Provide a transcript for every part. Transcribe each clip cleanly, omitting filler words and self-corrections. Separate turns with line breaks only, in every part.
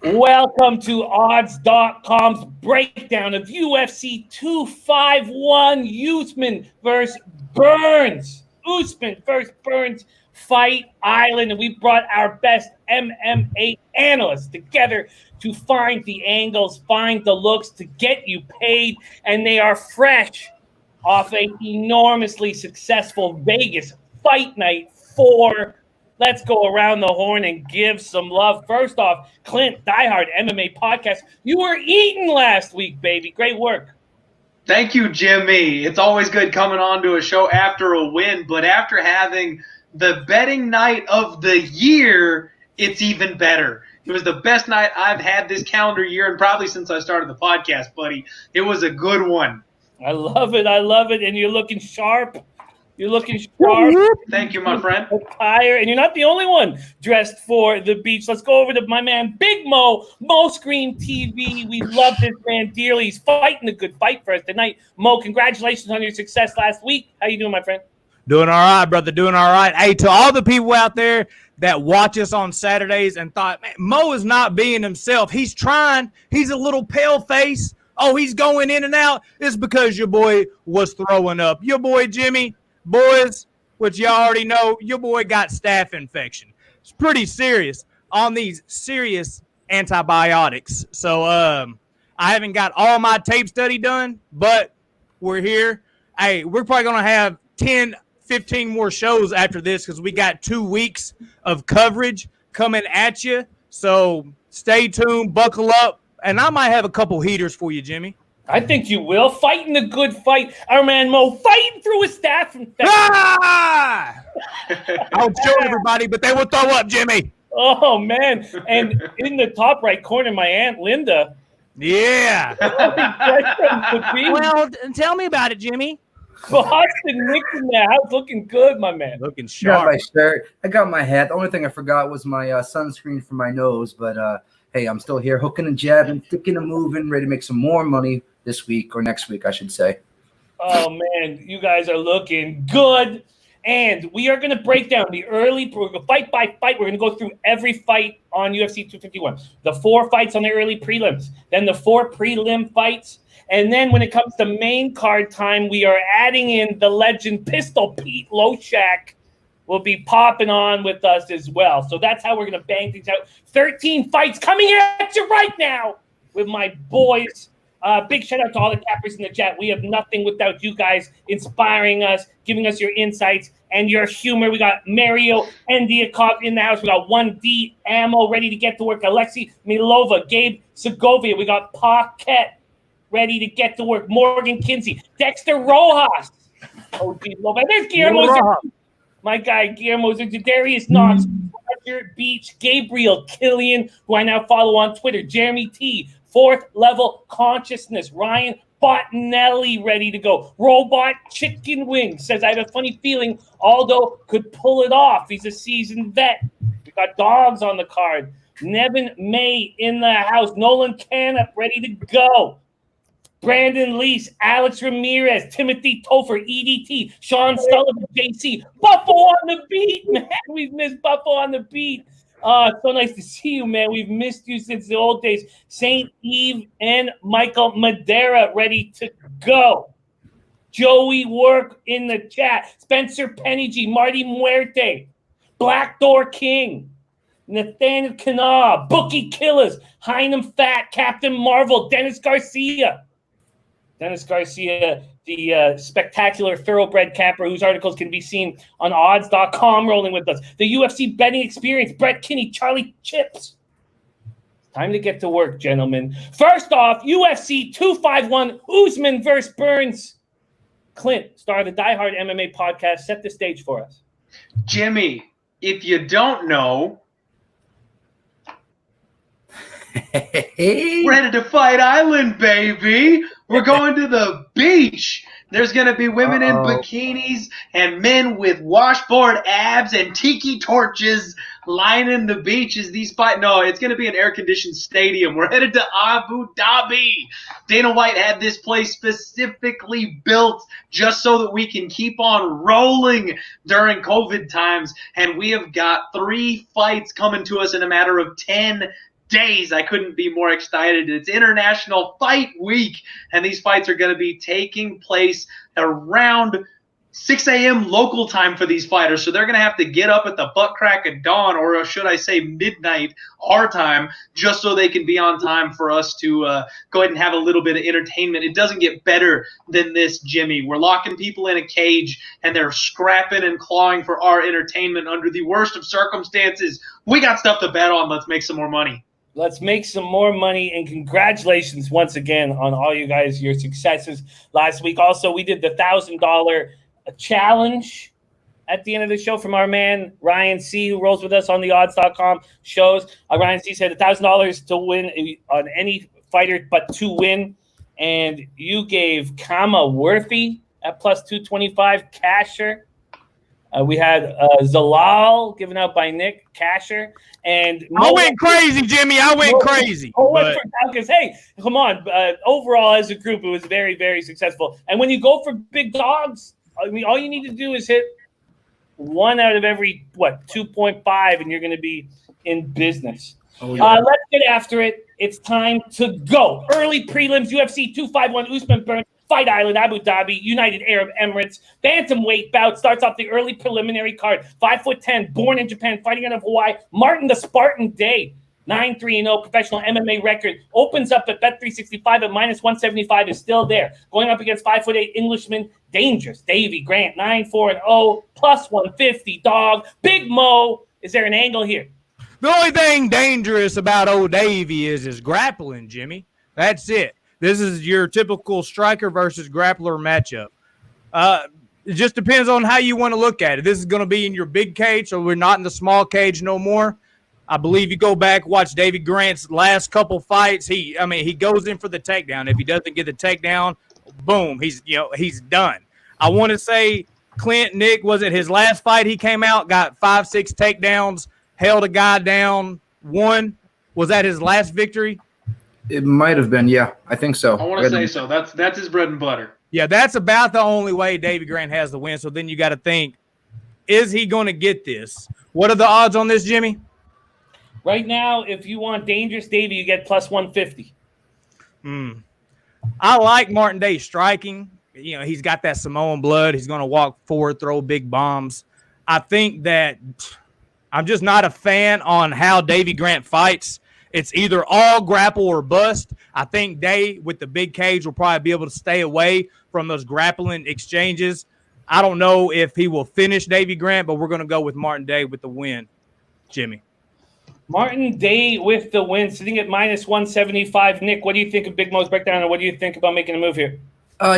Welcome to Odds.com's breakdown of UFC 251 Usman versus Burns. Usman versus Burns Fight Island. And we brought our best MMA analysts together to find the angles, find the looks, to get you paid. And they are fresh off an enormously successful Vegas fight night for. Let's go around the horn and give some love. First off, Clint, diehard MMA podcast. You were eating last week, baby. Great work.
Thank you, Jimmy. It's always good coming on to a show after a win, but after having the betting night of the year, it's even better. It was the best night I've had this calendar year and probably since I started the podcast, buddy. It was a good one.
I love it. I love it. And you're looking sharp. You're looking sharp.
Thank you, my friend.
Attire, and you're not the only one dressed for the beach. Let's go over to my man, Big Mo, Mo Screen TV. We love this man dearly. He's fighting a good fight for us tonight. Mo, congratulations on your success last week. How you doing, my friend?
Doing all right, brother. Doing all right. Hey, to all the people out there that watch us on Saturdays and thought, man, Mo is not being himself. He's trying. He's a little pale face. Oh, he's going in and out. It's because your boy was throwing up. Your boy, Jimmy. Boys, which y'all already know, your boy got staph infection. It's pretty serious on these serious antibiotics. So I haven't got all my tape study done, but we're here. Hey, we're probably going to have 10, 15 more shows after this because we got 2 weeks of coverage coming at you. So stay tuned, buckle up, and I might have a couple heaters for you, Jimmy.
I think you will. Fighting a good fight. Our man Mo fighting through his staph infection.
Ah! I would show everybody, but they would throw up, Jimmy.
Oh, man. And in the top right corner, my Aunt Linda.
Yeah. Well, tell me about it, Jimmy.
Boston Nick in the house looking good, my man.
Looking
I got
sharp.
my shirt. I got my hat. The only thing I forgot was my sunscreen for my nose. But, hey, I'm still here hooking and jabbing, sticking and moving, ready to make some more money this week or next week, I should say.
Oh, man, you guys are looking good. And we are going to break down the early – we're going to fight by fight. We're going to go through every fight on UFC 251. The 4 fights on the early prelims, then the 4 prelim fights. And then when it comes to main card time, we are adding in the legend Pistol Pete Loshak will be popping on with us as well. So that's how we're going to bang things out. 13 fights coming at you right now with my boys. Big shout out to all the cappers in the chat. We have nothing without you guys inspiring us, giving us your insights and your humor. We got Mario Endiakov in the house. We got 1D Ammo ready to get to work. Alexei Milova, Gabe Segovia. We got Paquette ready to get to work. Morgan Kinsey, Dexter Rojas. Oh, geez, there's Guillermo. My guy, Guillermo, Darius Knox, Roger Beach, Gabriel Killian, who I now follow on Twitter, Jeremy T, 4th Level Consciousness, Ryan Bottinelli ready to go. Robot Chicken Wing says, I have a funny feeling Aldo could pull it off. He's a seasoned vet. We got dogs on the card. Nevin May in the house. Nolan Canup ready to go. Brandon Lease, Alex Ramirez, Timothy Topher, EDT, Sean Sullivan, JC, Buffo on the beat, man. We've missed Buffo on the beat. So nice to see you, man. We've missed you since the old days. St. Eve and Michael Madera ready to go. Joey Work in the chat. Spencer Penny, Marty Muerte, Black Door King, Nathaniel Kanaa, Bookie Killers, Heinem Fat, Captain Marvel, Dennis Garcia, the spectacular thoroughbred capper whose articles can be seen on odds.com rolling with us. The UFC betting experience, Brett Kinney, Charlie Chips. Time to get to work, gentlemen. First off, UFC 251, Usman versus Burns. Clint, star of the diehard MMA podcast, set the stage for us.
Jimmy, if you don't know, ready to fight island, baby. We're going to the beach. There's going to be women in bikinis and men with washboard abs and tiki torches lining the beach as these fight. No, it's going to be an air-conditioned stadium. We're headed to Abu Dhabi. Dana White had this place specifically built just so that we can keep on rolling during COVID times. And we have got 3 fights coming to us in a matter of 10 days. I couldn't be more excited. It's International Fight Week, and these fights are going to be taking place around 6 a.m. local time for these fighters, so they're going to have to get up at the butt crack of dawn, or should I say midnight our time, just so they can be on time for us to go ahead and have a little bit of entertainment. It doesn't get better than this, Jimmy. We're locking people in a cage, and they're scrapping and clawing for our entertainment under the worst of circumstances. We got stuff to bet on. Let's make some more money.
Let's make some more money, and congratulations once again on all you guys, your successes last week. Also, we did the $1,000 challenge at the end of the show from our man Ryan C, who rolls with us on the odds.com shows. Ryan C said $1,000 to win on any fighter but to win, and you gave Kamaru at plus 225 casher. We had Zalal given out by Nick casher, and
I went crazy, Jimmy. I went crazy.
Hey, come on. Overall, as a group, it was very, very successful. And when you go for big dogs, I mean, all you need to do is hit one out of every, 2.5, and you're going to be in business.
Oh, yeah.
Let's get after it. It's time to go. Early prelims, UFC 251, Usman Burns, Fight Island, Abu Dhabi, United Arab Emirates. Bantamweight bout starts off the early preliminary card. 5'10", born in Japan, fighting out of Hawaii. Martin the Spartan Day. 9-3-0 professional MMA record, opens up at Bet365 at minus 175, is still there. Going up against 5'8" Englishman, dangerous. Davey Grant, 9-4-0, plus 150, dog. Big Mo, is there an angle here?
The only thing dangerous about old Davey is his grappling, Jimmy. That's it. This is your typical striker versus grappler matchup. It just depends on how you want to look at it. This is going to be in your big cage, so we're not in the small cage no more. I believe you go back, watch Davey Grant's last couple fights. He goes in for the takedown. If he doesn't get the takedown, boom, he's done. I want to say Nick, was it his last fight? He came out, got 5-6 takedowns, held a guy down, won. Was that his last victory?
It might have been, yeah. I think so.
I want to say so. That's his bread and butter.
Yeah, that's about the only way Davey Grant has the win. So then you got to think, is he going to get this? What are the odds on this, Jimmy?
Right now, if you want dangerous Davey, you get plus 150.
I like Martin Day striking. You know, he's got that Samoan blood. He's going to walk forward, throw big bombs. I think that I'm just not a fan on how Davey Grant fights. It's either all grapple or bust. I think Day, with the big cage, will probably be able to stay away from those grappling exchanges. I don't know if he will finish Davey Grant, but we're going to go with Martin Day with the win, Jimmy.
Martin Day with the win, sitting at minus 175. Nick, what do you think of Big Mo's breakdown, and what do you think about making a move here?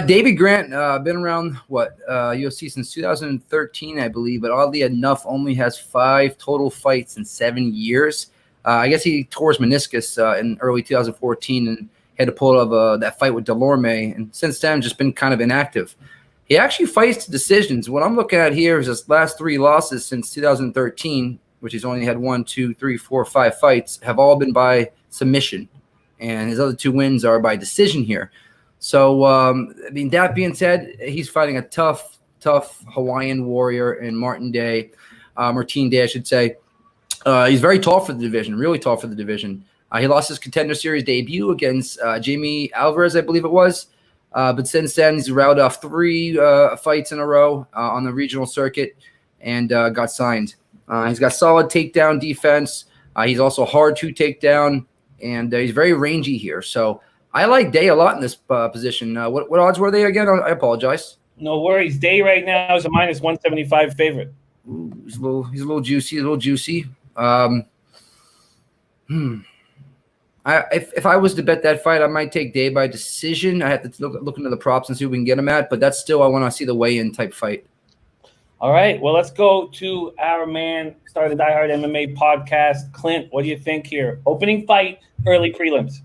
Davey Grant, been around, UFC since 2013, I believe, but oddly enough, only has 5 total fights in 7 years. I guess he tore his meniscus in early 2014 and had to pull out that fight with Delorme, and since then just been kind of inactive. He actually fights to decisions. What I'm looking at here is his last 3 losses since 2013, which he's only had 1, 2, 3, 4, 5 fights, have all been by submission. And his other 2 wins are by decision here. So, that being said, he's fighting a tough Hawaiian warrior in Martin Day, Martin Day, I should say. He's very tall for the division, really tall for the division. He lost his Contender Series debut against Jamie Alvarez, I believe it was. But since then, he's routed off 3 fights in a row on the regional circuit and got signed. He's got solid takedown defense. He's also hard to take down, and he's very rangy here. So I like Day a lot in this position. What odds were they again? I apologize.
No worries. Day right now is a minus 175 favorite.
Ooh, he's a little juicy. If I was to bet that fight, I might take Day by decision. I have to look into the props and see what we can get him at, but that's still, I want to see the weigh-in type fight.
All right, well, let's go to our man, started the Die Hard MMA podcast. Clint, what do you think here? Opening fight, early prelims.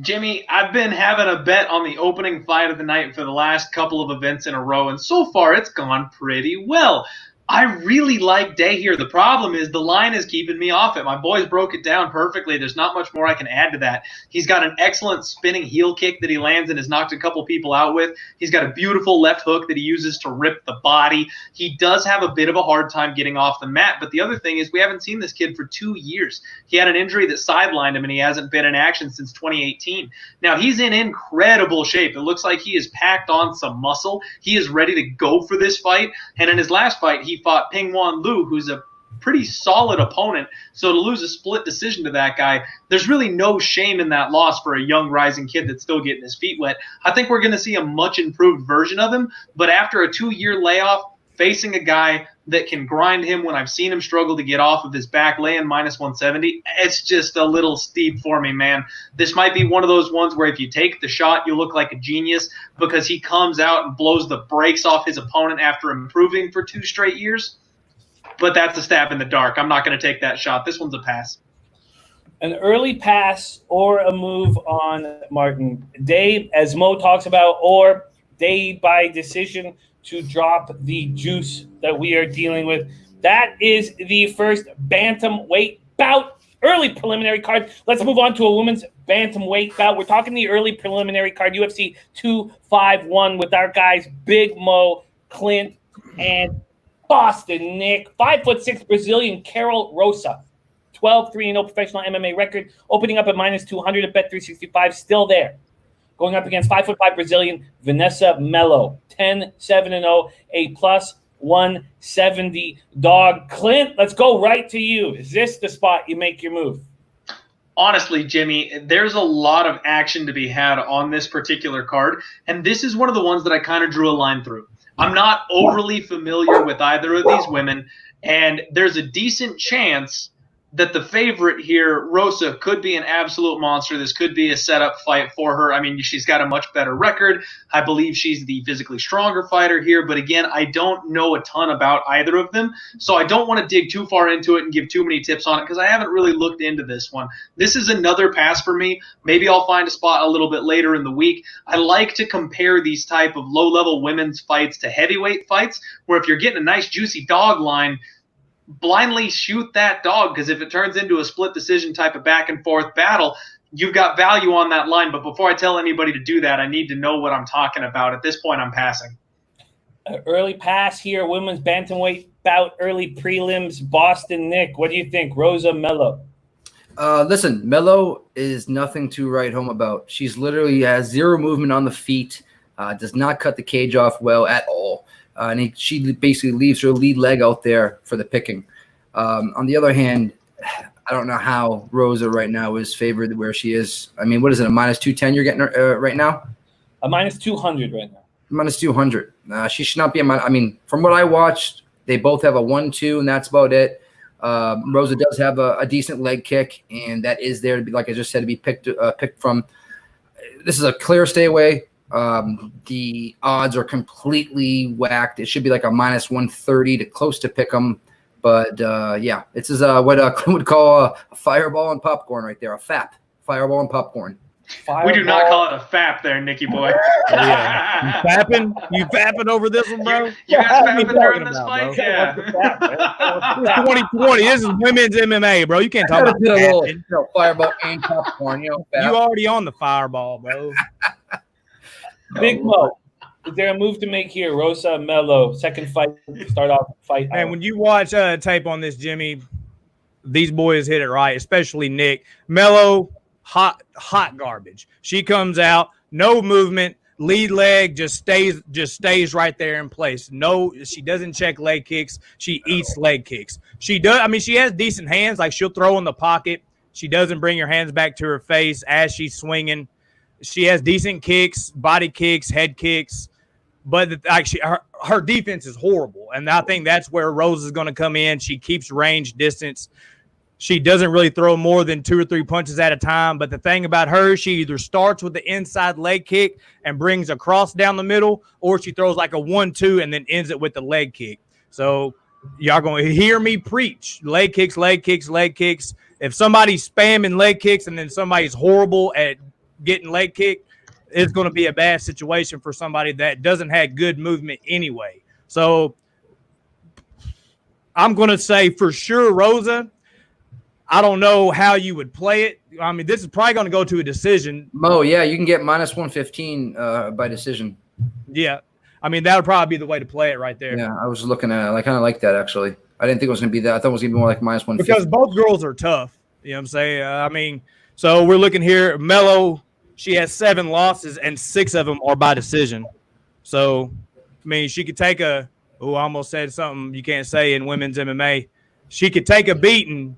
Jimmy, I've been having a bet on the opening fight of the night for the last couple of events in a row, and so far it's gone pretty well. I really like Day here. The problem is the line is keeping me off it. My boys broke it down perfectly. There's not much more I can add to that. He's got an excellent spinning heel kick that he lands and has knocked a couple people out with. He's got a beautiful left hook that he uses to rip the body. He does have a bit of a hard time getting off the mat, but the other thing is we haven't seen this kid for 2 years. He had an injury that sidelined him, and he hasn't been in action since 2018. Now, he's in incredible shape. It looks like he has packed on some muscle. He is ready to go for this fight, and in his last fight, he fought Pingwan Liu, who's a pretty solid opponent. So to lose a split decision to that guy, there's really no shame in that loss for a young rising kid that's still getting his feet wet. I think we're going to see a much improved version of him, but after a 2-year layoff, facing a guy that can grind him when I've seen him struggle to get off of his back, laying minus 170, it's just a little steep for me, man. This might be one of those ones where if you take the shot, you look like a genius because he comes out and blows the brakes off his opponent after improving for 2 straight years. But that's a stab in the dark. I'm not going to take that shot. This one's a pass.
An early pass or a move on Martin. Day, as Mo talks about, or Day by decision to drop the juice that we are dealing with. That is the first bantamweight bout, early preliminary card. Let's move on to a women's bantamweight bout. We're talking the early preliminary card, UFC 251, with our guys Big Mo, Clint, and Boston Nick. 5'6" Brazilian Carol Rosa. 12-3-0 professional MMA record. Opening up at minus 200 at Bet365. Still there. Going up against 5'5" Brazilian Vanessa Melo. 10-7-0. A plus 170 dog. Clint, let's go right to you. Is this the spot you make your move?
Honestly, Jimmy, there's a lot of action to be had on this particular card, and this is one of the ones that I kind of drew a line through. I'm not overly familiar with either of these women, and there's a decent chance that the favorite here, Rosa, could be an absolute monster. This could be a setup fight for her. I mean, she's got a much better record. I believe she's the physically stronger fighter here. But again, I don't know a ton about either of them. So I don't want to dig too far into it and give too many tips on it because I haven't really looked into this one. This is another pass for me. Maybe I'll find a spot a little bit later in the week. I like to compare these type of low-level women's fights to heavyweight fights where if you're getting a nice juicy dog line, blindly shoot that dog, because if it turns into a split decision type of back and forth battle, you've got value on that line. But before I tell anybody to do that, I need to know what I'm talking about. At this point, I'm passing.
Early pass here, women's bantamweight bout, early prelims. Boston Nick, what do you think? Rosa Melo.
Listen, Melo is nothing to write home about. She's literally has zero movement on the feet, does not cut the cage off well at all. And she basically leaves her lead leg out there for the picking. On the other hand, I don't know how Rosa right now is favored where she is. I mean, what is it, a minus 210 you're getting right now?
A minus 200 right now.
Minus 200. She should not be a minus. I mean, from what I watched, they both have a 1-2, and that's about it. Rosa does have a decent leg kick, and that is there to be, like I just said, to be picked from. This is a clear stay away. The odds are completely whacked. It should be like a minus 130 to close to pick 'em. But yeah, this is what Clint would call a fireball and popcorn right there, a FAP, fireball and popcorn.
We do not call it a FAP there, Nicky boy.
Yeah. You fapping over this one, bro?
You guys fapping during this fight? Yeah.
It's 2020. This is women's MMA, bro. You can't talk about fapping.
Fireball and popcorn. You
already on the fireball, bro.
Big Mo, is there a move to make here? Rosa Melo, second fight, start off fight.
And when you watch tape on this, Jimmy, these boys hit it right, especially Nick. Melo, hot garbage. She comes out, no movement, lead leg just stays right there in place. No, she doesn't check leg kicks. She eats leg kicks. She does. I mean, she has decent hands. Like she'll throw in the pocket. She doesn't bring her hands back to her face as she's swinging. She has decent kicks, body kicks, head kicks, but actually her defense is horrible. And I think that's where Rose is going to come in. She keeps range, distance. She doesn't really throw more than 2 or 3 punches at a time. But the thing about her, she either starts with the inside leg kick and brings a cross down the middle, or she throws like a 1-2 and then ends it with the leg kick. So y'all going to hear me preach. Leg kicks, leg kicks, leg kicks. If somebody's spamming leg kicks and then somebody's horrible at getting leg kicked, it's going to be a bad situation for somebody that doesn't have good movement anyway. So I'm going to say for sure Rosa. I don't know how you would play it. I mean, this is probably going to go to a decision.
Mo, yeah, you can get minus 115 by decision.
Yeah. I mean, that would probably be the way to play it right there.
Yeah, I was looking at it. I kind of like that, actually. I didn't think it was going to be that. I thought it was going to be more like minus 150.
Because both girls are tough. You know what I'm saying? I mean, so we're looking here. Melo, she has 7 losses, and 6 of them are by decision. So, I mean, she could take I almost said something you can't say in women's MMA. She could take a beating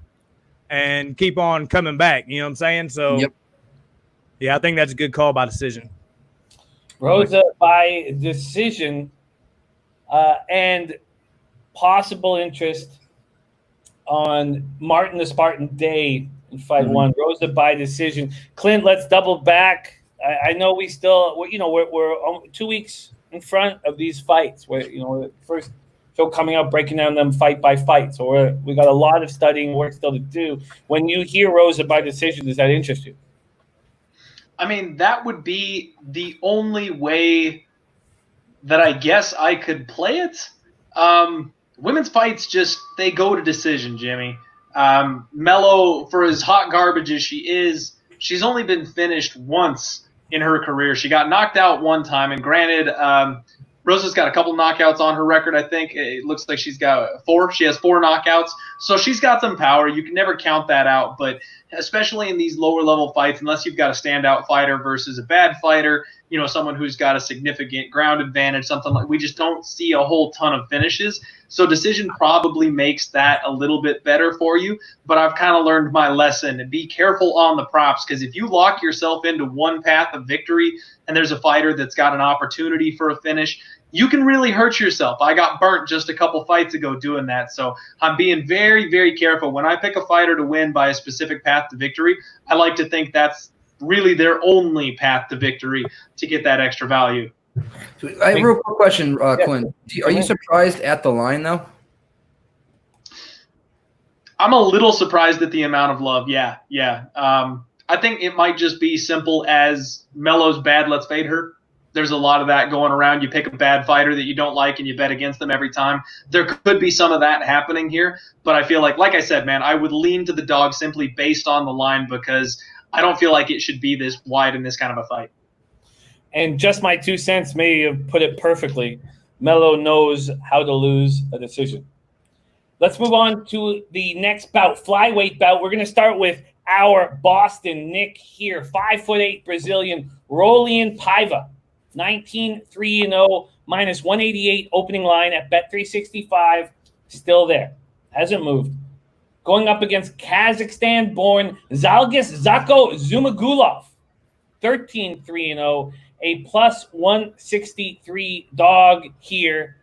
and keep on coming back. You know what I'm saying? So, yeah, I think that's a good call by decision.
Rosa by decision and possible interest on Martin the Spartan Day in fight one. Rosa by decision. Clint, let's double back. I know we're 2 weeks in front of these fights. We're first show coming out, breaking down them fight by fight. So we got a lot of studying work still to do. When you hear Rosa by decision, does that interest you?
I mean, that would be the only way that I guess I could play it. Women's fights they go to decision, Jimmy. Melo, for as hot garbage as she is, she's only been finished once in her career. She got knocked out one time, and granted, Rosa's got a couple knockouts on her record, I think. It looks like she's got 4. She has 4 knockouts. So she's got some power. You can never count that out. But especially in these lower-level fights, unless you've got a standout fighter versus a bad fighter, someone who's got a significant ground advantage, something like, we just don't see a whole ton of finishes. So decision probably makes that a little bit better for you. But I've kind of learned my lesson. Be careful on the props, because if you lock yourself into one path of victory and there's a fighter that's got an opportunity for a finish, you can really hurt yourself. I got burnt just a couple fights ago doing that. So I'm being very, very careful. When I pick a fighter to win by a specific path to victory, I like to think that's really their only path to victory to get that extra value.
I have a real quick question, Clint. Are you surprised at the line, though?
I'm a little surprised at the amount of love. Yeah. I think it might just be simple as Melo's bad, let's fade her. There's a lot of that going around. You pick a bad fighter that you don't like and you bet against them every time. There could be some of that happening here, but I feel like I said, man, I would lean to the dog simply based on the line, because I don't feel like it should be this wide in this kind of a fight.
And just my 2 cents may have put it perfectly. Melo knows how to lose a decision. Let's move on to the next bout, flyweight bout. We're going to start with our Boston Nick here, 5'8" Brazilian, Raulian Paiva. 19-3-0, minus 188 opening line at Bet365. Still there. Hasn't moved. Going up against Kazakhstan-born Zhumagulov. 13-3-0, a plus 163 dog here.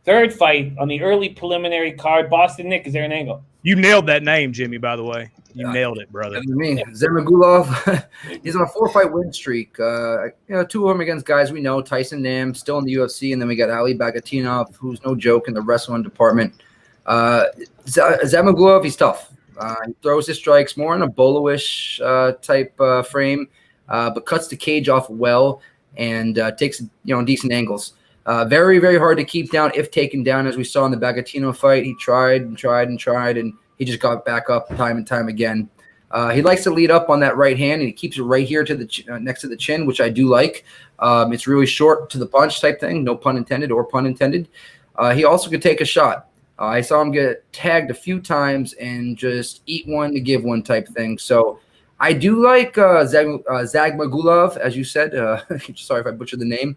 Third fight on the early preliminary card. Boston Nick, is there an angle?
You nailed that name, Jimmy, by the way. You nailed it, brother.
I mean, Zhumagulov, he's on a 4-fight win streak. 2 of them against guys we know. Tyson Nam, still in the UFC, and then we got Ali Bagatinov, who's no joke in the wrestling department. Zhumagulov, he's tough. He throws his strikes more in a Bolo-ish type frame, but cuts the cage off well and takes decent angles. Very, very hard to keep down if taken down, as we saw in the Bagatino fight. He tried, and he just got back up time and time again. He likes to lead up on that right hand, and he keeps it right here to the next to the chin, which I do like. It's really short to the punch type thing, no pun intended or pun intended. He also could take a shot. I saw him get tagged a few times and just eat one to give one type thing. So I do like Zhumagulov, as you said. Sorry if I butchered the name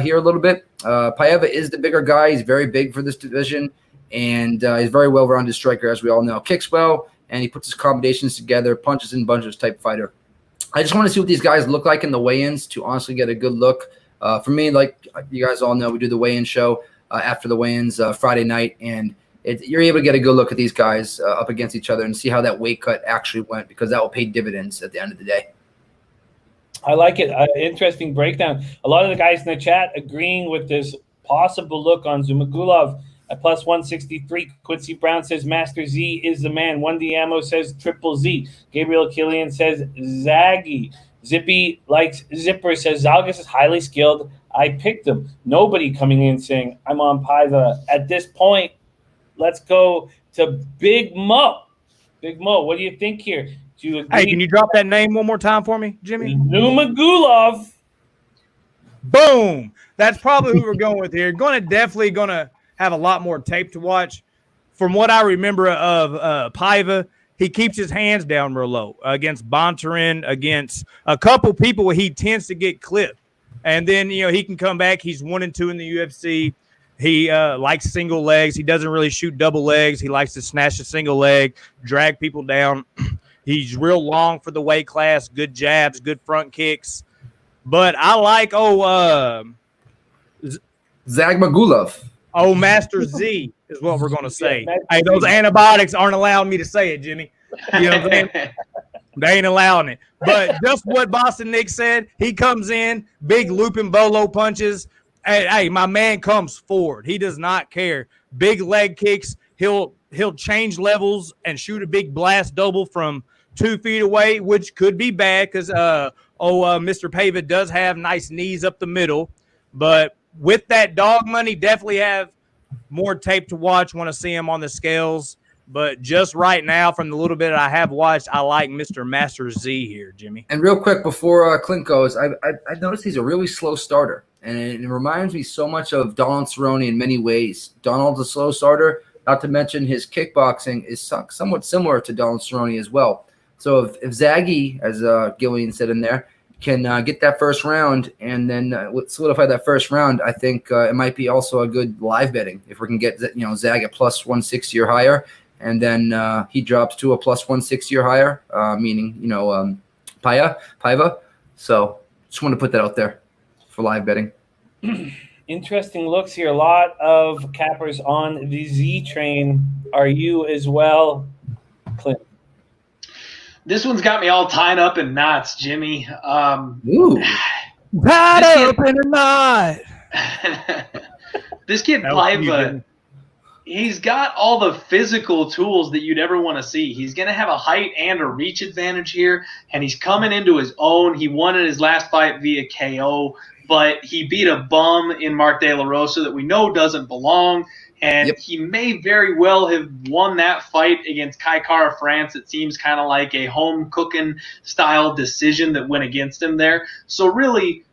here a little bit. Paiva is the bigger guy. He's very big for this division, and he's very well-rounded striker, as we all know. Kicks well, and he puts his combinations together, punches and bunches type fighter. I just want to see what these guys look like in the weigh-ins to honestly get a good look. For me, like you guys all know, we do the weigh-in show after the weigh-ins Friday night, and you're able to get a good look at these guys up against each other and see how that weight cut actually went, because that will pay dividends at the end of the day.
I like it. Interesting breakdown. A lot of the guys in the chat agreeing with this possible look on Zhumagulov at plus 163. Quincy Brown says Master Z is the man. 1D Ammo says Triple Z. Gabriel Killian says Zaggy. Zippy likes Zipper says Zalgas is highly skilled. I picked him. Nobody coming in saying I'm on Paiva. At this point, let's go to Big Mo. Big Mo, what do you think here? Do you agree?
Hey, can you drop that name one more time for me, Jimmy?
Zhumagulov.
Boom. That's probably who we're going with here. Definitely going to have a lot more tape to watch. From what I remember of Paiva, he keeps his hands down real low against Bontarin, against a couple people where he tends to get clipped. And then, he can come back. He's 1-2 in the UFC. He likes single legs. He doesn't really shoot double legs. He likes to snatch a single leg, drag people down. He's real long for the weight class, good jabs, good front kicks. But I like,
Zhumagulov.
Master Z is what we're going to say. Hey, those antibiotics aren't allowing me to say it, Jimmy. You know what I'm saying? They ain't allowing it. But just what Boston Nick said, he comes in, big looping bolo punches. Hey, my man comes forward. He does not care. Big leg kicks. He'll change levels and shoot a big blast double from 2 feet away, which could be bad because Mr. Paiva does have nice knees up the middle. But with that dog money, definitely have more tape to watch. Want to see him on the scales. But just right now, from the little bit I have watched, I like Mr. Master Z here, Jimmy.
And real quick before Clint goes, I've noticed he's a really slow starter. And it reminds me so much of Donald Cerrone in many ways. Donald's a slow starter, not to mention his kickboxing is somewhat similar to Donald Cerrone as well. So if Zaggy, as Gillian said in there, can get that first round and then solidify that first round, I think it might be also a good live betting if we can get Zag at plus 160 or higher, and then he drops to a plus 160 or higher, meaning Paiva. So just want to put that out there for live betting.
Interesting looks here. A lot of cappers on the Z train. Are you as well, Clint?
This one's got me all tied up in knots, Jimmy.
Ooh.
Tied up in a knot.
This kid Paiva, he's got all the physical tools that you'd ever want to see. He's going to have a height and a reach advantage here, and he's coming into his own. He won in his last fight via KO, but he beat a bum in Mark De La Rosa that we know doesn't belong. And he may very well have won that fight against Kai Kara France. It seems kind of like a home cooking style decision that went against him there. So really,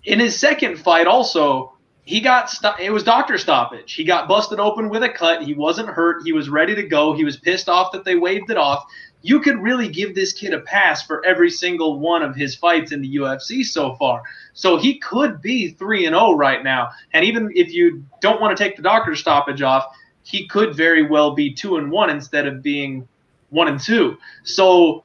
in his second fight also, it was doctor stoppage. He got busted open with a cut. He wasn't hurt. He was ready to go. He was pissed off that they waved it off. You could really give this kid a pass for every single one of his fights in the UFC so far. So he could be 3-0 right now. And even if you don't want to take the doctor stoppage off, he could very well be 2-1 instead of being 1-2. So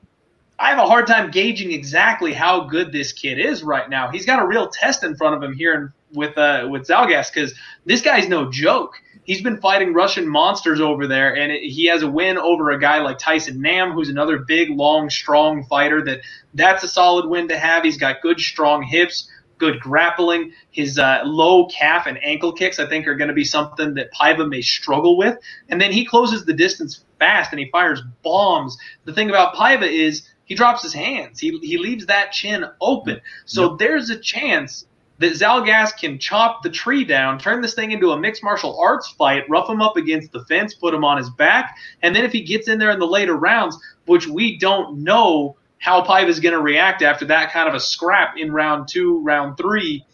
I have a hard time gauging exactly how good this kid is right now. He's got a real test in front of him here with Zalgas, because this guy's no joke. He's been fighting Russian monsters over there, and he has a win over a guy like Tyson Nam, who's another big, long, strong fighter. That's a solid win to have. He's got good, strong hips, good grappling. His low calf and ankle kicks, I think, are going to be something that Paiva may struggle with. And then he closes the distance fast, and he fires bombs. The thing about Paiva is he drops his hands. He leaves that chin open. So there's a chance that Zalgas can chop the tree down, turn this thing into a mixed martial arts fight, rough him up against the fence, put him on his back, and then if he gets in there in the later rounds, which we don't know how Paiva is going to react after that kind of a scrap in round 2, round 3,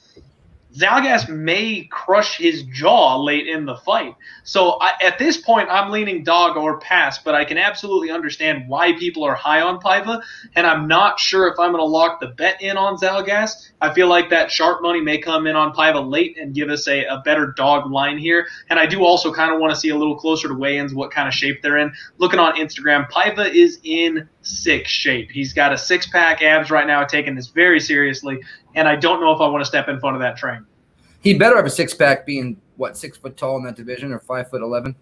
Zalgas may crush his jaw late in the fight. So at this point, I'm leaning dog or pass, but I can absolutely understand why people are high on Paiva, and I'm not sure if I'm going to lock the bet in on Zalgas. I feel like that sharp money may come in on Paiva late and give us a better dog line here, and I do also kind of want to see a little closer to weigh-ins what kind of shape they're in. Looking on Instagram, Paiva is in sick shape. He's got a six-pack abs right now, taking this very seriously, and I don't know if I want to step in front of that train.
He better have a six-pack being, 6 foot tall in that division or 5'11"?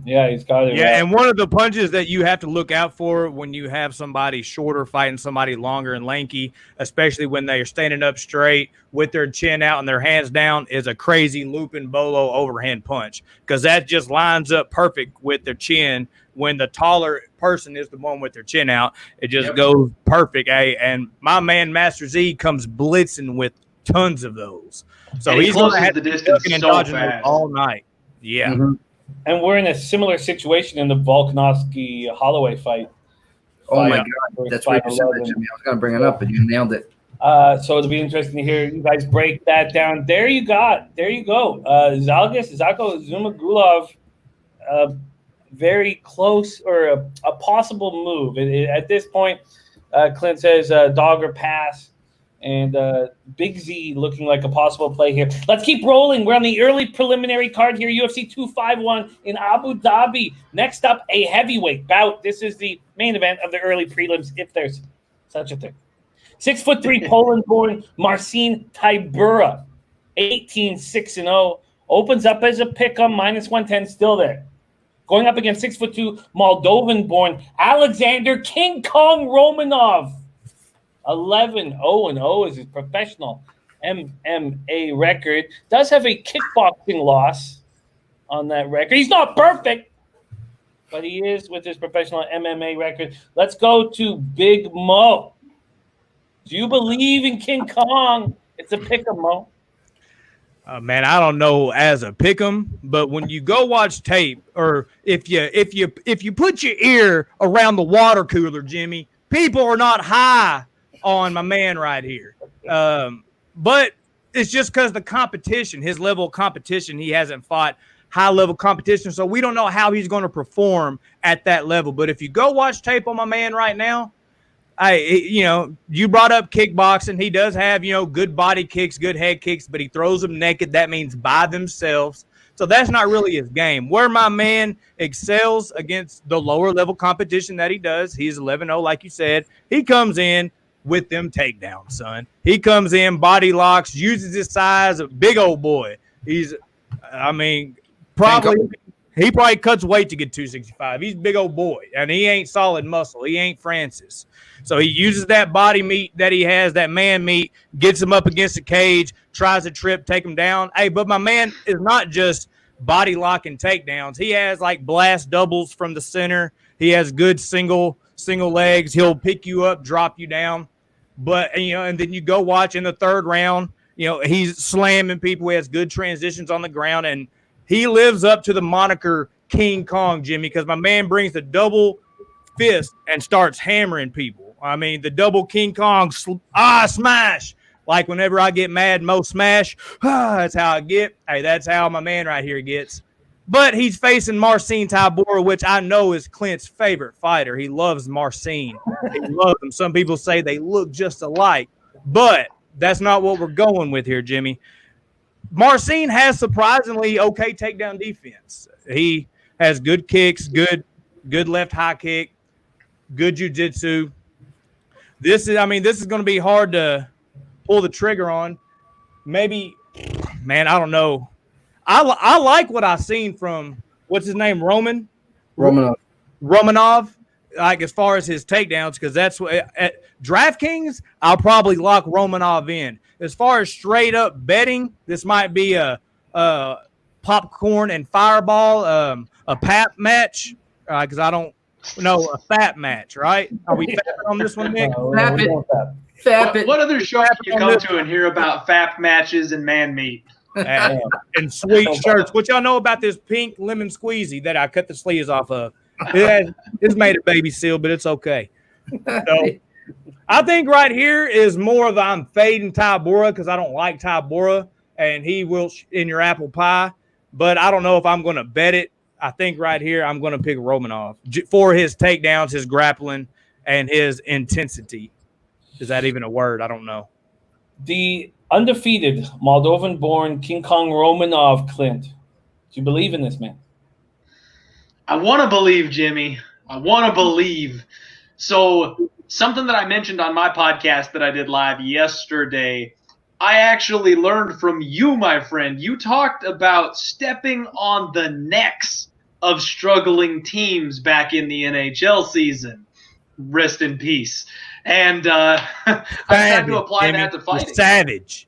Yeah, he's got it.
Yeah, and one of the punches that you have to look out for when you have somebody shorter fighting somebody longer and lanky, especially when they are standing up straight with their chin out and their hands down, is a crazy looping bolo overhand punch, because that just lines up perfect with their chin. When the taller person is the one with their chin out, it just goes perfect. And my man Master Z comes blitzing with tons of those. So
and
he's going to
closes
have
the
to be
distance
ducking and
so
dodging
fast
all night. Yeah.
And we're in a similar situation in the Volkanovski Holloway fight.
Oh my God, that's right. I was going to bring it up, but you nailed it.
So it'll be interesting to hear you guys break that down. There you go. Zalgis, Zhumagulov, very close or a possible move. At this point, Clint says dog or pass. And Big Z looking like a possible play here. Let's keep rolling. We're on the early preliminary card here, UFC 251 in Abu Dhabi. Next up, a heavyweight bout. This is the main event of the early prelims, if there's such a thing. 6'3" Poland-born Marcin Tybura, 18-6-0. Opens up as a pick-em, -110, still there. Going up against 6'2" Moldovan-born Alexander King Kong Romanov. 11-0-0 is his professional MMA record. Does have a kickboxing loss on that record. He's not perfect, but he is with his professional MMA record. Let's go to Big Mo. Do you believe in King Kong? It's a pick 'em, Mo.
Man, I don't know as a pick 'em, but when you go watch tape, or if you put your ear around the water cooler, Jimmy, people are not high on my man right here. But it's just because the competition, his level of competition, he hasn't fought high-level competition, so we don't know how he's going to perform at that level. But if you go watch tape on my man right now, you brought up kickboxing. He does have, good body kicks, good head kicks, but he throws them naked. That means by themselves. So that's not really his game. Where my man excels against the lower-level competition that he does, he's 11-0, like you said. He comes in with them takedowns, son. He comes in, body locks, uses his size, a big old boy. He probably cuts weight to get 265. He's a big old boy, and he ain't solid muscle. He ain't Francis. So he uses that body meat that he has, that man meat, gets him up against the cage, tries to trip, take him down. Hey, but my man is not just body locking takedowns. He has like blast doubles from the center. He has good single legs. He'll pick you up, drop you down. But, and then you go watch in the third round, he's slamming people. He has good transitions on the ground, and he lives up to the moniker King Kong, Jimmy, because my man brings the double fist and starts hammering people. I mean, the double King Kong smash. Like whenever I get mad, Mo smash. That's how I get. Hey, that's how my man right here gets. But he's facing Marcin Tybura, which I know is Clint's favorite fighter. He loves Marcin. He loves him. Some people say they look just alike. But that's not what we're going with here, Jimmy. Marcin has surprisingly okay takedown defense. He has good kicks, good left high kick, good jiu-jitsu. This is going to be hard to pull the trigger on. Maybe, man, I don't know. I like what I've seen from, what's his name, Romanov, like as far as his takedowns, because that's what at DraftKings, I'll probably lock Romanov in. As far as straight up betting, this might be a popcorn and fireball, a pap match, because I don't know, a fat match, right? Are we fapping on this one, Nick?
What other show can you come to and hear about fap matches and man meat?
And sweet shirts. What y'all know about this pink lemon squeezy that I cut the sleeves off of? It's made of baby seal, but it's okay. So I think right here is more of I'm fading Tybura because I don't like Tybura, and he will in your apple pie. But I don't know if I'm going to bet it. I think right here I'm going to pick Romanov for his takedowns, his grappling, and his intensity. Is that even a word? I don't know.
The undefeated Moldovan-born King Kong Romanov, Clint. Do you believe in this man?
I want to believe, Jimmy. I want to believe. So something that I mentioned on my podcast that I did live yesterday, I actually learned from you, my friend. You talked about stepping on the necks of struggling teams back in the NHL season. Rest in peace. And I've tried to apply that to fighting.
Savage.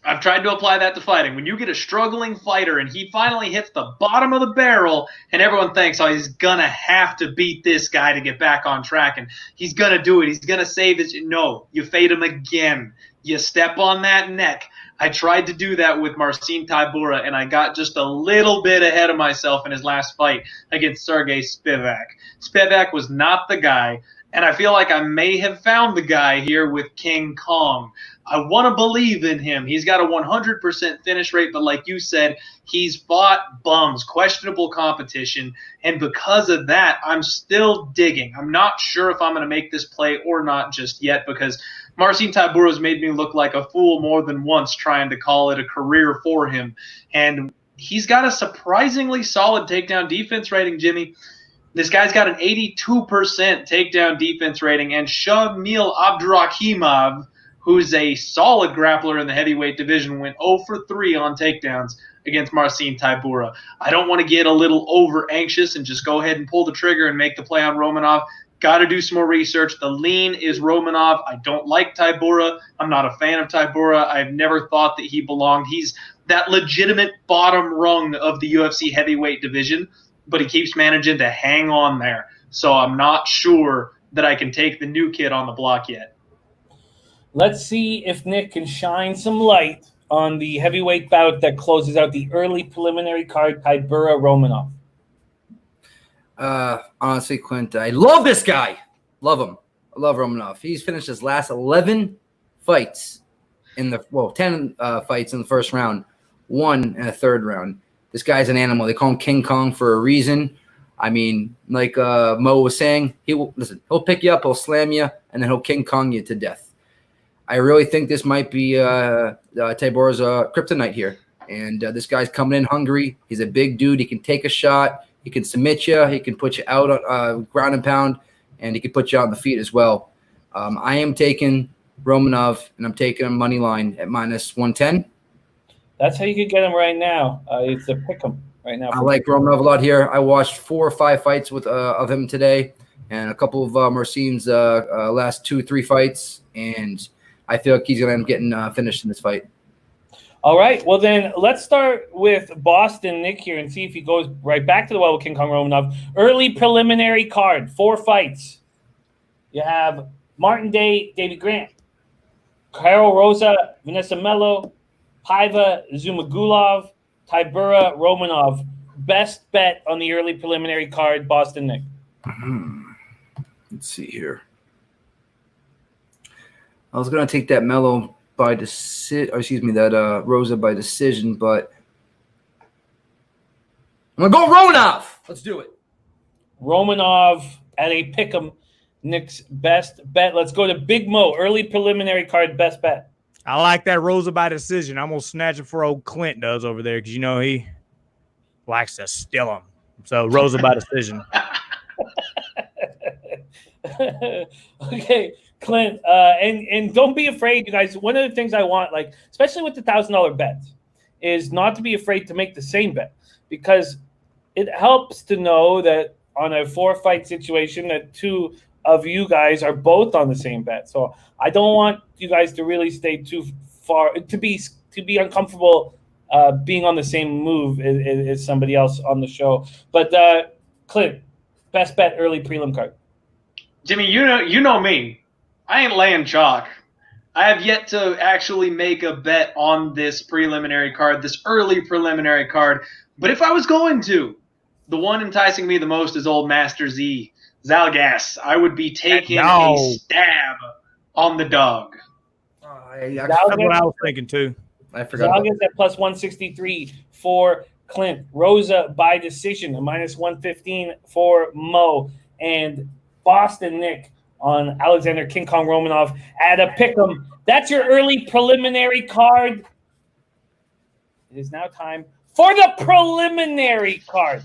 I've tried to apply that to fighting. When you get a struggling fighter and he finally hits the bottom of the barrel and everyone thinks, oh, he's going to have to beat this guy to get back on track and he's going to do it. He's going to save this. No, you fade him again. You step on that neck. I tried to do that with Marcin Tybura, and I got just a little bit ahead of myself in his last fight against Sergey Spivak. Spivak was not the guy, and I feel like I may have found the guy here with King Kong. I want to believe in him. He's got a 100% finish rate, but like you said, he's fought bums, questionable competition, and because of that, I'm still digging. I'm not sure if I'm going to make this play or not just yet because Marcin Tybura has made me look like a fool more than once trying to call it a career for him, and he's got a surprisingly solid takedown defense rating, Jimmy. This guy's got an 82% takedown defense rating, and Shamil Abdurakhimov, who's a solid grappler in the heavyweight division, went 0 for 3 on takedowns against Marcin Tybura. I don't want to get a little over anxious and just go ahead and pull the trigger and make the play on Romanov. Got to do some more research. The lean is Romanov. I don't like Tybura. I'm not a fan of Tybura. I've never thought that he belonged. He's that legitimate bottom rung of the UFC heavyweight division, but he keeps managing to hang on there. So I'm not sure that I can take the new kid on the block yet.
Let's see if Nick can shine some light on the heavyweight bout that closes out the early preliminary card, Tybura-Romanov.
Honestly, Clint, I love this guy. Love him. I love Romanov. He's finished his last 11 fights in the 10 fights in the first round, 1 in the third round. This guy's an animal. They call him King Kong for a reason. I mean, like Mo was saying, he'll pick you up, he'll slam you, and then he'll King Kong you to death. I really think this might be Tybura's kryptonite here. And this guy's coming in hungry. He's a big dude. He can take a shot. He can submit you. He can put you out on ground and pound, and he can put you out on the feet as well. I am taking Romanov, and I'm taking him money line at -110.
That's how you could get him right now. It's a pick 'em right now.
I like Romanov a lot here. I watched 4 or 5 fights of him today, and a couple of Marcin's last 2-3 fights, and I feel like he's going to end up getting finished in this fight.
All right. Well, then let's start with Boston Nick here and see if he goes right back to the well with King Kong Romanov. Early preliminary card, 4 fights. You have Martin Day, Davey Grant, Carol Rosa, Vanessa Melo, Paiva, Zhumagulov, Tybura, Romanov. Best bet on the early preliminary card, Boston Nick.
Let's see here. I was going to take that Melo by decision, that Rosa by decision, but I'm going to go Romanov. Let's do it.
Romanov at a pick'em. Nick's best bet. Let's go to Big Mo. Early preliminary card, best bet.
I like that Rosa by decision. I'm going to snatch it for old Clint does over there because, he likes to steal him. So Rosa by decision.
Okay, Clint, and don't be afraid, you guys. One of the things I want, especially with the $1,000 bets, is not to be afraid to make the same bet because it helps to know that on a 4-fight situation that 2 of you guys are both on the same bet. So I don't want you guys to really stay too far to be uncomfortable being on the same move as somebody else on the show. But Clint, best bet early prelim card.
Jimmy, you know me. I ain't laying chalk. I have yet to actually make a bet on this preliminary card, this early preliminary card. But if I was going to, the one enticing me the most is old Master Z, Zalgas. I would be taking a stab on the dog.
That's what I was thinking too.
I forgot.
Zalgas at +163 for Clint. Rosa by decision, a -115 for Mo. And Boston Nick on Alexander King Kong Romanov at a pick'em. That's your early preliminary card. It is now time for the preliminary card.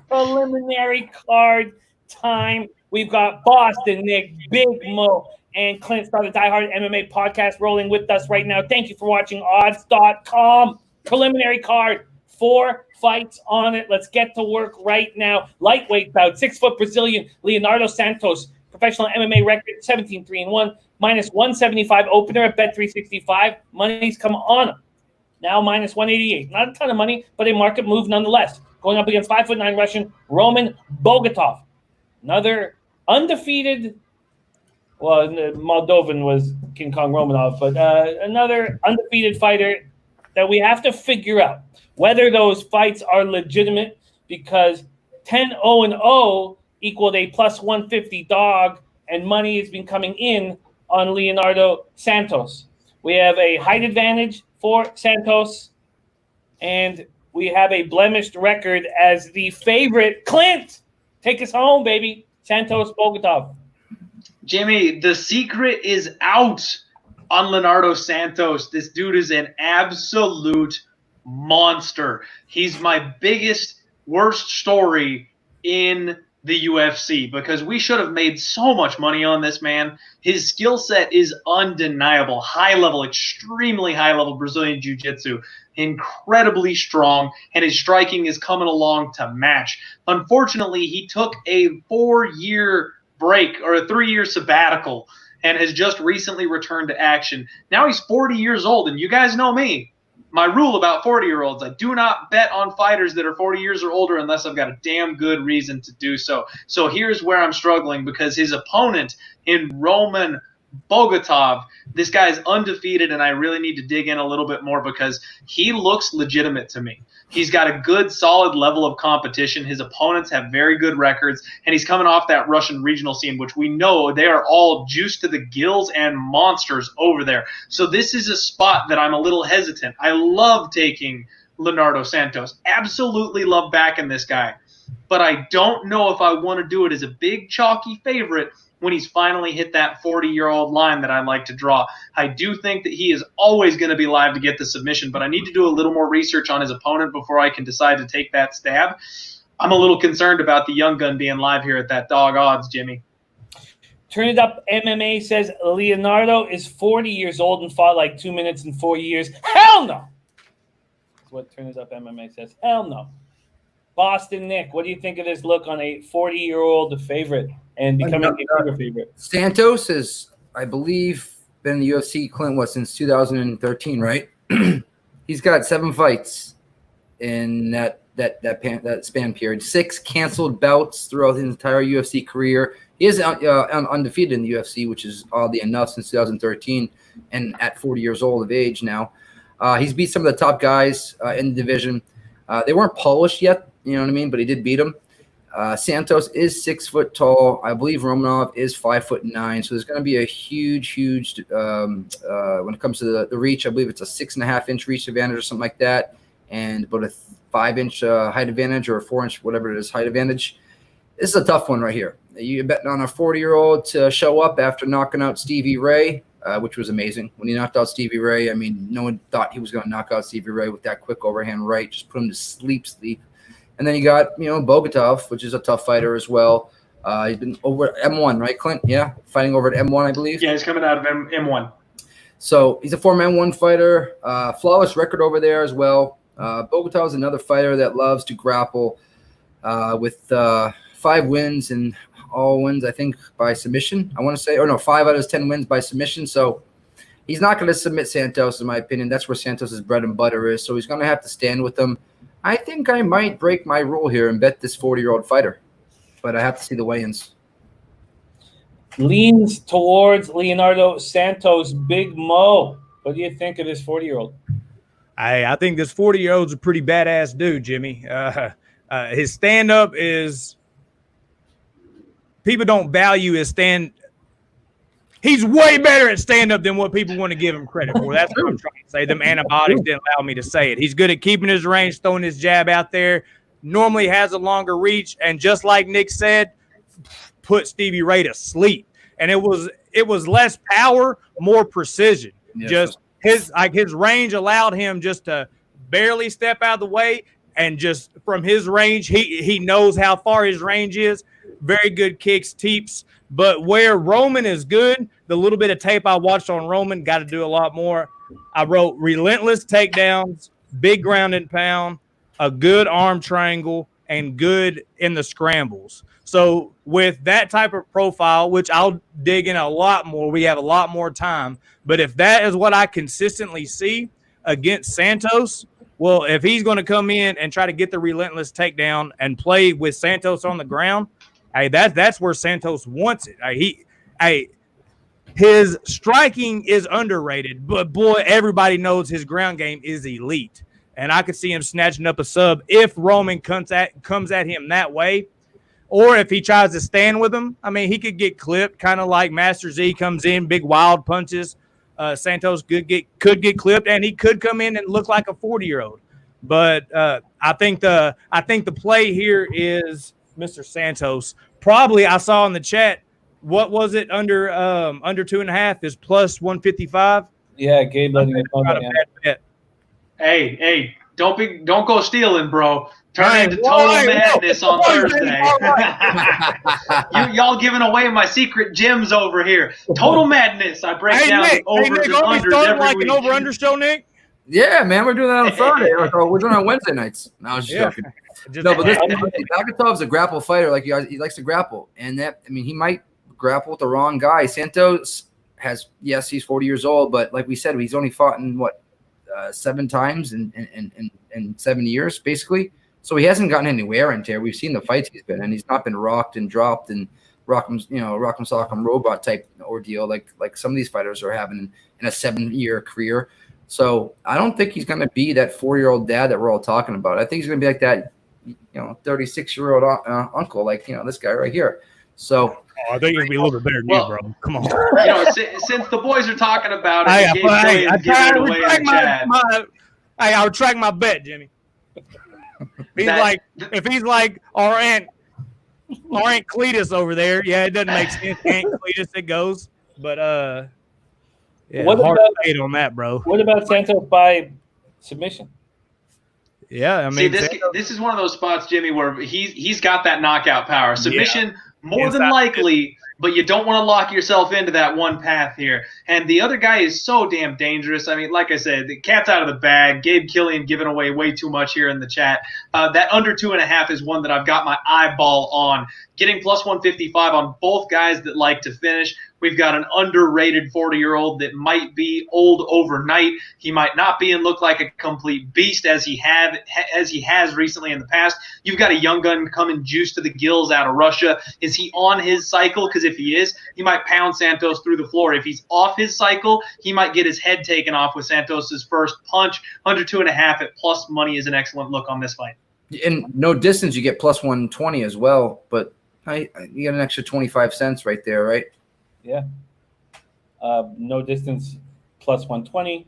Preliminary card time. We've got Boston Nick, Big Mo, and Clint Star, the Die Hard MMA podcast, rolling with us right now. Thank you for watching odds.com. Preliminary card. 4 fights on it. Let's get to work right now. Lightweight bout, 6-foot Brazilian Leonardo Santos, professional MMA record, 17-3-1, -175 opener at Bet365. Money's come on him. Now -188. Not a ton of money, but a market move nonetheless. Going up against 5'9" Russian Roman Bogatov. Another undefeated. Well, Moldovan King Kong Romanov, but another undefeated fighter that we have to figure out whether those fights are legitimate, because 10-0-0 equaled a plus 150 dog, and money has been coming in on Leonardo Santos. We have a height advantage for Santos, and we have a blemished record as the favorite. Clint, take us home, baby. Santos Bogatov.
Jimmy, the secret is out on Leonardo Santos. This dude is an absolute monster. He's my biggest, worst story in the UFC because we should have made so much money on this man. His skill set is undeniable. High level, extremely high level Brazilian Jiu-Jitsu. Incredibly strong, and his striking is coming along to match. Unfortunately, he took a 4-year break or a 3-year sabbatical and has just recently returned to action. Now he's 40 years old, and you guys know me. My rule about 40-year-olds, I do not bet on fighters that are 40 years or older unless I've got a damn good reason to do so. So here's where I'm struggling, because his opponent in Roman Bogatov, this guy's undefeated, and I really need to dig in a little bit more because he looks legitimate to me. He's got a good, solid level of competition. His opponents have very good records, and he's coming off that Russian regional scene, which we know they are all juiced to the gills and monsters over there. So this is a spot that I'm a little hesitant. I love taking Leonardo Santos. Absolutely love backing this guy. But I don't know if I want to do it as a big, chalky favorite when he's finally hit that 40-year-old line that I like to draw. I do think that he is always going to be live to get the submission, but I need to do a little more research on his opponent before I can decide to take that stab. I'm a little concerned about the young gun being live here at that dog odds, Jimmy.
Turn It Up MMA says Leonardo is 40 years old and fought like 2 minutes in 4 years. Hell no! That's what Turn It Up MMA says. Hell no. Boston Nick, what do you think of this look on a 40-year-old favorite and becoming a favorite?
Santos has, I believe, been in the UFC, Clint, since 2013, right? He's got 7 fights in that span period. 6 canceled bouts throughout his entire UFC career. He is undefeated in the UFC, which is oddly enough since 2013, and at 40 years old of age now. He's beat some of the top guys in the division. They weren't polished yet, you know what I mean, but he did beat them. Santos is 6 foot tall. I believe Romanov is 5'9". So there's going to be a huge, when it comes to the reach. I believe it's a 6.5-inch reach advantage or something like that, and about a 5-inch height advantage or a 4-inch, whatever it is, height advantage. This is a tough one right here. You're betting on a 40-year-old to show up after knocking out Stevie Ray, which was amazing. When he knocked out Stevie Ray, I mean, no one thought he was going to knock out Stevie Ray with that quick overhand right, just put him to sleep. And then you got, Bogatov, which is a tough fighter as well. He's been over at M1, right, Clint? Yeah, fighting over at M1, I believe.
Yeah, he's coming out of M1.
So he's a former M1 fighter, flawless record over there as well. Bogatov is another fighter that loves to grapple with 5 wins and all wins, I think, by submission, I want to say. Or no, 5 out of his 10 wins by submission. So he's not going to submit Santos, in my opinion. That's where Santos' bread and butter is. So he's going to have to stand with him. I think I might break my rule here and bet this 40-year-old fighter. But I have to see the weigh-ins.
Leans towards Leonardo Santos. Big Mo, what do you think of this 40-year-old?
I think this 40-year-old's a pretty badass dude, Jimmy. His stand-up is – people don't value his stand. He's way better at stand-up than what people want to give him credit for. That's what I'm trying to say. Them antibiotics didn't allow me to say it. He's good at keeping his range, throwing his jab out there, normally has a longer reach, and just like Nick said, put Stevie Ray to sleep. And it was less power, more precision. Yes. Just his range allowed him just to barely step out of the way, and just from his range, he knows how far his range is. Very good kicks, teeps. But where Roman is good, the little bit of tape I watched on Roman, got to do a lot more. I wrote relentless takedowns, big ground and pound, a good arm triangle, and good in the scrambles. So with that type of profile, which I'll dig in a lot more, we have a lot more time. But if that is what I consistently see against Santos, well, if he's going to come in and try to get the relentless takedown and play with Santos on the ground, hey, that's where Santos wants it. His striking is underrated, but boy, everybody knows his ground game is elite. And I could see him snatching up a sub if Roman comes at him that way. Or if he tries to stand with him, I mean, he could get clipped, kind of like Master Z comes in, big wild punches. Santos could get clipped, and he could come in and look like a 40-year-old. But I think the play here is Mr. Santos. Probably I saw in the chat, what was it under 2.5 is plus 155.
Yeah, Gabe letting it know that.
Hey, don't go stealing, bro. Turn into total madness on Thursday. Y'all giving away my secret gems over here. Total madness. I break down
Nick,
overs and unders every
like
week.
an over-under show, Nick?
Yeah, man, we're doing that on Friday. We're doing it on Wednesday nights. No, I was just joking. No, but listen, Bogatov's a grapple fighter. Like he likes to grapple, and he might grapple with the wrong guy. Santos he's 40 years old, but like we said, he's only fought in 7 times in 7 years, basically. So he hasn't gotten any wear and tear. We've seen the fights he's been in. He's not been rocked and dropped and rock'em sock'em robot type ordeal like some of these fighters are having in a 7-year career. So I don't think he's going to be that 4-year-old dad that we're all talking about. I think he's going to be like that, 36-year-old uncle, like this guy right here. So
I think you're going to be a little bit better than you, bro. Come on.
Since the boys are talking about it,
I retract my bet, Jimmy. If he's like our aunt Cletus over there, yeah, it doesn't make sense. Aunt Cletus, it goes, but
what
hard
about
to hate on that, bro?
What about Santos by submission?
Yeah, I mean,
this is one of those spots, Jimmy, where he's got that knockout power. Submission more than likely, but you don't want to lock yourself into that one path here. And the other guy is so damn dangerous. I mean, like I said, the cat's out of the bag. Gabe Killian giving away way too much here in the chat. That under 2.5 is one that I've got my eyeball on. Getting plus 155 on both guys that like to finish. We've got an underrated 40-year-old that might be old overnight. He might not be and look like a complete beast as he has recently in the past. You've got a young gun coming juiced to the gills out of Russia. Is he on his cycle? Because if he is, he might pound Santos through the floor. If he's off his cycle, he might get his head taken off with Santos's first punch. Under 2.5 at plus money is an excellent look on this fight.
And no distance, you get plus 120 as well. But you get an extra 25 cents right there, right?
Yeah. No distance plus 120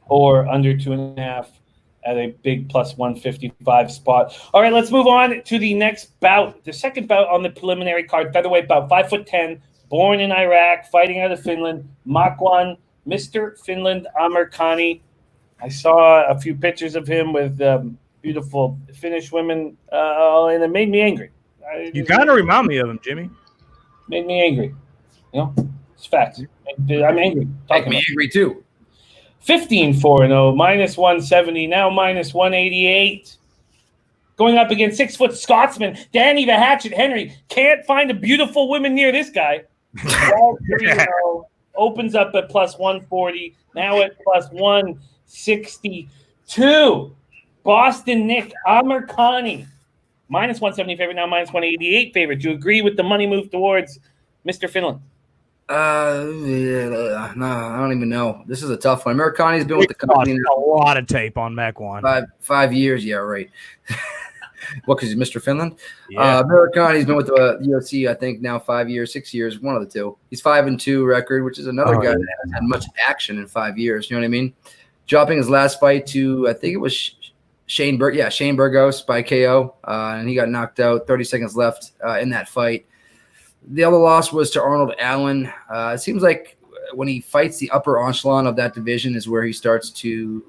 or under 2.5 at a big plus 155 spot. All right, let's move on to the next bout. The second bout on the preliminary card, featherweight bout, 5'10", born in Iraq, fighting out of Finland. Makwan, Mr. Finland Amirkhani. I saw a few pictures of him with beautiful Finnish women, and it made me angry.
You kind of remind me of him, Jimmy.
Made me angry. It's facts. I'm angry.
Make me angry too.
15-4-0, minus 170, now minus 188. Going up against 6-foot Scotsman, Danny the Hatchet Henry. Can't find a beautiful woman near this guy. 12-3-0, opens up at plus 140, now at plus 162. Boston Nick Amirkhani, minus 170 favorite, now minus 188 favorite. Do you agree with the money move towards Mr. Finland?
No, I don't even know. This is a tough one. Amirkhani's been with the company
a lot of tape on Makwan.
5 years, yeah, right. What? Because he's Mr. Finland.
Yeah.
Amirkhani's been with the UFC, I think, now 5 years, 6 years, one of the two. He's 5-2 record, which is another guy that hasn't had much action in 5 years. You know what I mean? Dropping his last fight to, I think it was Shane Burgos by KO, and he got knocked out. 30 seconds left in that fight. The other loss was to Arnold Allen. It seems like when he fights the upper echelon of that division is where he starts to,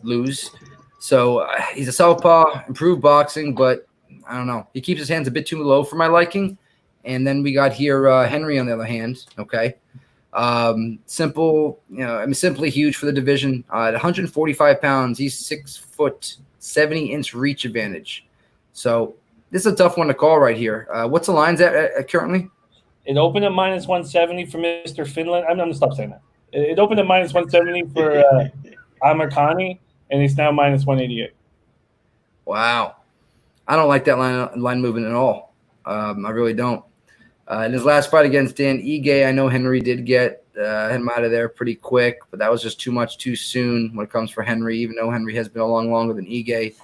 lose. So he's a southpaw, improved boxing, but I don't know. He keeps his hands a bit too low for my liking. And then we got here Henry on the other hand. Okay. Simply huge for the division. At 145 pounds, he's 6 foot, 70-inch reach advantage. So this is a tough one to call right here. What's the lines at currently?
It opened at minus 170 for Mr. Finland. I'm going to stop saying that. It opened at minus 170 for Amirkhani, and it's now minus 188.
Wow. I don't like that line movement at all. I really don't. In his last fight against Dan Ige, I know Henry did get him out of there pretty quick, but that was just too much too soon when it comes for Henry, even though Henry has been along longer than Ige.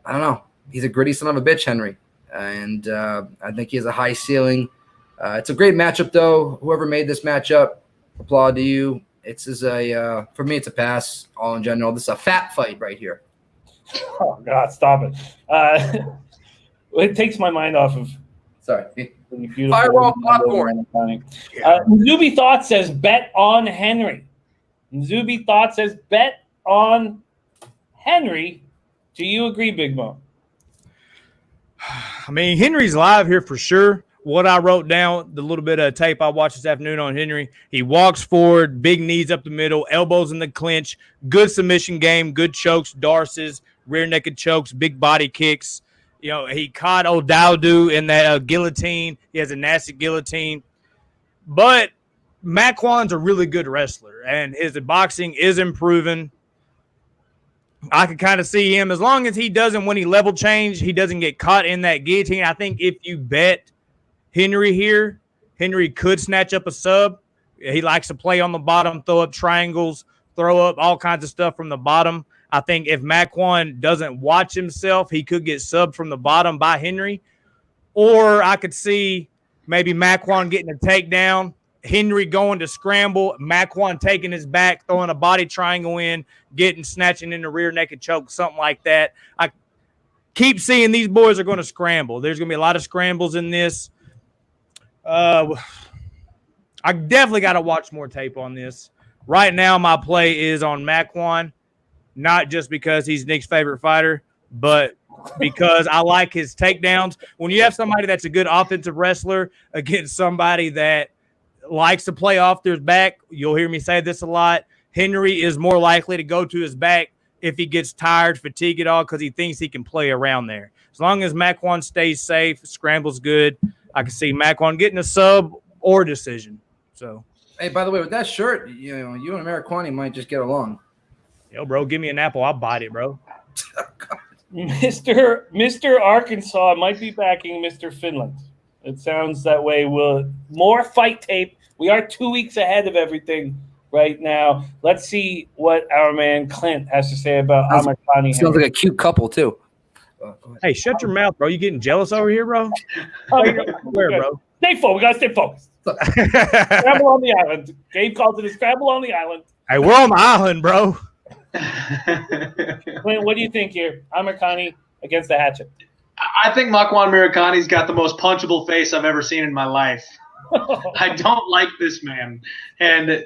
I don't know. He's a gritty son of a bitch, Henry. And I think he has a high ceiling. It's a great matchup, though. Whoever made this matchup, applaud to you. For me, it's a pass all in general. This is a fat fight right here.
Oh, God, stop it. It takes my mind off of
Sorry.
Firewall popcorn. Zuby Thought says bet on Henry. Zuby Thought says bet on Henry. Do you agree, Big Mo?
I mean, Henry's live here for sure. What I wrote down, the little bit of tape I watched this afternoon on Henry, he walks forward, big knees up the middle, elbows in the clinch, good submission game, good chokes, darces, rear naked chokes, big body kicks. You know, he caught O'Dowdu in that guillotine. He has a nasty guillotine. But Makwan's a really good wrestler, and his boxing is improving. I could kind of see him, as long as he doesn't, when he level change, he doesn't get caught in that guillotine. I think if you bet Henry here, Henry could snatch up a sub. He likes to play on the bottom, throw up triangles, throw up all kinds of stuff from the bottom. I think if Makwan doesn't watch himself, he could get subbed from the bottom by Henry. Or I could see maybe Makwan getting a takedown, Henry going to scramble, Makwan taking his back, throwing a body triangle in, snatching in the rear naked choke, something like that. I keep seeing these boys are going to scramble. There's going to be a lot of scrambles in this. I definitely got to watch more tape on this. Right now, my play is on Makwan. Not just because he's Nick's favorite fighter, but because I like his takedowns. When you have somebody that's a good offensive wrestler against somebody that likes to play off their back, you'll hear me say this a lot, Henry is more likely to go to his back if he gets tired, fatigued at all, because he thinks he can play around there. As long as Makwan stays safe, scrambles good, I can see Makwan getting a sub or decision. So,
hey, by the way, with that shirt, you and Mariquani might just get along.
Yo, bro, give me an apple. I'll bite it, bro.
Mr. Arkansas might be backing Mr. Finland. It sounds that way. More fight tape. We are 2 weeks ahead of everything right now. Let's see what our man Clint has to say about Amirkhani.
Sounds like a cute couple, too.
Hey, shut your mouth, bro. You getting jealous over here, bro? Where, bro?
Stay focused. We got to stay focused. Scramble on the island. Gabe calls it a scramble on the island.
Hey, we're on the island, bro.
Clint, what do you think here? Amirkhani against the hatchet.
I think Makwan Amirkhani's got the most punchable face I've ever seen in my life. I don't like this man. And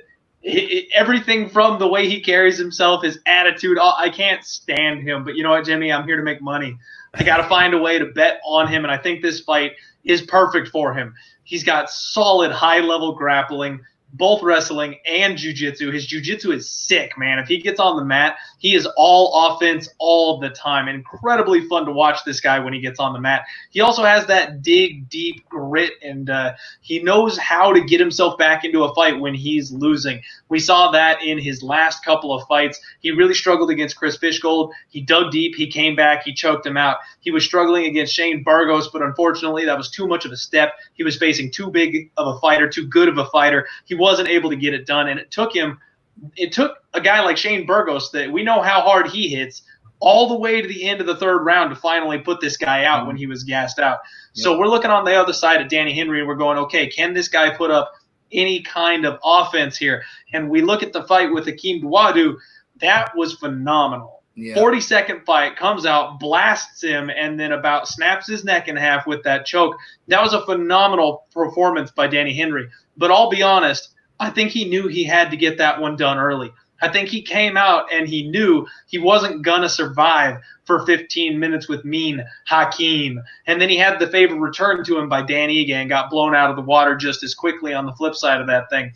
everything from the way he carries himself, his attitude, I can't stand him. But you know what, Jimmy? I'm here to make money. I got to find a way to bet on him, and I think this fight is perfect for him. He's got solid high-level grappling, both wrestling and jiu-jitsu. His jiu-jitsu is sick, man. If he gets on the mat, he is all offense all the time. Incredibly fun to watch this guy when he gets on the mat. He also has that dig, deep grit, and he knows how to get himself back into a fight when he's losing. We saw that in his last couple of fights. He really struggled against Chris Fishgold. He dug deep. He came back. He choked him out. He was struggling against Shane Burgos, but unfortunately that was too much of a step. He was facing too big of a fighter, too good of a fighter. He wasn't able to get it done, and it took a guy like Shane Burgos, that we know how hard he hits, all the way to the end of the third round to finally put this guy out when he was gassed out. Yep. So we're looking on the other side of Danny Henry, and we're going, okay, can this guy put up any kind of offense here? And we look at the fight with Hakeem Dawodu. That was phenomenal. Yeah. 40-second fight, comes out, blasts him, and then about snaps his neck in half with that choke. That was a phenomenal performance by Danny Henry. But I'll be honest, I think he knew he had to get that one done early. I think he came out and he knew he wasn't going to survive for 15 minutes with mean Hakeem. And then he had the favor returned to him by Dan Ige and got blown out of the water just as quickly on the flip side of that thing.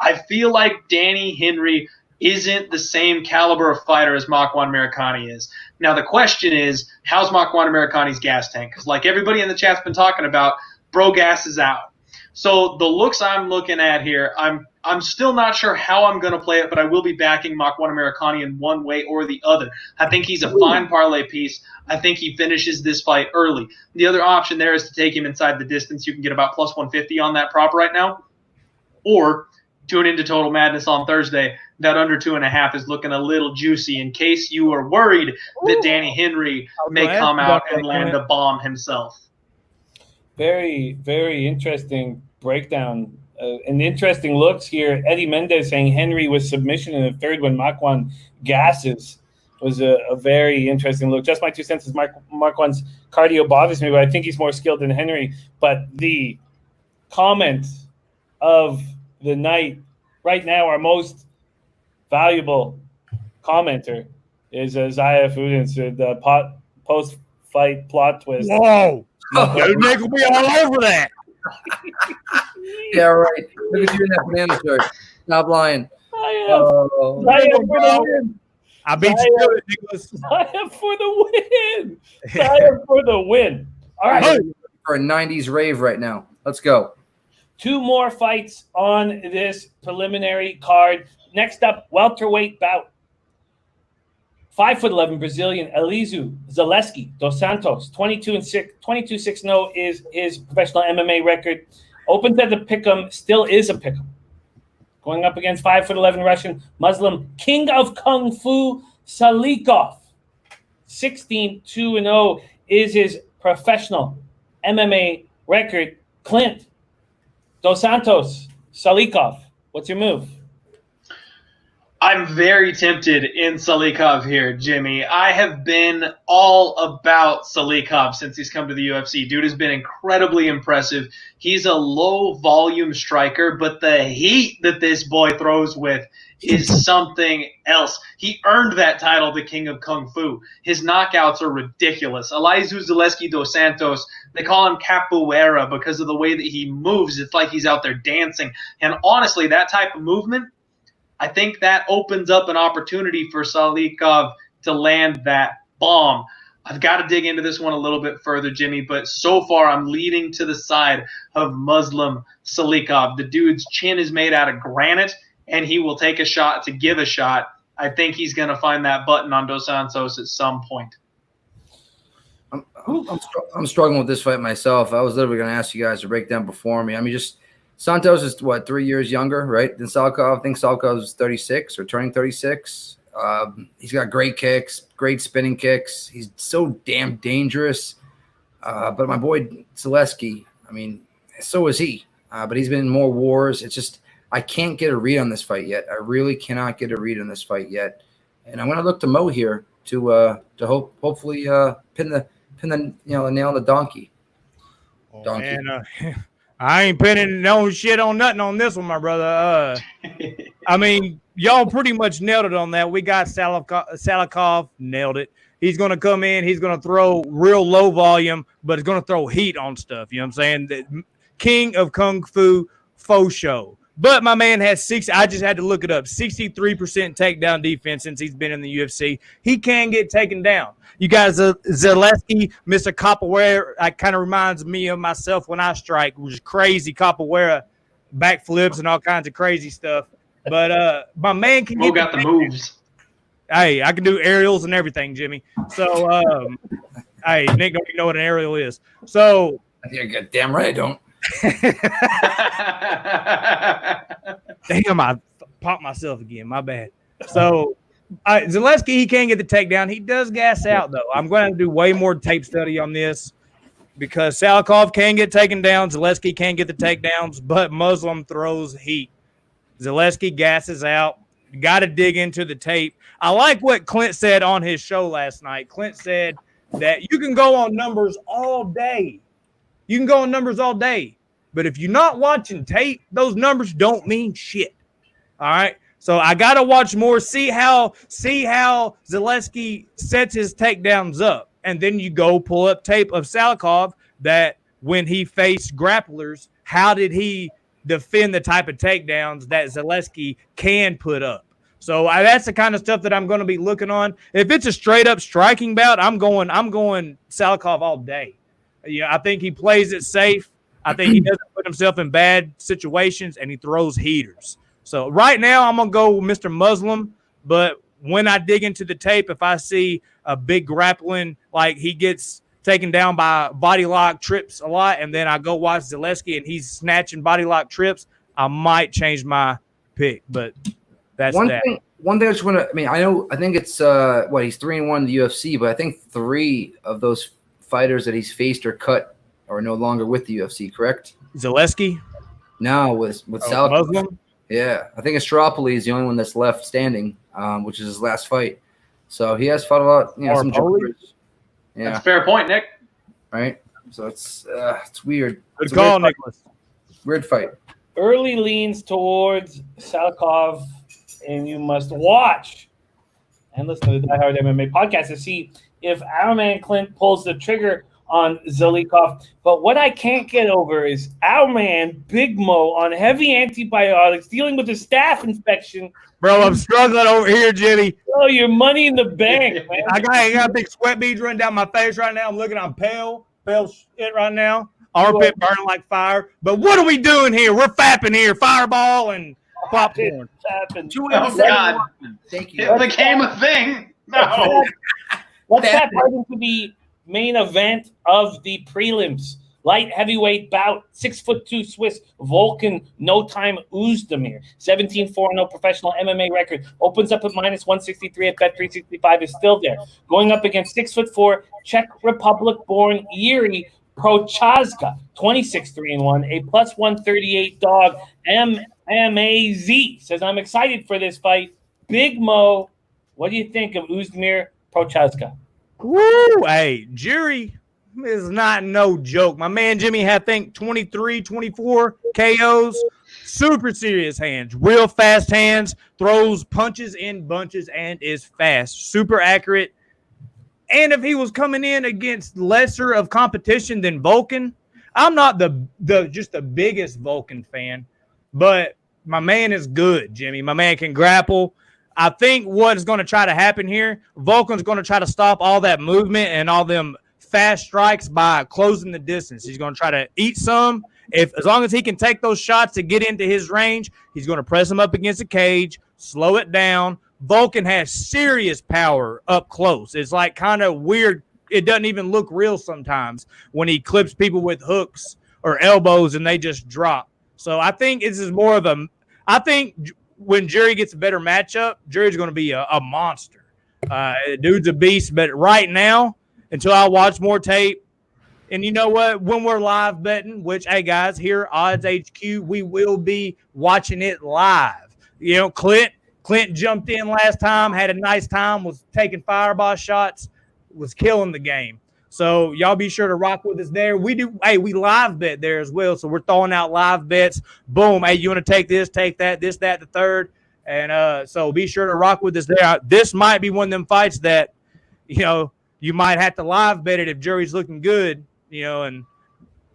I feel like Danny Henry isn't the same caliber of fighter as Makwan Amirkhani is. Now the question is, how's Makwan Amirkhani's gas tank? Because like everybody in the chat's been talking about, bro gas is out. So the looks I'm looking at here, I'm I'm still not sure how I'm going to play it, but I will be backing Makwan Americanian one way or the other. I think he's a fine parlay piece. I think he finishes this fight early. The other option there is to take him inside the distance. You can get about plus 150 on that prop right now. Or tune into Total Madness on Thursday. That under 2.5 is looking a little juicy in case you are worried that Danny Henry may come out and land a bomb himself.
Very, very interesting breakdown. And interesting looks here. Eddie Mendez saying Henry was submission in the third when Makwan gasses. Was a very interesting look. Just my 2 cents is Makwan's cardio bothers me, but I think he's more skilled than Henry. But the comment of the night right now, our most valuable commenter is Zaya Fudin. The post-fight plot twist.
Whoa! Nick will be all over that.
Yeah, right. Look at you in that banana shirt. Stop lying.
I beat you, Nicholas.
Zaya for the win. Zaya for the win. All right.
For a 90s rave right now. Let's go.
2 more fights on this preliminary card. Next up, welterweight bout. 5'11" Brazilian Elizeu Zaleski dos Santos, 22-6-0 is his professional MMA record. Opens as a pick'em, still is a pick'em. Going up against 5'11" Russian Muslim king of kung fu Salikhov, 16-2-0 is his professional MMA record. Clint, Dos Santos, Salikhov, what's your move?
I'm very tempted in Salikhov here, Jimmy. I have been all about Salikhov since he's come to the UFC. Dude has been incredibly impressive. He's a low-volume striker, but the heat that this boy throws with is something else. He earned that title, the King of Kung Fu. His knockouts are ridiculous. Elizeu Zaleski dos Santos, they call him capoeira because of the way that he moves. It's like he's out there dancing. And honestly, that type of movement, I think that opens up an opportunity for Salikhov to land that bomb. I've got to dig into this one a little bit further, Jimmy, but so far I'm leaning to the side of Muslim Salikhov. The dude's chin is made out of granite, and he will take a shot to give a shot. I think he's going to find that button on Dos Santos at some point.
I'm struggling with this fight myself. I was literally going to ask you guys to break down before me. I mean, just Santos is, 3 years younger, right, than Salikhov? I think Salikhov's 36 or turning 36. He's got great kicks, great spinning kicks. He's so damn dangerous. But my boy Zaleski, I mean, so is he. But he's been in more wars. It's just I can't get a read on this fight yet. I really cannot get a read on this fight yet. And I'm going to look to Mo here to hopefully pin the nail on the donkey.
Man, I ain't pinning no shit on nothing on this one, my brother. I mean, y'all pretty much nailed it on that. We got Salikhov nailed it. He's going to come in. He's going to throw real low volume, but he's going to throw heat on stuff. You know what I'm saying? The king of Kung Fu faux show. But my man has I just had to look it up, 63% takedown defense since he's been in the UFC. He can get taken down. You guys, Zaleski, Mr. Capoeira, kind of reminds me of myself when I strike, which is crazy Capoeira, backflips and all kinds of crazy stuff. But my man can
Mo got the moves.
Hey, I can do aerials and everything, Jimmy. So, hey, Nick don't even know what an aerial is. So,
you're goddamn right I don't.
Damn, I popped myself again. My bad. So, Zaleski, he can get the takedown. He does gas out, though. I'm going to do way more tape study on this because Salikhov can get taken down. Zaleski can get the takedowns, but Muslim throws heat. Zaleski gasses out. Got to dig into the tape. I like what Clint said on his show last night. Clint said that you can go on numbers all day. You can go on numbers all day. But if you're not watching tape, those numbers don't mean shit. All right? So I got to watch more, see how Zaleski sets his takedowns up. And then you go pull up tape of Salikhov that when he faced grapplers, how did he defend the type of takedowns that Zaleski can put up? So that's the kind of stuff that I'm going to be looking on. If it's a straight up striking bout, I'm going Salikhov all day. Yeah, I think he plays it safe. I think he doesn't put himself in bad situations, and he throws heaters. So right now I'm going to go Mr. Muslim, but when I dig into the tape, if I see a big grappling, like he gets taken down by body lock trips a lot, and then I go watch Zaleski and he's snatching body lock trips, I might change my pick, but that's
one
that.
One thing I just want to, I think it's, he's 3-1 in the UFC, but I think 3 of those fighters that he's faced or cut are no longer with the UFC, correct?
Zaleski?
No, with Salikhov.
Muslim?
Yeah, I think Astropoli is the only one that's left standing, which is his last fight. So he has fought a lot, some jumpers. Yeah,
that's a fair point, Nick.
Right? So it's weird.
Good call, Nicholas.
Weird fight.
Early leans towards Salikhov, and you must watch and listen to the Die Hard MMA podcast to see if our man Clint pulls the trigger on Salikhov. But what I can't get over is our man Big Mo on heavy antibiotics, dealing with a staph infection.
Bro, I'm struggling over here, Jimmy.
Oh, your money in the bank, man.
I got big sweat beads running down my face right now. I'm pale shit right now. Armpit burning like fire. But what are we doing here? We're fapping here. Fireball and popcorn.
Oh, God.
Thank you.
It became a thing. No.
Let's tap right into the main event of the prelims. Light heavyweight bout, 6'2" Swiss Volkan, no time Oezdemir, 17-4-0 professional MMA record, opens up at -163 at Bet365, is still there. Going up against 6'4" Czech Republic-born Jiří Procházka, 26-3-1, a +138 dog. MMAZ says, I'm excited for this fight. Big Mo, what do you think of Oezdemir Procházka?
Woo! Hey, Jiří is not no joke. My man Jimmy had, I think, 23, 24 KOs. Super serious hands. Real fast hands. Throws punches in bunches and is fast. Super accurate. And if he was coming in against lesser of competition than Volkan, I'm not the biggest Volkan fan, but my man is good, Jimmy. My man can grapple. I think what is going to try to happen here, Volkan's going to try to stop all that movement and all them fast strikes by closing the distance. He's going to try to eat some. As long as he can take those shots to get into his range, he's going to press him up against the cage, slow it down. Volkan has serious power up close. It's like kind of weird. It doesn't even look real sometimes when he clips people with hooks or elbows and they just drop. So I think this is more of I think when Jiří gets a better matchup, Jiří's going to be a monster. Dude's a beast. But right now, until I watch more tape, and you know what? When we're live betting, which, hey, guys, here at Odds HQ, we will be watching it live. You know, Clint jumped in last time, had a nice time, was taking fireball shots, was killing the game. So y'all be sure to rock with us there. We live bet there as well. So we're throwing out live bets. Boom. Hey, you want to take this, take that, this, that, the third. And so be sure to rock with us there. This might be one of them fights that, you might have to live bet it if Jiří's looking good,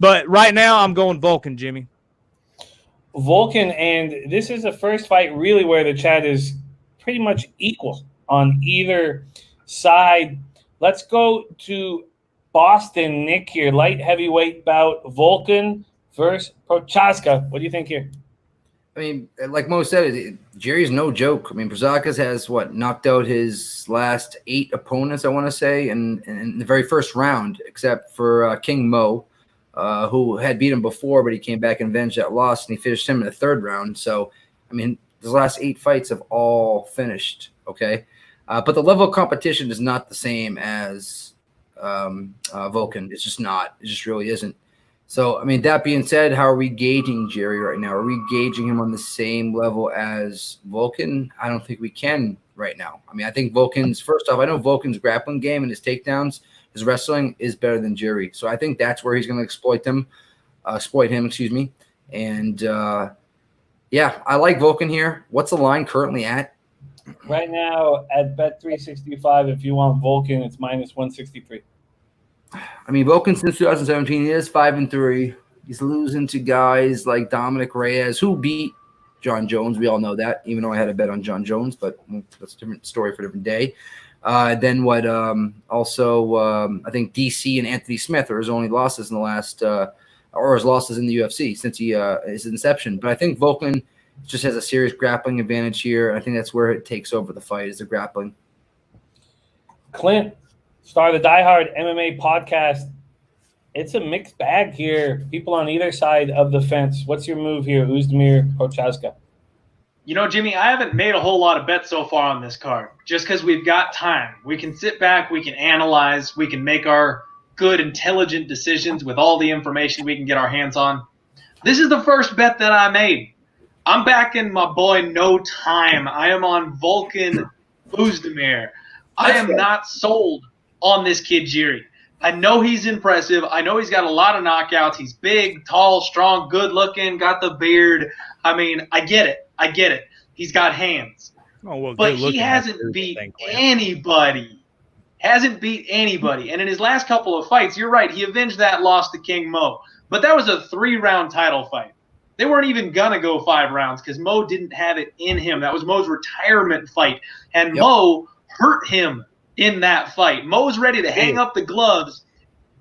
but right now I'm going Volkan, Jimmy.
Volkan, and this is the first fight really where the chat is pretty much equal on either side. Let's go to Boston, Nick here. Light heavyweight bout, Volkan versus Procházka. What do you think here?
I mean, like Mo said, Jiří's no joke. I mean, Procházka has knocked out his last 8 opponents, I want to say, in the very first round, except for King Mo, who had beat him before, but he came back and avenged that loss, and he finished him in the 3rd round. So, I mean, his last 8 fights have all finished, okay? But the level of competition is not the same as Volkan. It's just not. It just really isn't. So, I mean, that being said, how are we gauging Jiří right now? Are we gauging him on the same level as Volkan? I don't think we can right now. I mean, I think first off, I know Volkan's grappling game and his takedowns, his wrestling is better than Jiří. So I think that's where he's going to exploit him. And, yeah, I like Volkan here. What's the line currently at?
Right now at Bet365, if you want Volkan, it's -163.
I mean, Volkan since 2017, he is 5-3. He's losing to guys like Dominic Reyes, who beat John Jones. We all know that, even though I had a bet on John Jones, but that's a different story for a different day. Then what? I think DC and Anthony Smith are his only losses in the last, or his losses in the UFC since his inception. But I think Volkan just has a serious grappling advantage here. I think that's where it takes over the fight is the grappling.
Clint, star of the Die Hard MMA podcast. It's a mixed bag here. People on either side of the fence. What's your move here, Oezdemir, Procházka?
You know, Jimmy, I haven't made a whole lot of bets so far on this card, just because we've got time. We can sit back, we can analyze, we can make our good, intelligent decisions with all the information we can get our hands on. This is the first bet that I made. I'm backing my boy No Time. I am on Volkan Oezdemir. I am not sold on this kid, Jiří. I know he's impressive. I know he's got a lot of knockouts. He's big, tall, strong, good-looking, got the beard. I mean, I get it. He's got hands.
Oh, well,
but he hasn't beat anybody. And in his last couple of fights, you're right, he avenged that loss to King Mo. But that was a 3-round title fight. They weren't even going to go 5 rounds because Mo didn't have it in him. That was Mo's retirement fight. And Mo hurt him in that fight. Mo was ready to hang up the gloves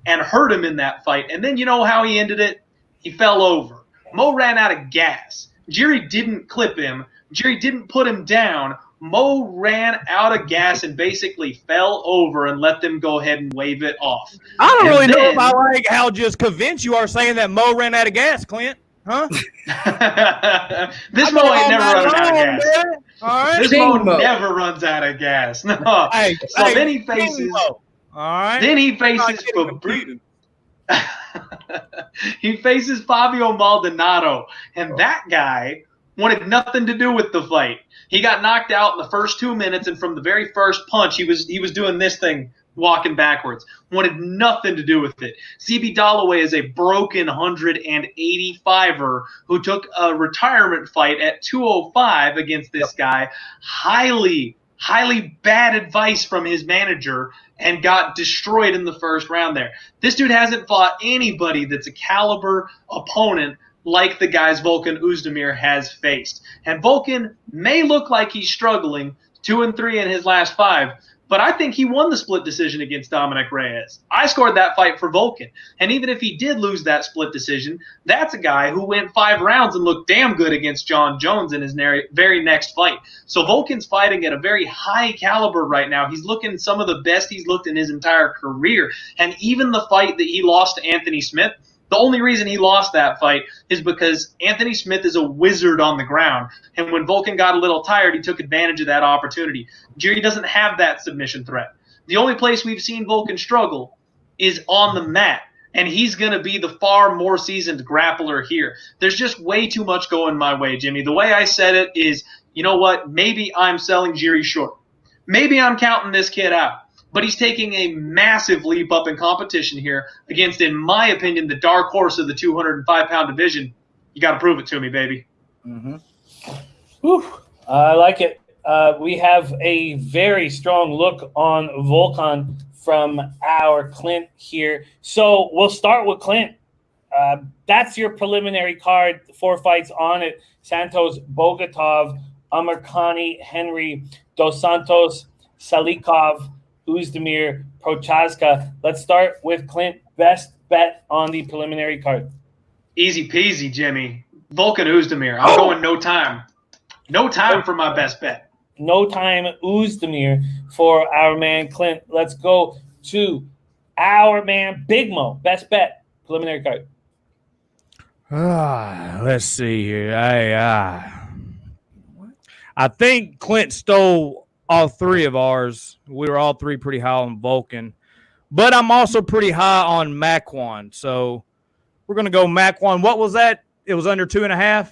and hurt him in that fight. And then you know how he ended it? He fell over. Mo ran out of gas. Jiří didn't clip him. Jiří didn't put him down. Mo ran out of gas and basically fell over and let them go ahead and wave it off.
I don't really know if I like how just convinced you are saying that Mo ran out of gas, Clint. Huh?
This Mo ain't never run out of gas.
All right.
This Mo never runs out of gas. No. Then he faces.
All right.
Then he faces he faces Fabio Maldonado, and that guy wanted nothing to do with the fight. He got knocked out in the first 2 minutes, and from the very first punch, he was doing this thing, walking backwards. Wanted nothing to do with it. CB Dalloway is a broken 185er who took a retirement fight at 205 against this guy. Highly bad advice from his manager and got destroyed in the first round there. This dude hasn't fought anybody that's a caliber opponent like the guys Volkan Oezdemir has faced. And Volkan may look like he's struggling, 2-3 in his last 5, but I think he won the split decision against Dominic Reyes. I scored that fight for Volkan. And even if he did lose that split decision, that's a guy who went 5 rounds and looked damn good against John Jones in his very next fight. So Volkan's fighting at a very high caliber right now. He's looking some of the best he's looked in his entire career. And even the fight that he lost to Anthony Smith, the only reason he lost that fight is because Anthony Smith is a wizard on the ground. And when Volkan got a little tired, he took advantage of that opportunity. Jiří doesn't have that submission threat. The only place we've seen Volkan struggle is on the mat. And he's going to be the far more seasoned grappler here. There's just way too much going my way, Jimmy. The way I said it is, you know what? Maybe I'm selling Jiří short. Maybe I'm counting this kid out. But he's taking a massive leap up in competition here against, in my opinion, the dark horse of the 205-pound division. You got to prove it to me, baby.
Mm-hmm. Whew, I like it. We have a very strong look on Volkan from our Clint here. So we'll start with Clint. That's your preliminary card. 4 fights on it. Santos, Bogatov, Amirkhani, Henry, Dos Santos, Salikhov, Oezdemir, Procházka. Let's start with Clint. Best bet on the preliminary card.
Easy peasy, Jimmy. Volkan Oezdemir. I'm going No Time. No Time for my best bet.
No Time Oezdemir for our man Clint. Let's go to our man Big Mo. Best bet, preliminary card.
Let's see here. I think Clint stole all 3 of ours. We were all 3 pretty high on Volkan. But I'm also pretty high on Makwan. So we're going to go Makwan. What was that? It was under 2.5?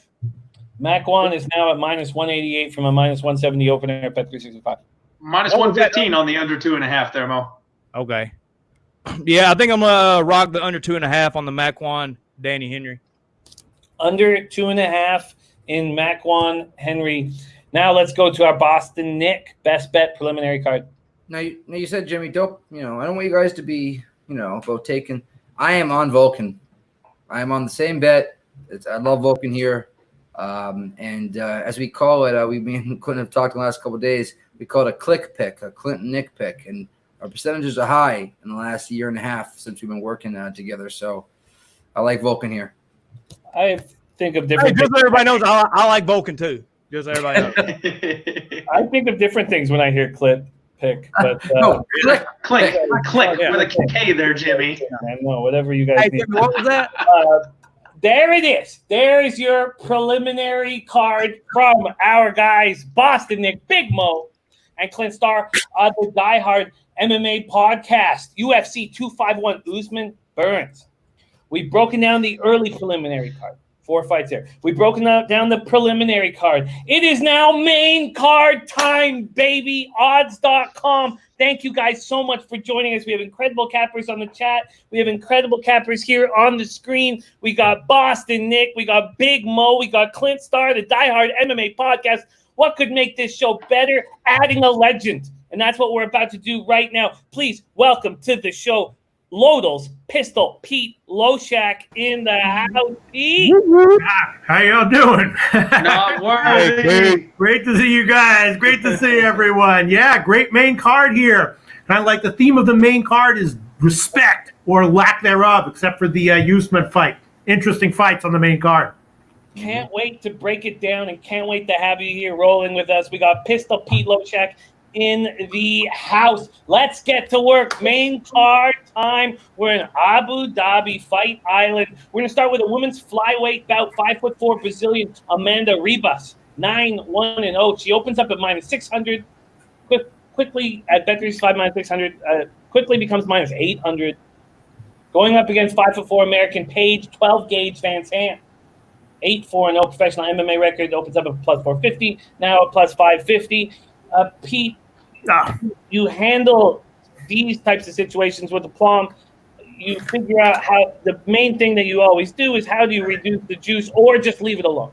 Makwan is now at -188 from a -170 opener at Bet365.
-115 on the under 2.5 there, Mo.
Okay. Yeah, I think I'm going to rock the under 2.5 on the Makwan, Danny Henry.
Under 2.5 in Makwan, Henry. Now let's go to our Boston Nick. Best bet, preliminary card.
Now you said, Jimmy, I don't want you guys to be, about taking. I am on Volkan. I am on the same bet. I love Volkan here. As we call it, we couldn't have talked in the last couple of days. We call it a click pick, a Clint and Nick pick. And our percentages are high in the last year and a half since we've been working together. So I like Volkan here.
I think of different
just so everybody knows, I like Volkan too. Just so everybody knows.
I think of different things when I hear clip pick. But
No,
click
Yeah.
with a K there, Jimmy.
I know, whatever you guys
Hey,
need.
Jimmy, what was that?
There it is. There is your preliminary card from our guys, Boston Nick, Big Mo, and Clint Starr on the Die Hard MMA podcast, UFC 251, Usman Burns. We've broken down the early preliminary card. 4 fights there. We've broken down the preliminary card. It is now main card time, baby. Odds.com. Thank you guys so much for joining us. We have incredible cappers on the chat. We have incredible cappers here on the screen. We got Boston Nick. We got Big Mo. We got Clint Starr, the Die Hard MMA podcast. What could make this show better? Adding a legend. And that's what we're about to do right now. Please welcome to the show, Lodal's Pistol Pete Loshak in the house. Pete.
How y'all doing?
Not worthy.
Great to see you guys. Great to see everyone. Yeah, great main card here. Kind of like the theme of the main card is respect or lack thereof, except for the Usman fight. Interesting fights on the main card.
Can't wait to break it down and can't wait to have you here rolling with us. We got Pistol Pete Loshak in the house. Let's get to work. Main card time. We're in Abu Dhabi Fight Island. We're going to start with a women's flyweight bout. 5'4" Brazilian Amanda Ribas, 9-1-0. She opens up at -600. Quickly at Bet365 -600. Quickly becomes -800. Going up against 5'4" American Paige, 12 gauge VanZant. 8-4-0 professional MMA record. Opens up at +450. Now at +550. Pete, you handle these types of situations with aplomb. You figure out how the main thing that you always do is how do you reduce the juice or just leave it alone?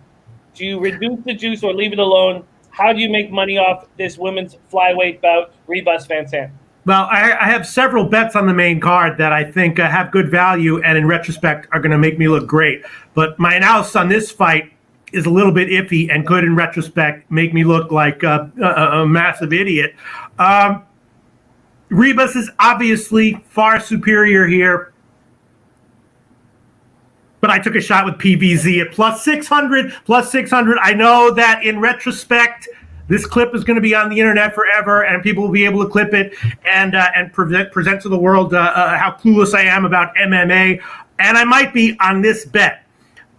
Do you reduce the juice or leave it alone? How do you make money off this women's flyweight bout, Ribas VanZant?
Well, I have several bets on the main card that I think have good value and in retrospect are going to make me look great. But my analysis on this fight is a little bit iffy and could, in retrospect, make me look like a massive idiot. Ribas is obviously far superior here, but I took a shot with PVZ at +600. I know that in retrospect, this clip is going to be on the internet forever, and people will be able to clip it and present to the world how clueless I am about MMA, and I might be on this bet.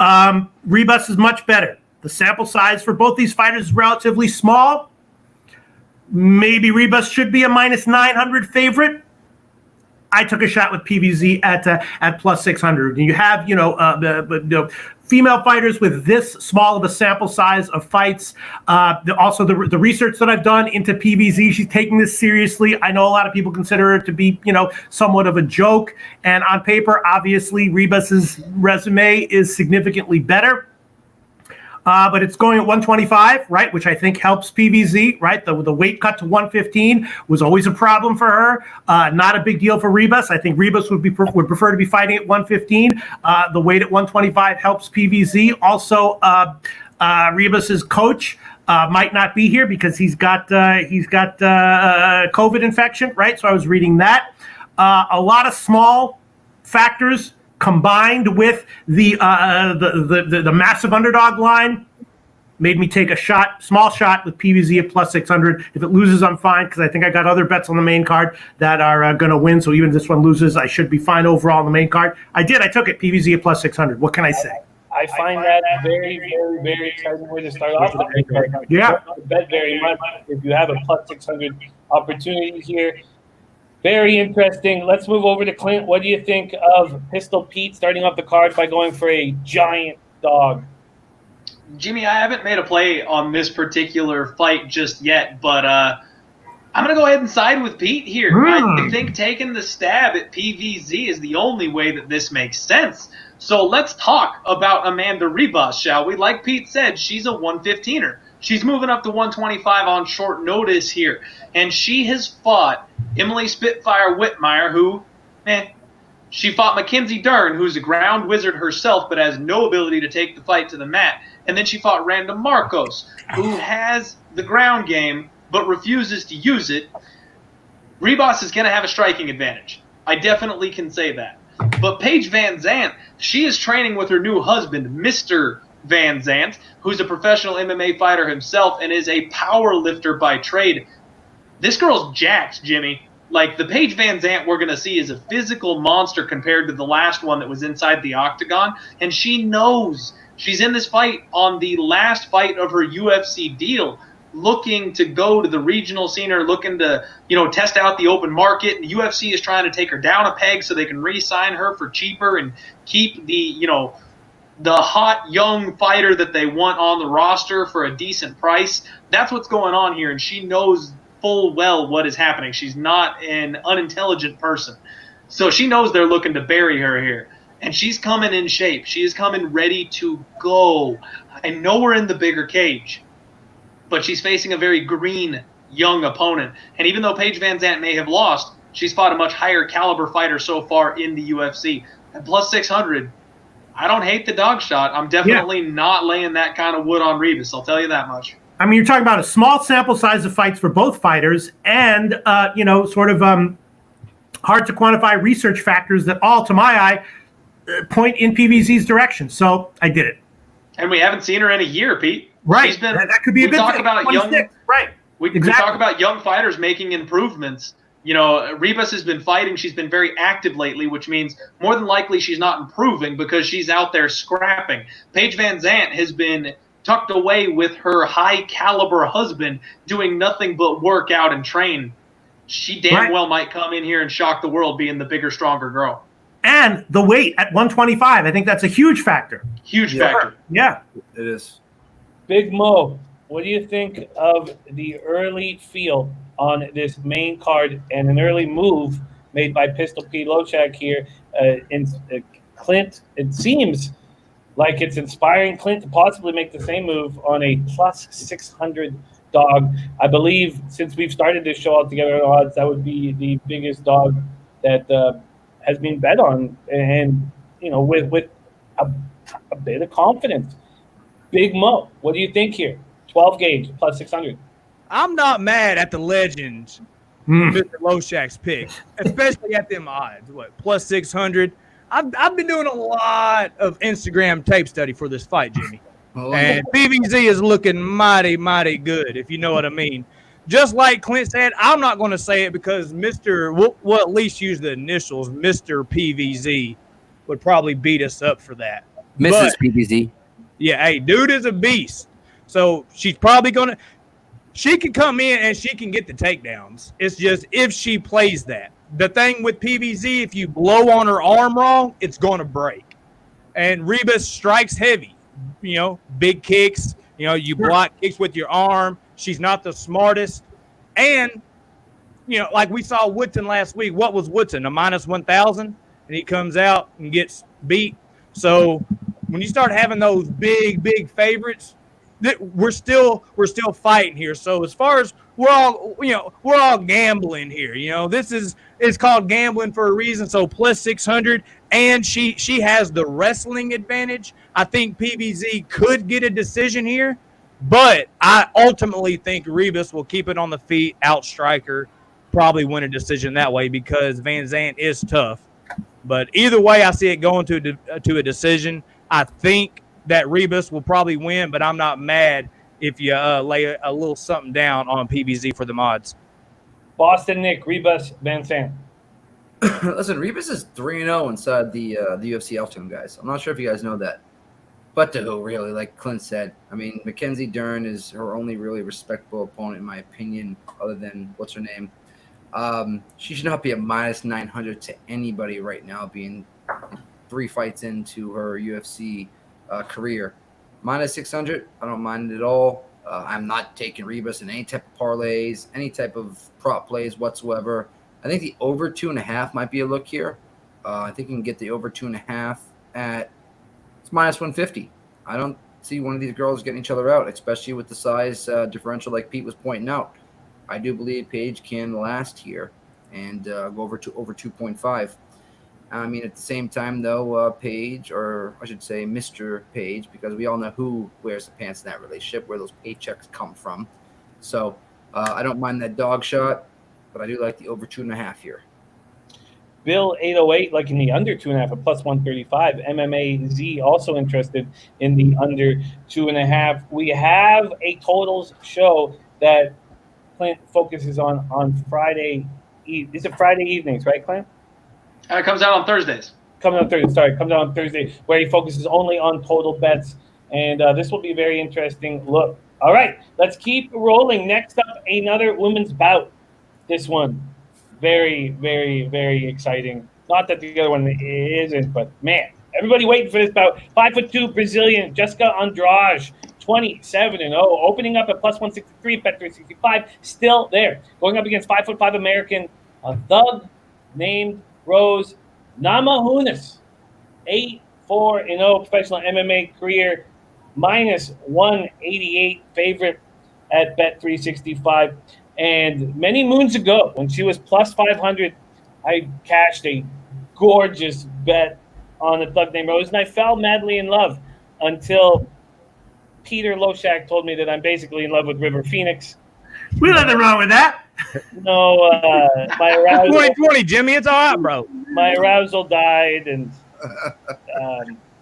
Ribas is much better. The sample size for both these fighters is relatively small. Maybe Ribas should be a -900 favorite. I took a shot with PVZ at +600. You have, female fighters with this small of a sample size of fights. Also, the research that I've done into PVZ, she's taking this seriously. I know a lot of people consider it to be, somewhat of a joke. And on paper, obviously, Ribas's resume is significantly better. But it's going at 125, right, which I think helps PVZ, right? The weight cut to 115 was always a problem for her. Not a big deal for Ribas. I think Ribas would prefer to be fighting at 115. The weight at 125 helps PVZ. Also, Ribas's coach might not be here because he's got COVID infection, right? So I was reading that. A lot of small factors combined with the massive underdog line made me take a small shot with PVZ at +600. If it loses, I'm fine because I think I got other bets on the main card that are going to win. So even if this one loses, I should be fine overall on the main card. I took it, PVZ at +600. What can I say?
I find that very, very, very exciting way to start off the main card.
Yeah.
I bet very much if you have a +600 opportunity here. Very interesting. Let's move over to Clint. What do you think of Pistol Pete starting off the card by going for a giant dog?
Jimmy, I haven't made a play on this particular fight just yet, but I'm going to go ahead and side with Pete here. I think taking the stab at PVZ is the only way that this makes sense. So let's talk about Amanda Ribas, shall we? Like Pete said, she's a 115er. She's moving up to 125 on short notice here. And she has fought Emily Spitfire Whitmire, who, she fought Mackenzie Dern, who's a ground wizard herself, but has no ability to take the fight to the mat. And then she fought Randa Marcos, who has the ground game, but refuses to use it. Ribas is going to have a striking advantage. I definitely can say that. But Paige VanZant, she is training with her new husband, Mr. VanZant, who's a professional MMA fighter himself and is a power lifter by trade. This girl's jacked, Jimmy. Like, the Paige VanZant we're going to see is a physical monster compared to the last one that was inside the octagon, and she knows she's in this fight on the last fight of her UFC deal, looking to go to the regional scene or looking to, test out the open market. The UFC is trying to take her down a peg so they can re-sign her for cheaper and keep the hot young fighter that they want on the roster for a decent price. That's what's going on here, and she knows full well what is happening. She's not an unintelligent person. So she knows they're looking to bury her here. And she's coming in shape. She is coming ready to go. I know we're in the bigger cage, but she's facing a very green, young opponent. And even though Paige VanZant may have lost, she's fought a much higher caliber fighter so far in the UFC. At plus 600, I don't hate the dog shot. I'm definitely not laying that kind of wood on Ribas. I'll tell you that much.
I mean, you're talking about a small sample size of fights for both fighters and, hard to quantify research factors that all, to my eye, point in PVZ's direction. So I did it.
And we haven't seen her in a year, Pete.
Right. That could be a good thing.
We talk about young fighters making improvements. Ribas has been fighting. She's been very active lately, which means more than likely she's not improving because she's out there scrapping. Paige VanZant has been tucked away with her high-caliber husband doing nothing but work out and train. She damn well might come in here and shock the world being the bigger, stronger girl.
And the weight at 125, I think that's a huge factor.
Huge factor.
Yeah.
It is.
Big Mo, what do you think of the early feel on this main card and an early move made by Pistol P. Loshak here in Clint? It seems like it's inspiring Clint to possibly make the same move on a plus 600 dog. I believe since we've started this show all together on odds, that would be the biggest dog that has been bet on, and with a bit of confidence. Big Mo, what do you think here? 12 gauge plus 600.
I'm not mad at the legend, Mr. Loshak's pick, especially at them odds. Plus 600. I've been doing a lot of Instagram tape study for this fight, Jimmy. And PVZ is looking mighty, mighty good, if you know what I mean. Just like Clint said, I'm not going to say it because we'll at least use the initials, Mr. PVZ would probably beat us up for that.
Mrs. PVZ.
Yeah, hey, dude is a beast. So she's probably going to – she can come in and she can get the takedowns. It's just if she plays that. The thing with PVZ, if you blow on her arm wrong, it's going to break. And Ribas strikes heavy, big kicks. You block kicks with your arm. She's not the smartest. And, like we saw Woodson last week. What was Woodson, a minus 1,000? And he comes out and gets beat. So when you start having those big, big favorites, we're still fighting here. So as far as we're all gambling here. It's called gambling for a reason. So plus 600, and she has the wrestling advantage. I think PVZ could get a decision here, but I ultimately think Ribas will keep it on the feet, outstrike her, probably win a decision that way because VanZant is tough. But either way, I see it going to a decision. I think that Ribas will probably win, but I'm not mad if you lay a little something down on PVZ for the mods.
Boston Nick, Ribas, VanZant.
Listen, Ribas is 3-0 inside the UFC Altitude, guys. I'm not sure if you guys know that. But to who, really, like Clint said. I mean, Mackenzie Dern is her only really respectable opponent, in my opinion, other than, what's her name? She should not be a minus 900 to anybody right now, being 3 fights into her UFC career. Minus 600, I don't mind it at all. I'm not taking Ribas in any type of parlays, any type of prop plays whatsoever. I think the over 2.5 might be a look here. I think you can get the over 2.5 at it's minus 150. I don't see one of these girls getting each other out, especially with the size differential like Pete was pointing out. I do believe Paige can last here and go over 2.5. I mean, at the same time, though, Paige, or I should say Mr. Paige, because we all know who wears the pants in that relationship, where those paychecks come from. So I don't mind that dog shot, but I do like the over 2.5 here.
Bill 808, like in the under 2.5 at plus 135. MMA Z also interested in the under 2.5. We have a totals show that Clint focuses on Friday. Is it Friday evenings, right, Clint?
It comes out on Thursdays.
Comes out on Thursday, where he focuses only on total bets. And this will be a very interesting look. All right, let's keep rolling. Next up, another women's bout. This one, very, very, very exciting. Not that the other one isn't, but man, everybody waiting for this bout. 5'2" Brazilian Jéssica Andrade, 27-0, opening up at plus 163, bet 365, still there. Going up against 5'5" American, a thug named Rose Namajunas, 8-4-0 professional MMA career, minus 188 favorite at bet 365. And many moons ago, when she was plus 500, I cashed a gorgeous bet on a thug named Rose, and I fell madly in love until Peter Loshak told me that I'm basically in love with River Phoenix.
We nothing wrong with that.
No, my arousal.
2020, Jimmy, it's all right, bro.
My arousal died, and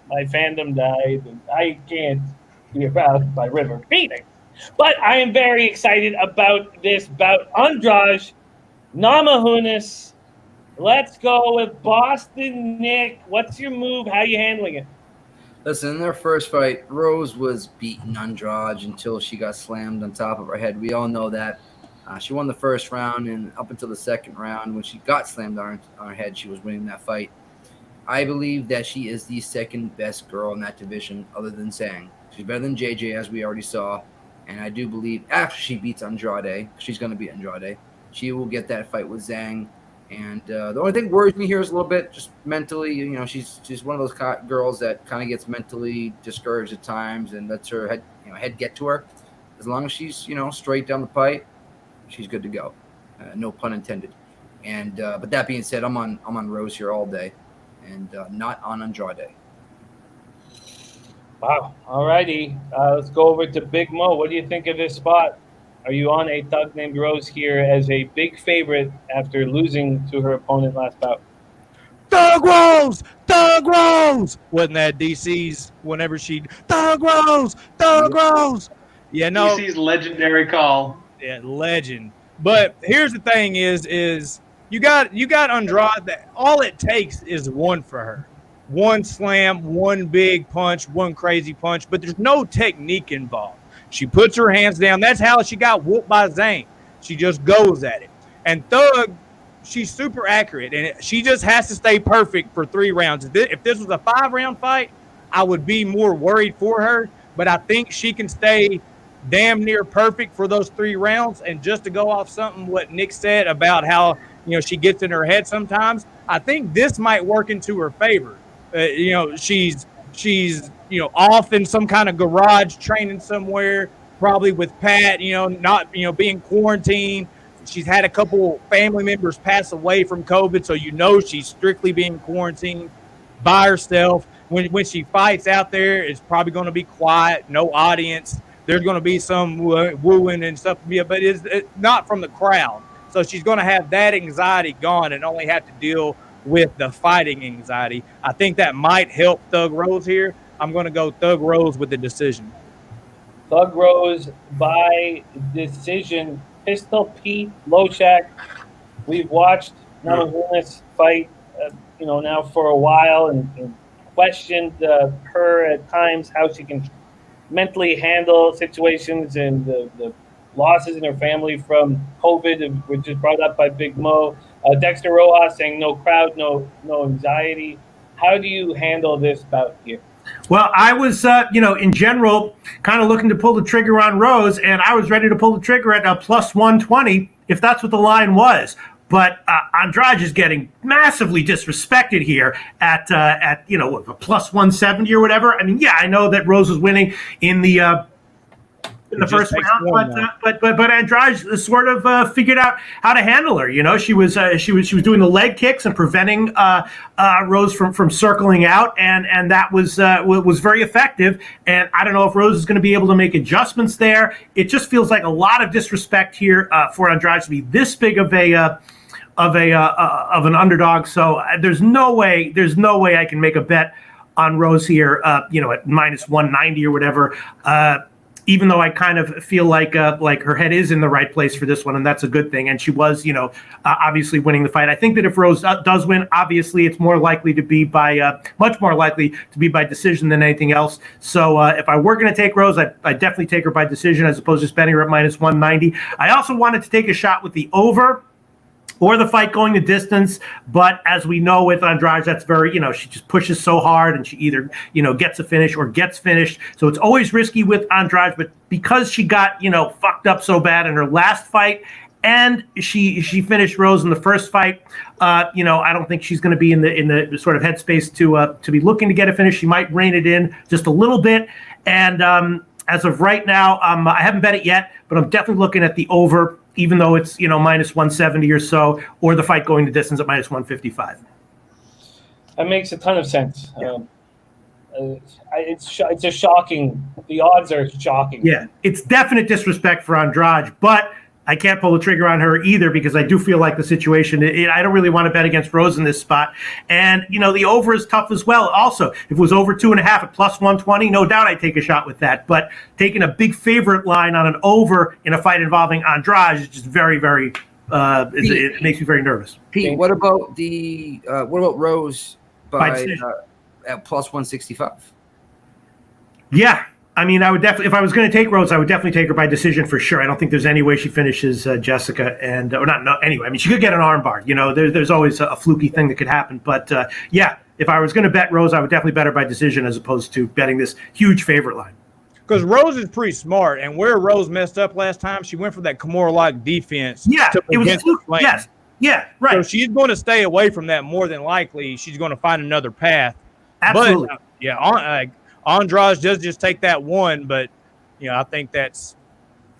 my fandom died, and I can't be aroused by River Phoenix. But I am very excited about this bout. Andrade Namajunas. Let's go with Boston Nick. What's your move? How are you handling it?
Listen, in their first fight, Rose was beating Andrade until she got slammed on top of her head. We all know that. She won the first round, and up until the second round, when she got slammed on her head, she was winning that fight. I believe that she is the second best girl in that division other than Zhang. She's better than JJ, as we already saw. And I do believe after she beats Andrade, she's going to beat Andrade, she will get that fight with Zhang. And the only thing worries me here is a little bit just mentally. You know, she's one of those girls that kind of gets mentally discouraged at times and lets her head get to her. As long as she's straight down the pipe, she's good to go. No pun intended. And but that being said, I'm on Rose here all day, and not on Andrade.
Wow. All righty. Let's go over to Big Mo. What do you think of this spot? Are you on a thug named Rose here as a big favorite after losing to her opponent last bout?
Thug Rose! Thug Rose! Wasn't that DC's whenever she Thug Rose! Thug Rose! Yeah, no.
DC's legendary call.
Yeah, legend. But here's the thing is you got Andrade. That all it takes is one for her. One slam, one big punch, one crazy punch, but there's no technique involved. She puts her hands down. That's how she got whooped by Zhang. She just goes at it. And Thug, she's super accurate, and she just has to stay perfect for 3 rounds. If this was a 5-round fight, I would be more worried for her, but I think she can stay damn near perfect for those 3 rounds. And just to go off something what Nick said about how she gets in her head sometimes, I think this might work into her favor. She's off in some kind of garage training somewhere, probably with Pat, not being quarantined. She's had a couple family members pass away from COVID, so she's strictly being quarantined by herself. When she fights out there, it's probably going to be quiet, no audience. There's going to be some wooing and stuff, but it's not from the crowd. So she's going to have that anxiety gone and only have to deal with the fighting anxiety. I think that might help Thug Rose here. I'm going to go Thug Rose with the decision.
Thug Rose by decision. Pistol Pete Loshak. We've watched Namajunas fight, now for a while and questioned her at times, how she can mentally handle situations and the losses in her family from COVID, which is brought up by Big Mo. Dexter Rojas saying no crowd, no anxiety. How do you handle this bout here?
Well, I was, in general, kind of looking to pull the trigger on Rose, and I was ready to pull the trigger at plus 120 if that's what the line was. But Andrade is getting massively disrespected here at plus 170 or whatever. I mean, yeah, I know that Rose was winning in the first round, but Andrade sort of figured out how to handle her. She was doing the leg kicks and preventing Rose from circling out, and that was very effective. And I don't know if Rose is going to be able to make adjustments there. It just feels like a lot of disrespect here for Andrade to be this big of an underdog. So there's no way I can make a bet on Rose here. At minus 190 or whatever. Even though I kind of feel like her head is in the right place for this one, and that's a good thing. And she was, obviously winning the fight. I think that if Rose does win, obviously it's more likely to be much more likely to be by decision than anything else. So if I were going to take Rose, I'd definitely take her by decision as opposed to betting her at minus 190. I also wanted to take a shot with the over or the fight going the distance. But as we know with Andrade, that's very, she just pushes so hard and she either, gets a finish or gets finished. So it's always risky with Andrade, but because she got, fucked up so bad in her last fight and she finished Rose in the first fight, I don't think she's going to be in the sort of headspace to be looking to get a finish. She might rein it in just a little bit. And as of right now, I haven't bet it yet, but I'm definitely looking at the over, even though it's, minus 170 or so, or the fight going the distance at minus 155.
That makes a ton of sense.
Yeah.
It's just shocking. The odds are shocking.
Yeah, it's definite disrespect for Andrade, but I can't pull the trigger on her either because I do feel like the situation, I don't really want to bet against Rose in this spot. And, the over is tough as well. Also, if it was over 2.5 at plus 120, no doubt I'd take a shot with that. But taking a big favorite line on an over in a fight involving Andrade is just very, very, it makes me very nervous.
Pete, what about Rose at plus 165?
Yeah. I mean, I would definitely, if I was going to take Rose, I would definitely take her by decision for sure. I don't think there's any way she finishes Jéssica anyway. I mean, she could get an armbar. There's always a fluky thing that could happen. But if I was going to bet Rose, I would definitely bet her by decision as opposed to betting this huge favorite line.
Because Rose is pretty smart, and where Rose messed up last time, she went for that Kimura-like defense.
Yeah, it was fluke. Yes, yeah, right.
So she's going to stay away from that more than likely. She's going to find another path.
Absolutely.
But, Andrade does just take that one, but I think that's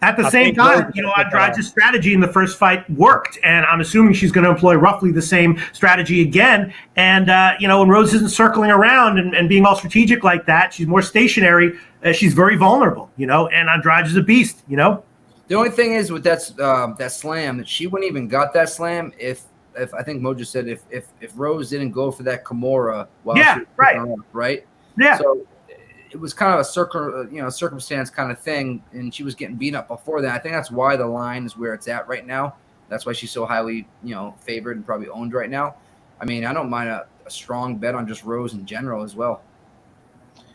at the same time. Andrade's strategy in the first fight worked, and I'm assuming she's going to employ roughly the same strategy again. And when Rose isn't circling around and being all strategic like that, she's more stationary. She's very vulnerable, And Andrade is a beast,
The only thing is with that slam, that she wouldn't even got that slam if I think Mo just said if Rose didn't go for that Kimura while she was right?
Yeah.
So it was kind of a circumstance kind of thing, and she was getting beaten up before that. I think that's why the line is where it's at right now. That's why she's so highly, favored and probably owned right now. I mean, I don't mind a strong bet on just Rose in general as well.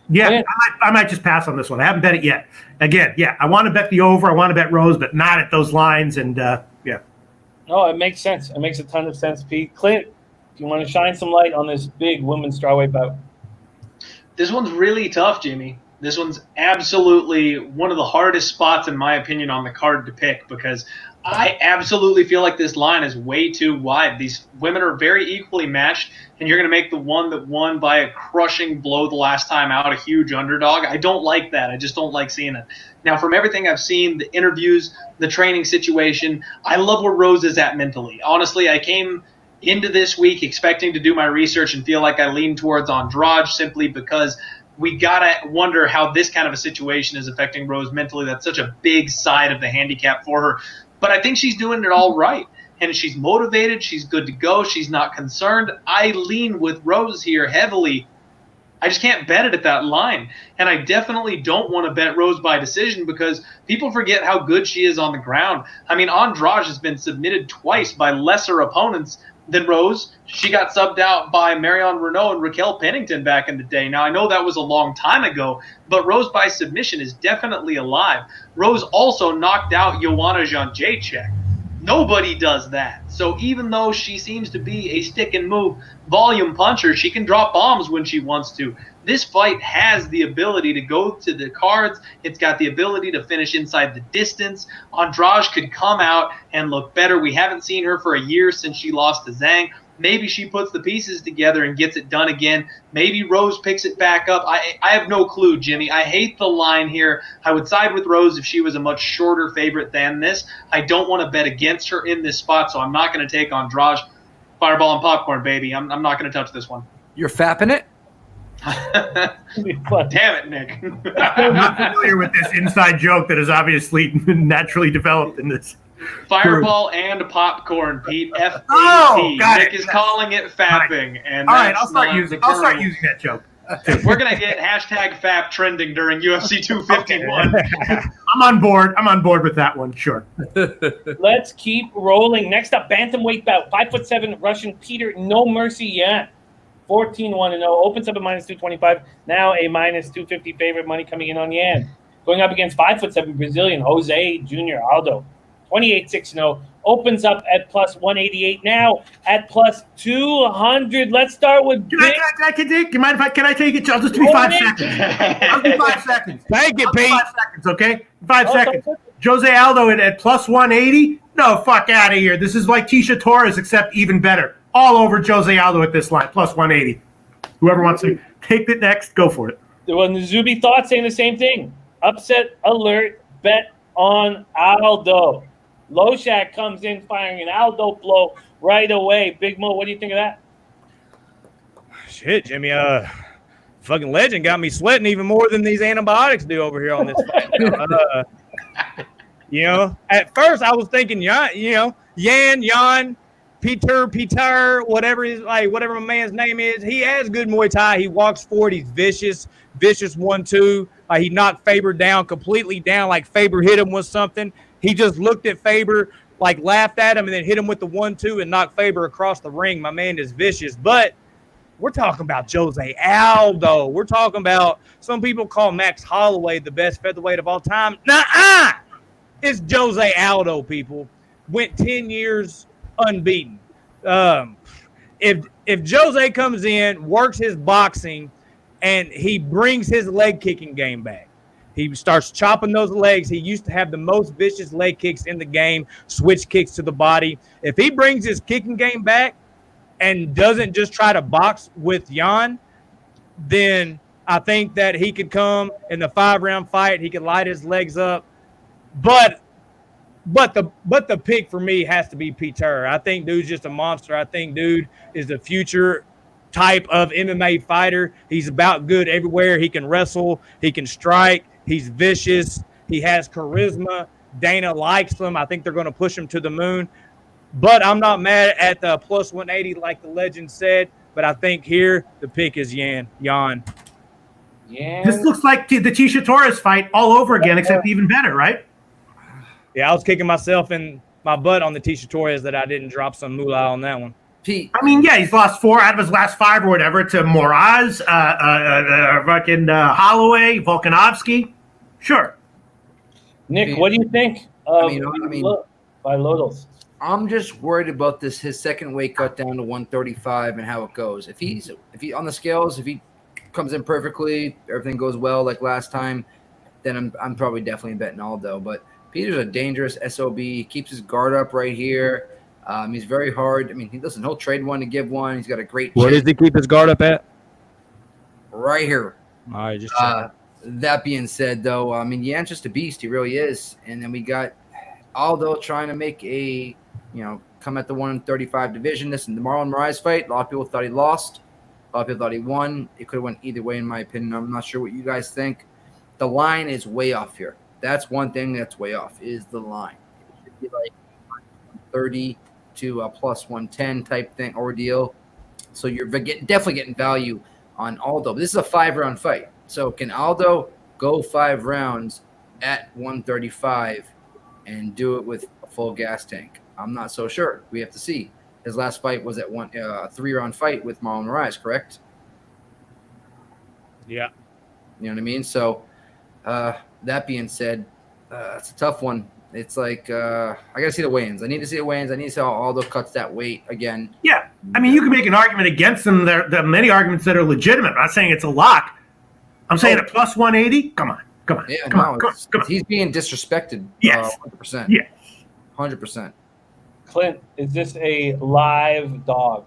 Yeah, I might just pass on this one. I haven't bet it yet. Again, I want to bet the over. I want to bet Rose, but not at those lines. And
No, it makes sense. It makes a ton of sense, Pete. Clint, do you want to shine some light on this big women's strawweight bout?
This one's really tough, Jimmy. This one's absolutely one of the hardest spots, in my opinion, on the card to pick because I absolutely feel like this line is way too wide. These women are very equally matched, and you're going to make the one that won by a crushing blow the last time out a huge underdog. I don't like that. I just don't like seeing it. Now, from everything I've seen, the interviews, the training situation, I love where Rose is at mentally. Honestly, I came into this week expecting to do my research and feel like I lean towards Andrade simply because we got to wonder how this kind of a situation is affecting Rose mentally. That's such a big side of the handicap for her. But I think she's doing it all right. And she's motivated. She's good to go. She's not concerned. I lean with Rose here heavily. I just can't bet it at that line. And I definitely don't want to bet Rose by decision because people forget how good she is on the ground. I mean, Andrade has been submitted twice by lesser opponents than Rose. She got subbed out by Marion Renault and Raquel Pennington back in the day. Now, I know that was a long time ago, but Rose by submission is definitely alive. Rose also knocked out Joanna Jędrzejczyk. Nobody does that. So even though she seems to be a stick-and-move volume puncher, she can drop bombs when she wants to. This fight has the ability to go to the cards. It's got the ability to finish inside the distance. Andrade could come out and look better. We haven't seen her for a year since she lost to Zhang. Maybe she puts the pieces together and gets it done again. Maybe Rose picks it back up. I have no clue, Jimmy. I hate the line here. I would side with Rose if she was a much shorter favorite than this. I don't want to bet against her in this spot, so I'm not going to take Andrade. Fireball and popcorn, baby. I'm not going to touch this one.
You're fapping it?
Damn it, Nick.
I'm not familiar with this inside joke that is obviously naturally developed in this.
Fireball and popcorn, Pete. F-A-P.
Oh, got
Nick
it.
is calling it fapping. And
All right,
that's
I'll start
not
using that joke.
We're going to get hashtag FAP trending during UFC 251.
I'm on board. I'm on board with that one. Sure.
Let's keep rolling. Next up, bantamweight bout. 5'7" Russian Peter No Mercy Yan. 14-1-0. Opens up at -225. Now a -250 favorite. Money coming in on Yan. Going up against 5'7" Brazilian José Aldo. 28-6-0. Opens up at +188. Now at +200. Let's start with
Can I take it? I'll just give me 5 seconds. I'll give 5 seconds.
Thank you, Pete.
5 seconds, okay? 5 seconds. José Aldo at +180? No, fuck out of here. This is like Tisha Torres, except even better. All over José Aldo at this line, +180. Whoever wants to take it next, go for it.
Well, Zuby thought saying the same thing. Upset alert. Bet on Aldo. Loshak comes in firing an Aldo blow right away. Big Mo, what do you think of that?
Shit, Jimmy. Fucking legend got me sweating even more than these antibiotics do over here on this fight. At first I was thinking, Yan, Peter, whatever my man's name is. He has good Muay Thai. He walks forward. He's vicious 1-2. He knocked Faber down, completely down, like Faber hit him with something. He just looked at Faber, laughed at him, and then hit him with the 1-2 and knocked Faber across the ring. My man is vicious. But we're talking about José Aldo. We're talking about, some people call Max Holloway the best featherweight of all time. Nuh-uh! It's José Aldo, people. Went 10 years unbeaten. If Jose comes in, works his boxing, and he brings his leg kicking game back, he starts chopping those legs. He used to have the most vicious leg kicks in the game, switch kicks to the body. If he brings his kicking game back and doesn't just try to box with Yan, then I think that he could come in the 5-round fight. He could light his legs up. But the pick for me has to be Peter. I think dude's just a monster. I think dude is the future type of MMA fighter. He's about good everywhere. He can wrestle. He can strike. He's vicious. He has charisma. Dana likes him. I think they're going to push him to the moon. But I'm not mad at the +180 like the legend said. But I think here the pick is Yan.
This looks like the Tisha Torres fight all over again, except even better, right?
Yeah, I was kicking myself in my butt on the Tisha Torres that I didn't drop some moolah on that one.
Pete.
I mean, yeah, he's lost 4 out of his last 5 or whatever to Moraz, Holloway, Volkanovski. Sure.
Nick, what do you think of by Lodos?
I'm just worried about his second weight cut down to 135 and how it goes. If he on the scales, if he comes in perfectly, everything goes well like last time, then I'm probably definitely betting Aldo. But Peter's a dangerous SOB. He keeps his guard up right here. He's very hard. I mean, he'll trade one to give one. He's got a great
Where does he keep his guard up at?
Right here.
All right, just
that being said, though, I mean, Yan's just a beast. He really is. And then we got Aldo trying to make come at the 135 division. This is the Marlon Moraes fight. A lot of people thought he lost. A lot of people thought he won. It could have went either way, in my opinion. I'm not sure what you guys think. The line is way off here. That's one thing that's way off, is the line. It should be like 30 to a +110 type thing ordeal. So you're definitely getting value on Aldo. But this is a 5-round fight. So can Aldo go 5 rounds at 135 and do it with a full gas tank? I'm not so sure. We have to see. His last fight was at a 3-round fight with Marlon Moraes, correct?
Yeah.
You know what I mean? So that being said, it's a tough one. It's like I got to see the weigh-ins. I need to see the weigh-ins. I need to see how Aldo cuts that weight again.
Yeah. I mean, you can make an argument against them. There are many arguments that are legitimate. I'm not saying it's a lock. I'm saying a +180. Come on.
Yeah,
come on.
He's being disrespected.
Yes.
100%.
Yeah.
100%.
Clint, is this a live dog?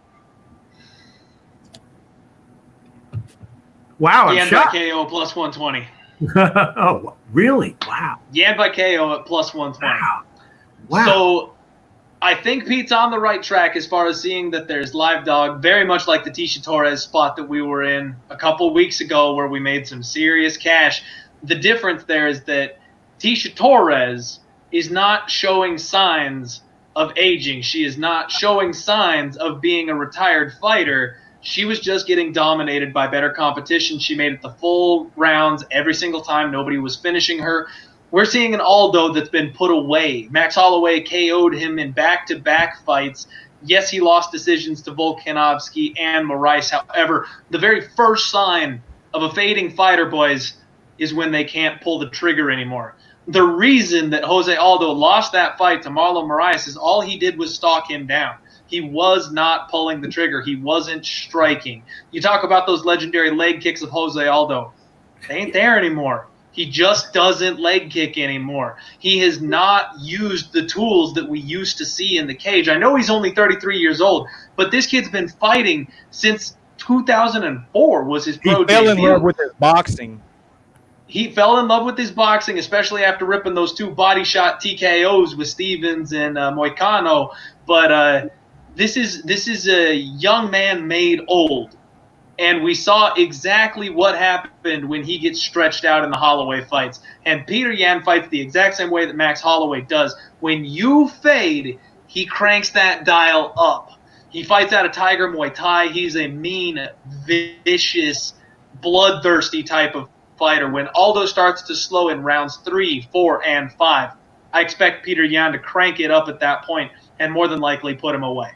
Wow, I'm
Yan by
shocked.
KO +120.
Oh, really? Wow.
Yan by KO at +120.
Wow.
So I think Pete's on the right track as far as seeing that there's live dog, very much like the Tisha Torres spot that we were in a couple weeks ago where we made some serious cash. The difference there is that Tisha Torres is not showing signs of aging. She is not showing signs of being a retired fighter. She was just getting dominated by better competition. She made it the full rounds every single time. Nobody was finishing her. We're seeing an Aldo that's been put away. Max Holloway KO'd him in back-to-back fights. Yes, he lost decisions to Volkanovski and Moraes. However, the very first sign of a fading fighter, boys, is when they can't pull the trigger anymore. The reason that José Aldo lost that fight to Marlon Moraes is all he did was stalk him down. He was not pulling the trigger. He wasn't striking. You talk about those legendary leg kicks of José Aldo. They ain't there anymore. He just doesn't leg kick anymore. He has not used the tools that we used to see in the cage. I know he's only 33 years old, but this kid's been fighting since 2004 was his pro debut.
He fell in love with his boxing.
He fell in love with his boxing, especially after ripping those 2 body shot TKOs with Stevens and Moicano. But this is a young man made old. And we saw exactly what happened when he gets stretched out in the Holloway fights. And Petr Yan fights the exact same way that Max Holloway does. When you fade, he cranks that dial up. He fights out of Tiger Muay Thai. He's a mean, vicious, bloodthirsty type of fighter. When Aldo starts to slow in rounds 3, 4, and 5, I expect Petr Yan to crank it up at that point and more than likely put him away.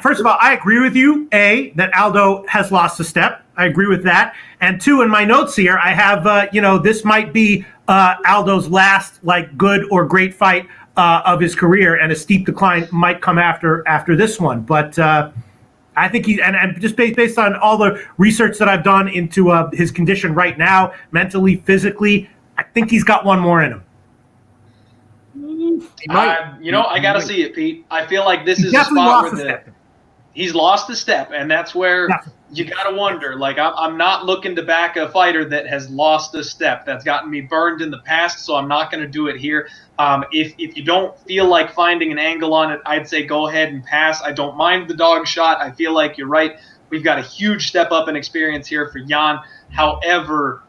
First of all, I agree with you, A, that Aldo has lost a step. I agree with that. And 2, in my notes here, I have, this might be Aldo's last, good or great fight of his career, and a steep decline might come after this one. But I think and just based on all the research that I've done into his condition right now, mentally, physically, I think he's got one more in him.
I got to see it, Pete. I feel like this is a spot where he's lost the step, and that's where you got to wonder. I'm not looking to back a fighter that has lost a step. That's gotten me burned in the past, so I'm not going to do it here. If you don't feel like finding an angle on it, I'd say go ahead and pass. I don't mind the dog shot. I feel like you're right. We've got a huge step up in experience here for Yan. However,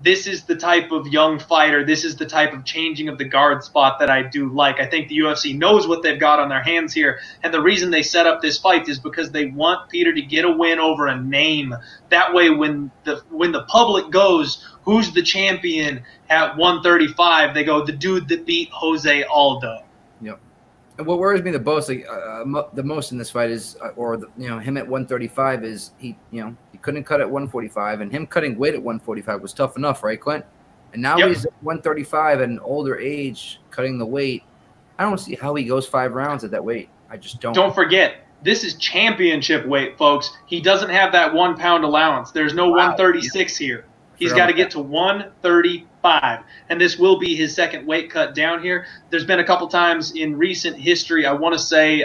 this is the type of young fighter, this is the type of changing of the guard spot that I do like. I think the UFC knows what they've got on their hands here, and the reason they set up this fight is because they want Peter to get a win over a name. That way, when the public goes, who's the champion at 135, they go, the dude that beat José Aldo.
Yep. And what worries me the most in this fight is, him at 135 is he couldn't cut at 145, and him cutting weight at 145 was tough enough, right, Clint? And now he's at 135 at an older age, cutting the weight. I don't see how he goes 5 rounds at that weight. I just don't.
Don't forget, this is championship weight, folks. He doesn't have that 1 pound allowance. There's no 136 here. He's got to get to 135, and this will be his second weight cut down here. There's been a couple times in recent history, I want to say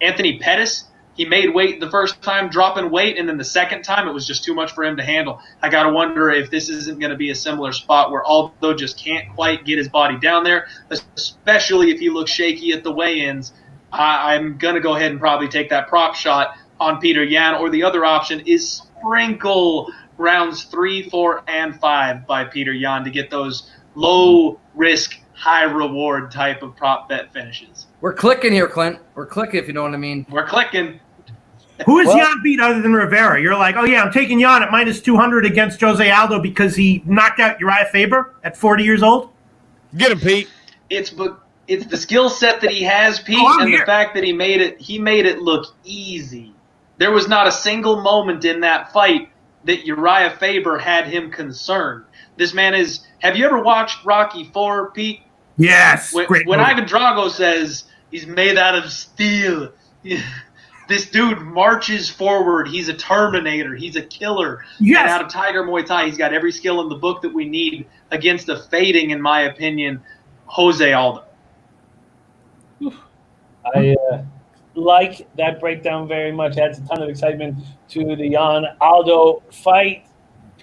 Anthony Pettis, he made weight the first time, dropping weight, and then the second time it was just too much for him to handle. I got to wonder if this isn't going to be a similar spot where Aldo just can't quite get his body down there, especially if he looks shaky at the weigh-ins. I'm going to go ahead and probably take that prop shot on Petr Yan, or the other option is sprinkle rounds 3, 4, and 5 by Petr Yan to get those low-risk, high-reward type of prop bet finishes.
We're clicking here, Clint. We're clicking, if you know what I mean.
We're clicking.
Who is Yan beat other than Rivera? You're like, oh, yeah, I'm taking Yan at minus 200 against José Aldo because he knocked out Uriah Faber at 40 years old?
Get him, Pete.
It's the skill set that he has, Pete, and the fact that he made it look easy. There was not a single moment in that fight that Uriah Faber had him concerned. This man is – have you ever watched Rocky IV, Pete?
Yes.
When Ivan Drago says he's made out of steel, this dude marches forward. He's a Terminator. He's a killer.
Yes. And
out of Tiger Muay Thai, he's got every skill in the book that we need against a fading, in my opinion, José Aldo.
I like that breakdown very much. Adds a ton of excitement to the Yan Aldo fight.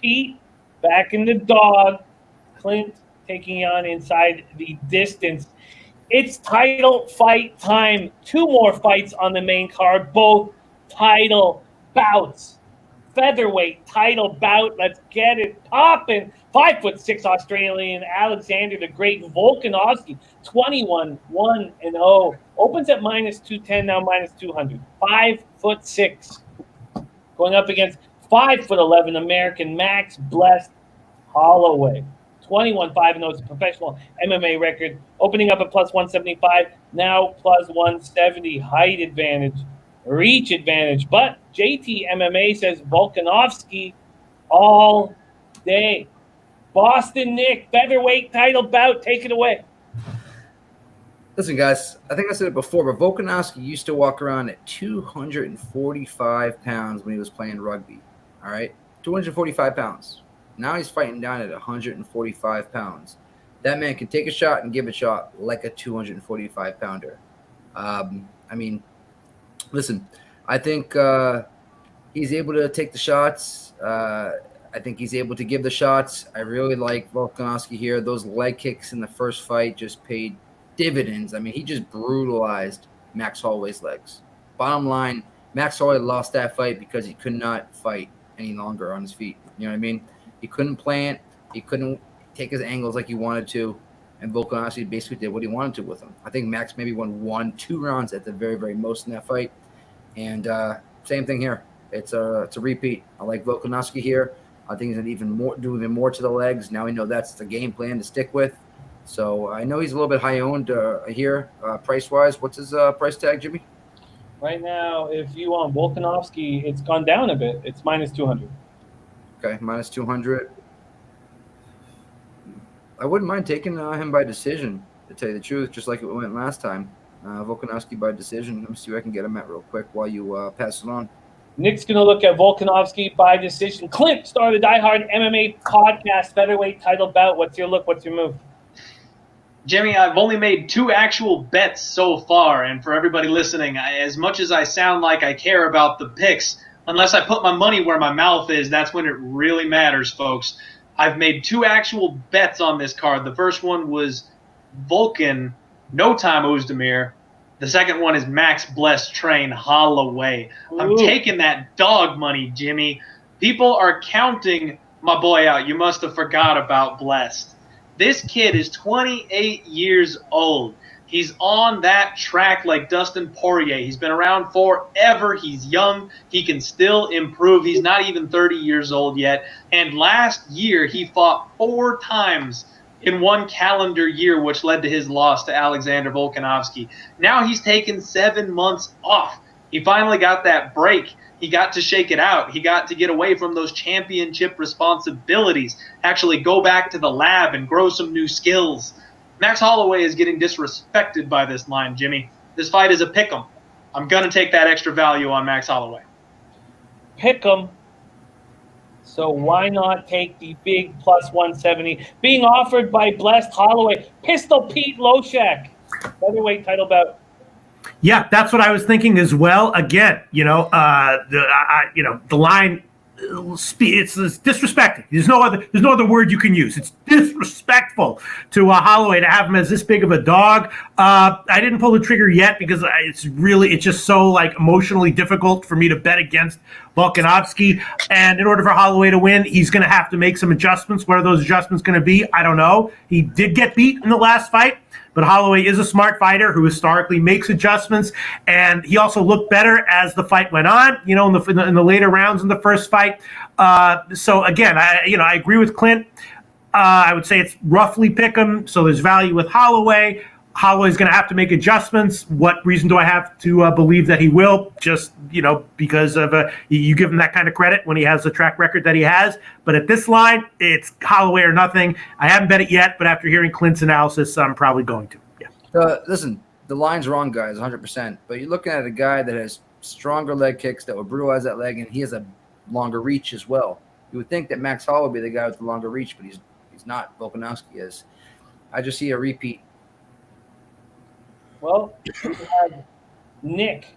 Pete, back in the dog. Clint taking on inside the distance. It's title fight time. 2 more fights on the main card, both title bouts. featherweight title bout. Let's get it popping. 5'6" Australian Alexander the Great Volkanovski, 21-1-0. Opens at -210, now -200. 5'6", going up against 5'11" American Max Blessed Holloway. 21-5-0 is a professional MMA record. Opening up at +175, now +170. Height advantage, reach advantage. But JT MMA says Volkanovski all day. Boston Nick, featherweight title bout. Take it away.
Listen, guys, I think I said it before, but Volkanovski used to walk around at 245 pounds when he was playing rugby. All right? 245 pounds. Now he's fighting down at 145 pounds. That man can take a shot and give a shot like a 245-pounder. I mean, listen, I think he's able to take the shots. I think he's able to give the shots. I really like Volkanovski here. Those leg kicks in the first fight just paid dividends. I mean, he just brutalized Max Holloway's legs. Bottom line, Max Holloway lost that fight because he could not fight any longer on his feet. You know what I mean? He couldn't plant. He couldn't take his angles like he wanted to. And Volkanovski basically did what he wanted to with him. I think Max maybe won 1-2 rounds at the very, very most in that fight. And same thing here. It's a repeat. I like Volkanovski here. I think he's going to do even more to the legs. Now we know that's the game plan to stick with. So I know he's a little bit high owned here, price wise. What's his price tag, Jimmy?
Right now, if you want Volkanovski, it's gone down a bit. It's -200.
Okay, -200. I wouldn't mind taking him by decision, to tell you the truth, just like it went last time. Volkanovski by decision. Let me see where I can get him at real quick while you pass it on.
Nick's going to look at Volkanovski by decision. Clint, star of the Die Hard MMA podcast, featherweight title bout. What's your look? What's your move?
Jimmy, I've only made 2 actual bets so far, and for everybody listening, as much as I sound like I care about the picks, unless I put my money where my mouth is, that's when it really matters, folks. I've made 2 actual bets on this card. The first one was Volkan, no time Oezdemir. The second one is Max Blessed Train Holloway. I'm taking that dog money, Jimmy. People are counting my boy out. You must have forgot about Blessed. This kid is 28 years old. He's on that track like Dustin Poirier. He's been around forever. He's young. He can still improve. He's not even 30 years old yet. And last year, he fought 4 times in one calendar year, which led to his loss to Alexander Volkanovski. Now he's taken 7 months off. He finally got that break. He got to shake it out. He got to get away from those championship responsibilities, actually go back to the lab and grow some new skills. Max Holloway is getting disrespected by this line, Jimmy. This fight is a pick'em. I'm going to take that extra value on Max Holloway.
Pick'em. So why not take the big +170 being offered by Blessed Holloway? Pistol Pete Loshak, featherweight title bout.
Yeah, that's what I was thinking as well. Again, the line, it's disrespecting. There's no other word you can use. It's disrespectful to Holloway to have him as this big of a dog. I didn't pull the trigger yet because it's just so emotionally difficult for me to bet against Volkanovski. And in order for Holloway to win, he's going to have to make some adjustments. What are those adjustments going to be? I don't know. He did get beat in the last fight. But Holloway is a smart fighter who historically makes adjustments, and he also looked better as the fight went on. In the later rounds in the first fight. So again, I agree with Clint. I would say it's roughly pick'em. So there's value with Holloway. Holloway's going to have to make adjustments. What reason do I have to believe that he will? Just, because of you give him that kind of credit when he has the track record that he has. But at this line, it's Holloway or nothing. I haven't bet it yet, but after hearing Clint's analysis, I'm probably going to. Yeah.
Listen, the line's wrong, guys, 100%. But you're looking at a guy that has stronger leg kicks that will brutalize that leg, and he has a longer reach as well. You would think that Max Holloway would be the guy with the longer reach, but he's not. Volkanovski is. I just see a repeat.
Well, we have Nick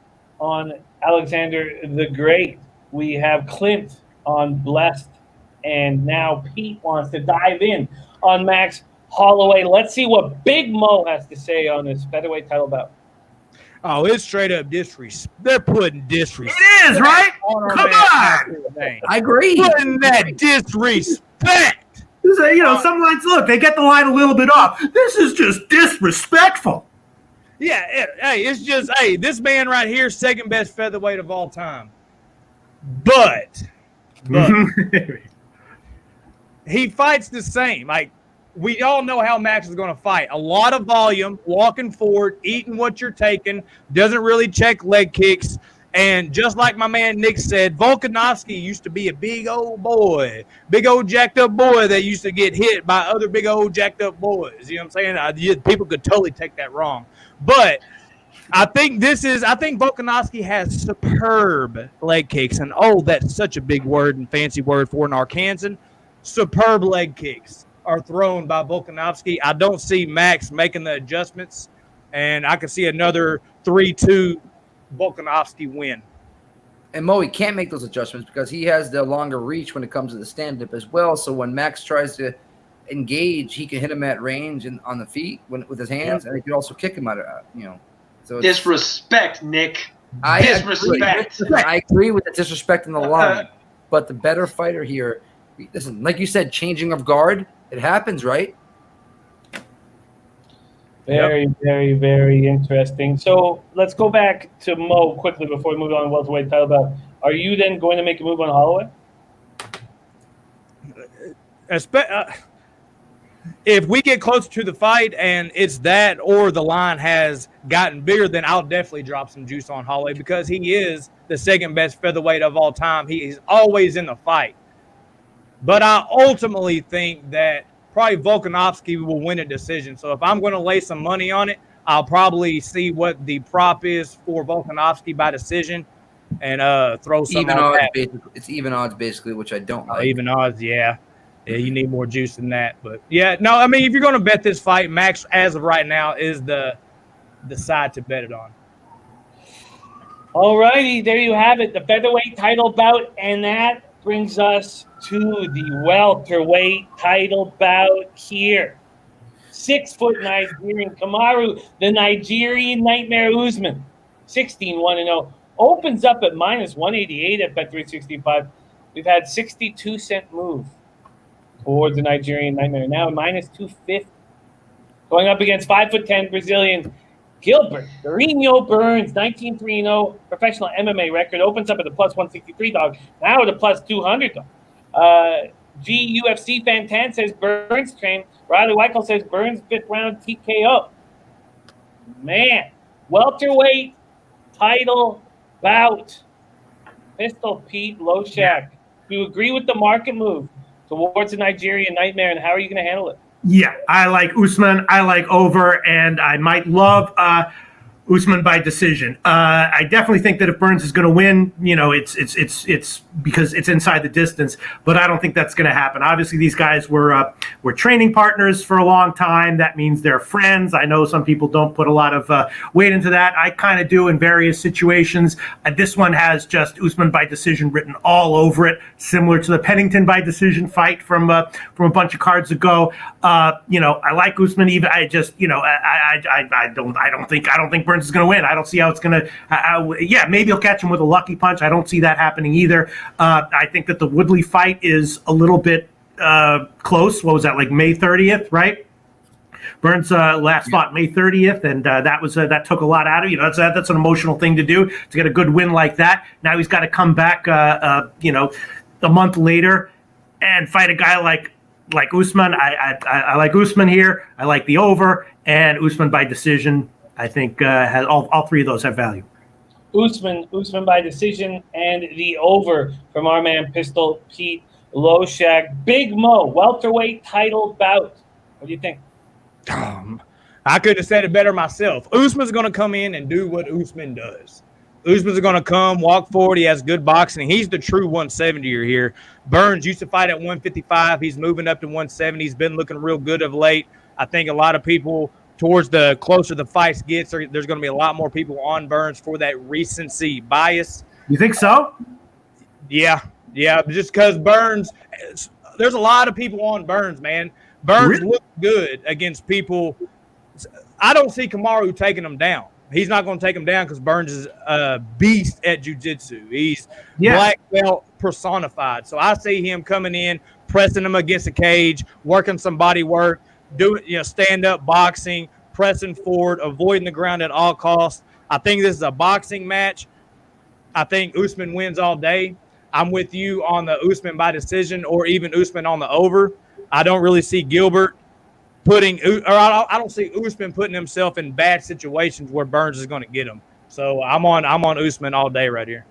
on Alexander the Great. We have Clint on Blessed. And now Pete wants to dive in on Max Holloway. Let's see what Big Mo has to say on this featherweight title bout.
Oh, it's straight up disrespect. They're putting disrespect.
It is, right?
On our
Come
man.
on.
I agree.
Putting that disrespect.
Some lines, look, they get the line a little bit off. This is just disrespectful.
Yeah, it's just, this man right here, second best featherweight of all time. But he fights the same. Like, we all know how Max is going to fight. A lot of volume, walking forward, eating what you're taking, doesn't really check leg kicks. And just like my man Nick said, Volkanovski used to be a big old boy, big old jacked up boy that used to get hit by other big old jacked up boys. You know what I'm saying? People could totally take that wrong. But I think Volkanovski has superb leg kicks. And, that's such a big word and fancy word for an Arkansan. Superb leg kicks are thrown by Volkanovski. I don't see Max making the adjustments, and I can see another 3-2 Volkanovski win.
And Mo, he can't make those adjustments because he has the longer reach when it comes to the stand-up as well. So when Max tries to engage, he can hit him at range and on the feet with his hands, and he can also kick him out of, So
disrespect, Nick.
Disrespect. I agree with the disrespect in the line, but the better fighter here. Listen, like you said, changing of guard, it happens, right?
Very, very, very interesting. So let's go back to Mo quickly before we move on to welterweight title bout. Are you then going to make a move on Holloway?
If we get closer to the fight and it's that or the line has gotten bigger, then I'll definitely drop some juice on Holloway because he is the second best featherweight of all time. He is always in the fight. But I ultimately think that probably Volkanovski will win a decision. So if I'm going to lay some money on it, I'll probably see what the prop is for Volkanovski by decision and throw some
even
on
odds.
that.
It's even odds, basically, which I don't like.
Even odds, yeah. Yeah, you need more juice than that. But, yeah, no, I mean, if you're going to bet this fight, Max, as of right now, is the side to bet it on.
All righty, there you have it, the featherweight title bout, and that brings us to the welterweight title bout here. 6-foot Nigerian Kamaru, the Nigerian Nightmare Usman, 16-1-0, opens up at minus 188 at Bet365. We've had 62-cent move towards the Nigerian Nightmare. Now minus 250. Going up against 5'10" Brazilian Gilbert. Dorino Burns, 19-3-0, professional MMA record, opens up at a plus 163 dog. Now at a plus 200 dog. UFC Fan 10 says Burns train. Riley Weichel says Burns 5th round TKO. Man, welterweight title bout. Pistol Pete Loshak. Do you agree with the market move towards the Nigerian Nightmare, and how are you going to handle it?
Yeah, I like Usman. I like over, and I might love Usman by decision. I definitely think that if Burns is going to win, it's because it's inside the distance. But I don't think that's going to happen. Obviously, these guys were training partners for a long time. That means they're friends. I know some people don't put a lot of weight into that. I kind of do in various situations. This one has just Usman by decision written all over it, similar to the Pennington by decision fight from a bunch of cards ago. I like Usman. Even I just I don't think Burns is going to win. I don't see how it's going to. Maybe he'll catch him with a lucky punch. I don't see that happening either. I think that the Woodley fight is a little bit close. What was that, like May 30th, right? Burns last fought May 30th, and that took a lot out of you. That's an emotional thing to do, to get a good win like that. Now he's got to come back, a month later and fight a guy like Usman. I like Usman here. I like the over, and Usman by decision. I think has all three of those have value.
Usman by decision, and the over from our man Pistol Pete Loshak. Big Mo, welterweight title bout. What do you think?
I could have said it better myself. Usman's going to come in and do what Usman does. Usman's going to come, walk forward. He has good boxing. He's the true 170er here. Burns used to fight at 155. He's moving up to 170. He's been looking real good of late. I think a lot of people, towards the closer the fight gets, there's going to be a lot more people on Burns for that recency bias.
You think so?
Yeah, just because Burns – there's a lot of people on Burns, man. Burns
really?
Looked good against people. I don't see Kamaru taking him down. He's not going to take him down because Burns is a beast at jiu-jitsu. He's black belt personified. So I see him coming in, pressing him against the cage, working some body work, doing stand-up boxing, pressing forward, avoiding the ground at all costs. I think this is a boxing match. I think Usman wins all day. I'm with you on the Usman by decision or even Usman on the over. I don't really see Gilbert I don't see Usman putting himself in bad situations where Burns is going to get him. So I'm on Usman all day right here.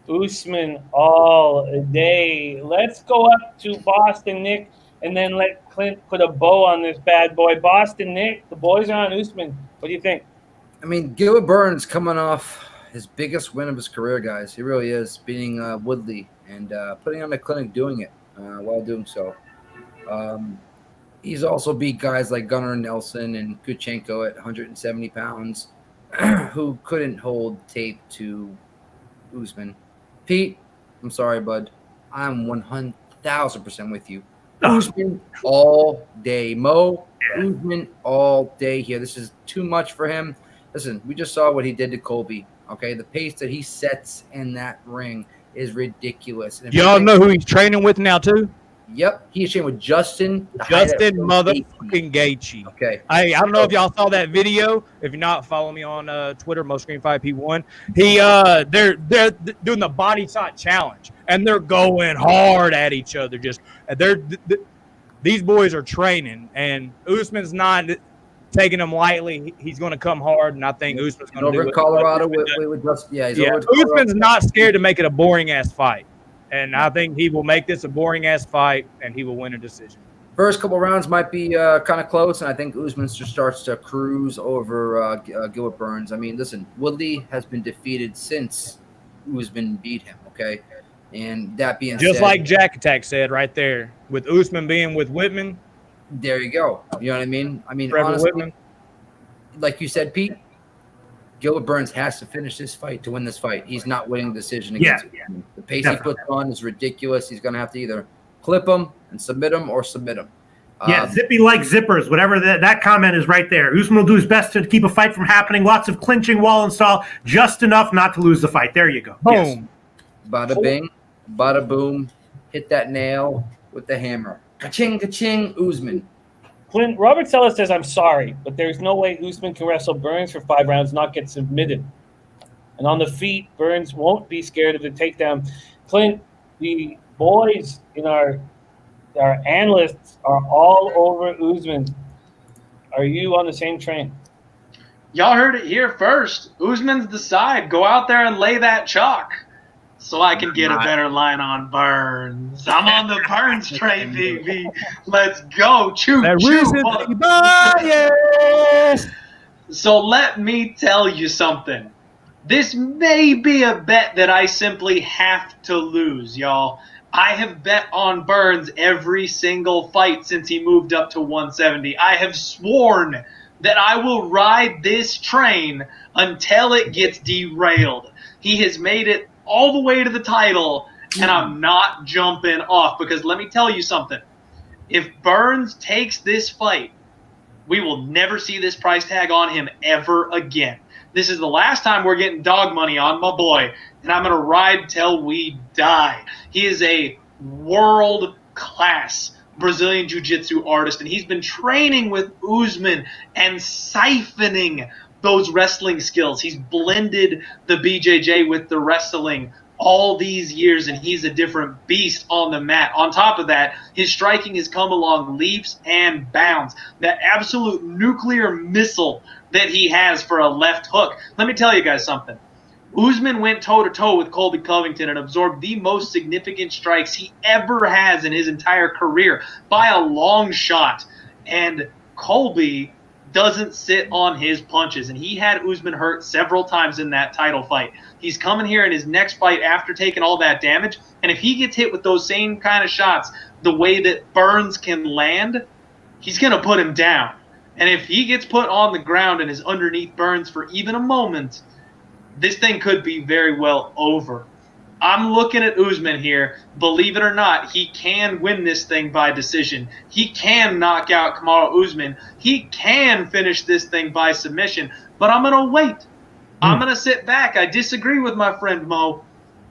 Usman all day. Let's go up to Boston, Nick, and then let Clint put a bow on this bad boy. Boston, Nick, the boys are on Usman. What do you think?
I mean, Gilbert Burns coming off his biggest win of his career, guys. He really is, beating Woodley and putting on the clinic, doing it while doing so. He's also beat guys like Gunnar Nelson and Kuchenko at 170 pounds who couldn't hold tape to Usman. Pete, I'm sorry, bud. I'm 1,000% with you. Usman all day. Mo, Usman all day here. This is too much for him. Listen, we just saw what he did to Colby. Okay, the pace that he sets in that ring is ridiculous.
Y'all know who he's training with now, too?
Yep, he's training with Justin
motherfucking Gaethje.
Okay.
I don't know if y'all saw that video. If you're not, follow me on Twitter, MoScreen5P1. They're doing the body shot challenge, and they're going hard at each other. These boys are training, and Usman's not taking them lightly. He's going to come hard, and I think Usman's going to do it.
Over Colorado with Justin.
Usman's not scared to make it a boring ass fight. And I think he will make this a boring-ass fight, and he will win a decision.
First couple rounds might be kind of close, and I think Usman just starts to cruise over Gilbert Burns. I mean, listen, Woodley has been defeated since Usman beat him, okay? And that being
just
said,
like Jack Attack said right there, with Usman being with Whitman.
There you go. You know what I mean? I mean,
Trevor
honestly,
Whitman.
Like you said, Pete, Gilbert Burns has to finish this fight to win this fight. He's not winning the decision against him. The pace he puts on is ridiculous. He's going to have to either clip him and submit him or submit him.
Zippy like zippers, whatever that comment is right there. Usman will do his best to keep a fight from happening. Lots of clinching, wall install, just enough not to lose the fight. There you go.
Boom.
Yes.
Bada bing, bada boom. Hit that nail with the hammer. Ka-ching, ka-ching, Usman.
Clint, Robert Sella says, I'm sorry, but there's no way Usman can wrestle Burns for 5 rounds, not get submitted. And on the feet, Burns won't be scared of the takedown. Clint, the boys in our analysts are all over Usman. Are you on the same train?
Y'all heard it here first. Usman's the side. Go out there and lay that chalk so I can get a better line on Burns. I'm on the Burns train, baby. Let's go. Choo, choo. So let me tell you something. This may be a bet that I simply have to lose, y'all. I have bet on Burns every single fight since he moved up to 170. I have sworn that I will ride this train until it gets derailed. He has made it all the way to the title, and I'm not jumping off because let me tell you something. If Burns takes this fight, we will never see this price tag on him ever again. This is the last time we're getting dog money on my boy, and I'm going to ride till we die. He is a world-class Brazilian Jiu-Jitsu artist, and he's been training with Usman and siphoning those wrestling skills. He's blended the BJJ with the wrestling all these years, and he's a different beast on the mat. On top of that, his striking has come along leaps and bounds. That absolute nuclear missile that he has for a left hook. Let me tell you guys something. Usman went toe-to-toe with Colby Covington and absorbed the most significant strikes he ever has in his entire career by a long shot. And Colby doesn't sit on his punches, and he had Usman hurt several times in that title fight. He's coming here in his next fight after taking all that damage, and if he gets hit with those same kind of shots the way that Burns can land, he's going to put him down. And if he gets put on the ground and is underneath Burns for even a moment, this thing could be very well over. I'm looking at Usman here. Believe it or not, he can win this thing by decision. He can knock out Kamaru Usman. He can finish this thing by submission. But I'm going to wait I'm going to sit back. I disagree with my friend Mo.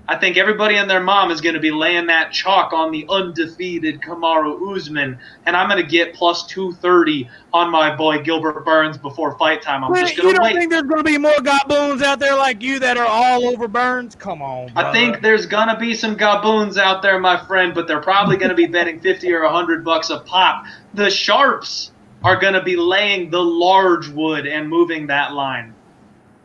I think everybody and their mom is going to be laying that chalk on the undefeated Kamaru Usman, and I'm going to get plus 230 on my boy Gilbert Burns before fight time. I'm just going to wait.
You don't think there's going to be more gaboons out there like you that are all over Burns? Come on, brother.
I think there's going to be some gaboons out there, my friend, but they're probably going to be betting 50 or $100 a pop. The sharps are going to be laying the large wood and moving that line.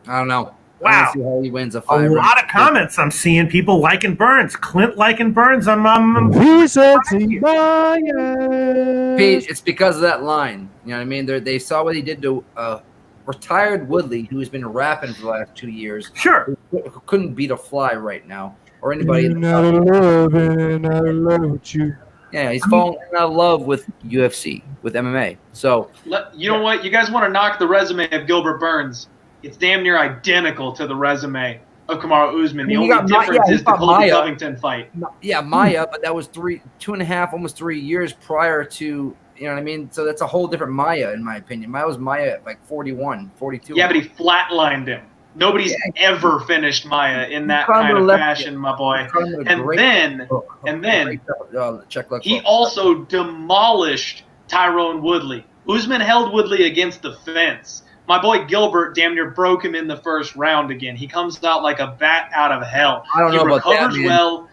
I don't know.
Wow.
I don't see how he wins a fight.
A lot of comments I'm seeing. People liking Burns. Clint liking Burns.
Who's sexy?
Paige, it's because of that line. You know what I mean? They saw what he did to retired Woodley, who's been rapping for the last 2 years.
Sure.
Who couldn't beat a fly right now. Or anybody.
You're not alone, I love you.
Yeah, he's falling in love with UFC, with MMA. So
You know what? You guys want to knock the resume of Gilbert Burns. It's damn near identical to the resume of Kamaru Usman. The only difference is the Colby Covington fight.
Yeah, Maya, but that was 2.5, almost 3 years prior to, you know what I mean? So that's a whole different Maya, in my opinion. Maya was Maya at like 41, 42.
Yeah, but he flatlined him. Nobody's ever finished Maya in that kind of fashion, my boy. And then he also demolished Tyrone Woodley. Usman held Woodley against the fence. My boy Gilbert damn near broke him in the first round again. He comes out like a bat out of hell.
I don't know about that, man.
Well.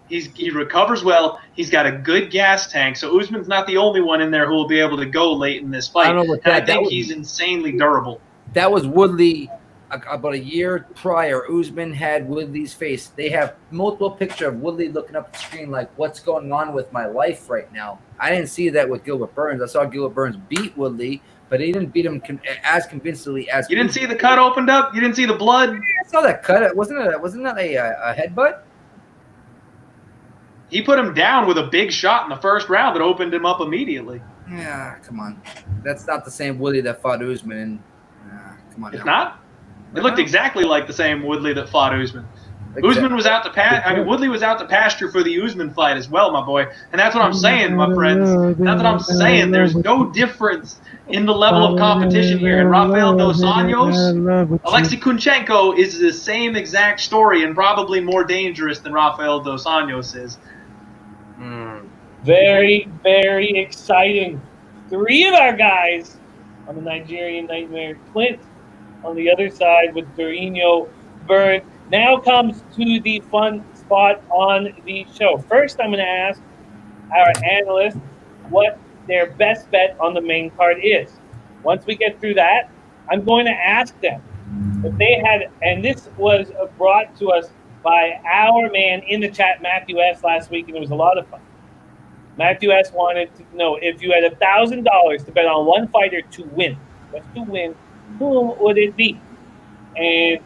He recovers well. He's got a good gas tank. So Usman's not the only one in there who will be able to go late in this fight. I think he's insanely durable.
That was Woodley about a year prior. Usman had Woodley's face. They have multiple pictures of Woodley looking up at the screen like, what's going on with my life right now? I didn't see that with Gilbert Burns. I saw Gilbert Burns beat Woodley, but he didn't beat him as convincingly as.
You didn't see the cut opened up? You didn't see the blood?
I saw that cut. Wasn't that a headbutt?
He put him down with a big shot in the first round that opened him up immediately.
Yeah, come on. That's not the same Woodley that fought Usman. And, come on.
It's not? It looked exactly like the same Woodley that fought Usman. Usman was out to Woodley was out to pasture for the Usman fight as well, my boy. And that's what I'm saying, my friends. That's what I'm saying. There's no difference in the level of competition here. And Rafael Dos Anjos, Alexei Kunchenko is the same exact story and probably more dangerous than Rafael Dos Anjos is.
Very, very exciting. 3 of our guys on the Nigerian Nightmare. Clint on the other side with Durinho Burns. Now comes to the fun spot on the show. First, I'm going to ask our analysts what their best bet on the main card is. Once we get through that, I'm going to ask them if they had, and this was brought to us by our man in the chat, Matthew S., last week, and it was a lot of fun. Matthew S. wanted to know if you had $1,000 to bet on one fighter to win, just to win, whom would it be? And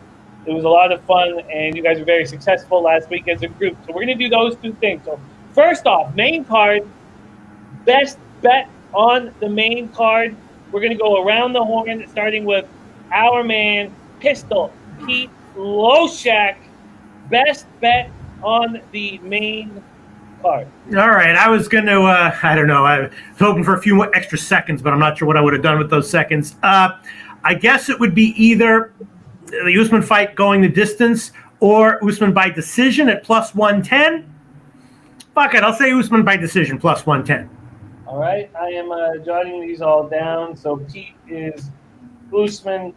it was a lot of fun, and you guys were very successful last week as a group. So we're going to do those 2 things. So first off, main card, best bet on the main card. We're going to go around the horn, starting with our man, Pistol, Pete Loshak. Best bet on the main card.
All right. I was going to, I don't know. I was hoping for a few more extra seconds, but I'm not sure what I would have done with those seconds. I guess it would be either the Usman fight going the distance or Usman by decision at plus 110. Fuck it. I'll say Usman by decision plus 110.
All right. I am jotting these all down. So Pete is Usman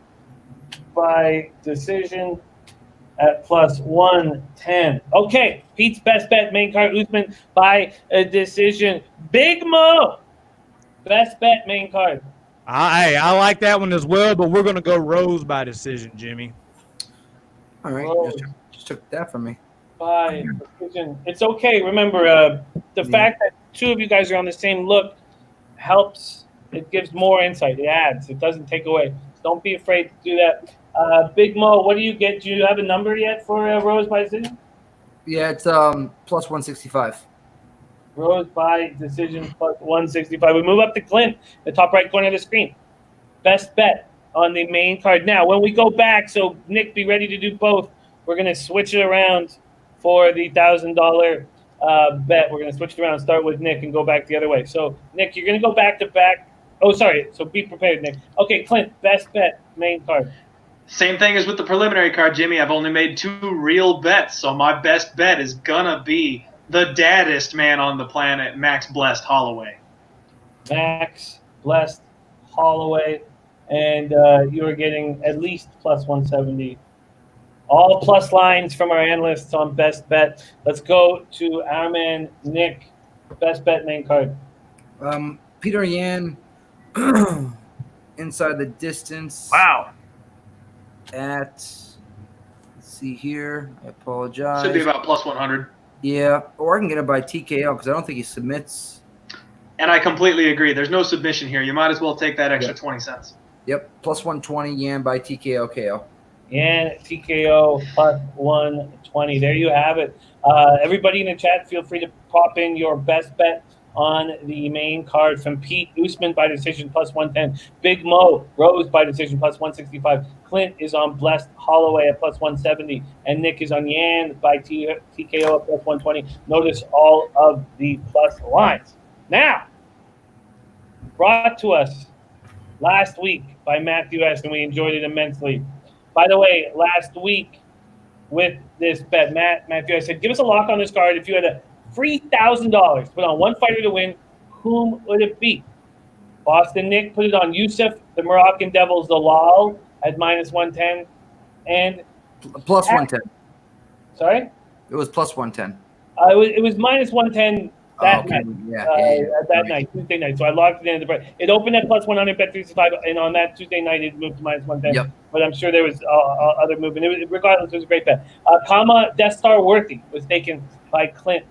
by decision at plus 110. Okay. Pete's best bet, main card, Usman by a decision. Big Mo, best bet, main card.
I like that one as well, but we're going to go Rose by decision, Jimmy.
All right. Just took that from me.
By decision. It's okay. Remember, the fact that 2 of you guys are on the same look helps. It gives more insight. It adds. It doesn't take away. So don't be afraid to do that. Big Mo, what do you get? Do you have a number yet for Rose by decision?
Yeah, it's plus 165.
Rose by decision plus 165. We move up to Clint, the top right corner of the screen. Best bet on the main card. Now, when we go back, so Nick, be ready to do both. We're going to switch it around for the $1,000 bet. We're going to switch it around, start with Nick and go back the other way. So, Nick, you're going to go back to back. Oh, sorry. So be prepared, Nick. Okay, Clint, best bet, main card.
Same thing as with the preliminary card, Jimmy. I've only made 2 real bets, so my best bet is gonna be the daddest man on the planet, Max Blessed Holloway.
Max Blessed Holloway, and you are getting at least plus 170. All plus lines from our analysts on best bet. Let's go to our man Nick. Best bet main card.
Petr Yan inside the distance.
Wow.
Let's see here. I apologize.
Should be about plus 100.
Yeah, or I can get it by TKO because I don't think he submits.
And I completely agree. There's no submission here. You might as well take that extra 20 cents.
Yep, plus 120 Yan by TKO KO.
Yan TKO plus 120. There you have it. Everybody in the chat, feel free to pop in your best bet on the main card from Pete. Usman by decision plus 110. Big Mo Rose by decision plus 165. Clint is on Blessed Holloway at plus 170. And Nick is on Yan by TKO at plus 120. Notice all of the plus lines. Now, brought to us last week by Matthew S., and we enjoyed it immensely. By the way, last week with this bet, Matthew S. said, give us a lock on this card. If you had a free $1,000 to put on one fighter to win, whom would it be? Boston Nick put it on Yusuf, the Moroccan Devils, the Lal at minus 110. And
plus 110.
Sorry?
It was plus 110.
It was minus 110 that night. Night, Tuesday night. So I locked it in. It opened at plus 100, bet 365, and on that Tuesday night it moved to minus 110.
Yep.
But I'm sure there was other movement. Regardless, it was a great bet. Kama Death Star Worthy was taken by Clint,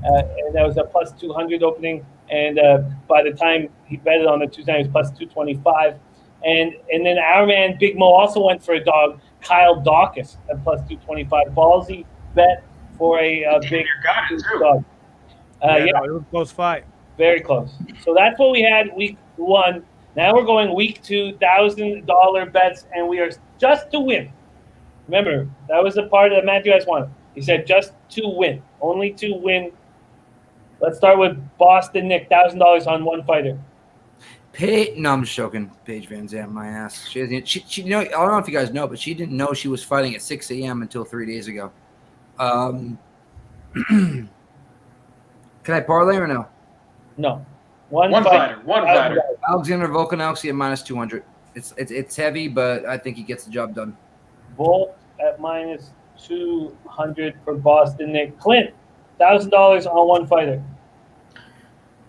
and that was a plus 200 opening. And by the time he betted on the Tuesday night, it was plus 225. And then our man Big Mo also went for a dog, Kyle Dawkins, at plus 225. Ballsy bet for a big dog.
It was a close fight.
Very close. So that's what we had week 1. Now we're going week 2, $1,000 bets, and we are just to win. Remember, that was the part that Matthew S. wanted. He said just to win, only to win. Let's start with Boston Nick, $1,000 on one fighter.
No, I'm just joking. Paige VanZant, my ass. She I don't know if you guys know, but she didn't know she was fighting at 6 a.m. until 3 days ago. Can I parlay or no?
No.
One fighter.
Alexander Volkanovski at minus 200. It's heavy, but I think he gets the job done.
Volk at minus 200 for Boston Nick. Clint, $1,000 on one fighter.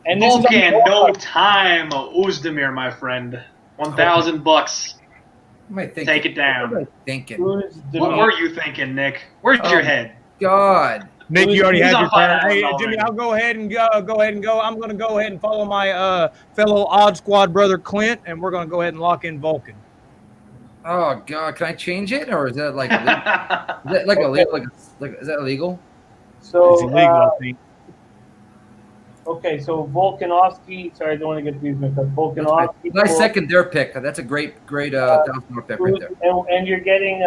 And this
Volkan, no time. Oezdemir, my friend. $1,000. Take it down.
What am I thinking?
What were you thinking, Nick? Where's your head?
God.
Nick, you already had your plan. Hey,
already.
Jimmy, I'll go ahead and go. I'm going to go ahead and follow my fellow Odd Squad brother Clint, and we're going to go ahead and lock in Volkan.
Oh God, can I change it, or is that like is that like illegal? Is that illegal?
So
It's illegal, I think.
Okay, so Volkanovski. Sorry, I don't want to get these mixed up. Volkanovski.
Nice second their pick. That's a great $1,000 pick right there.
And you're getting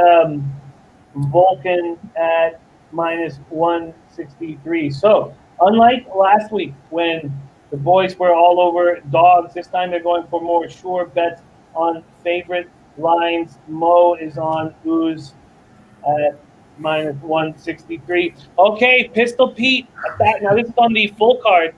Volkan at minus 163. So, unlike last week when the boys were all over dogs, this time they're going for more sure bets on favorite lines. Mo is on Ooze at minus 163. Okay, Pistol Pete. Now, this is on the full card,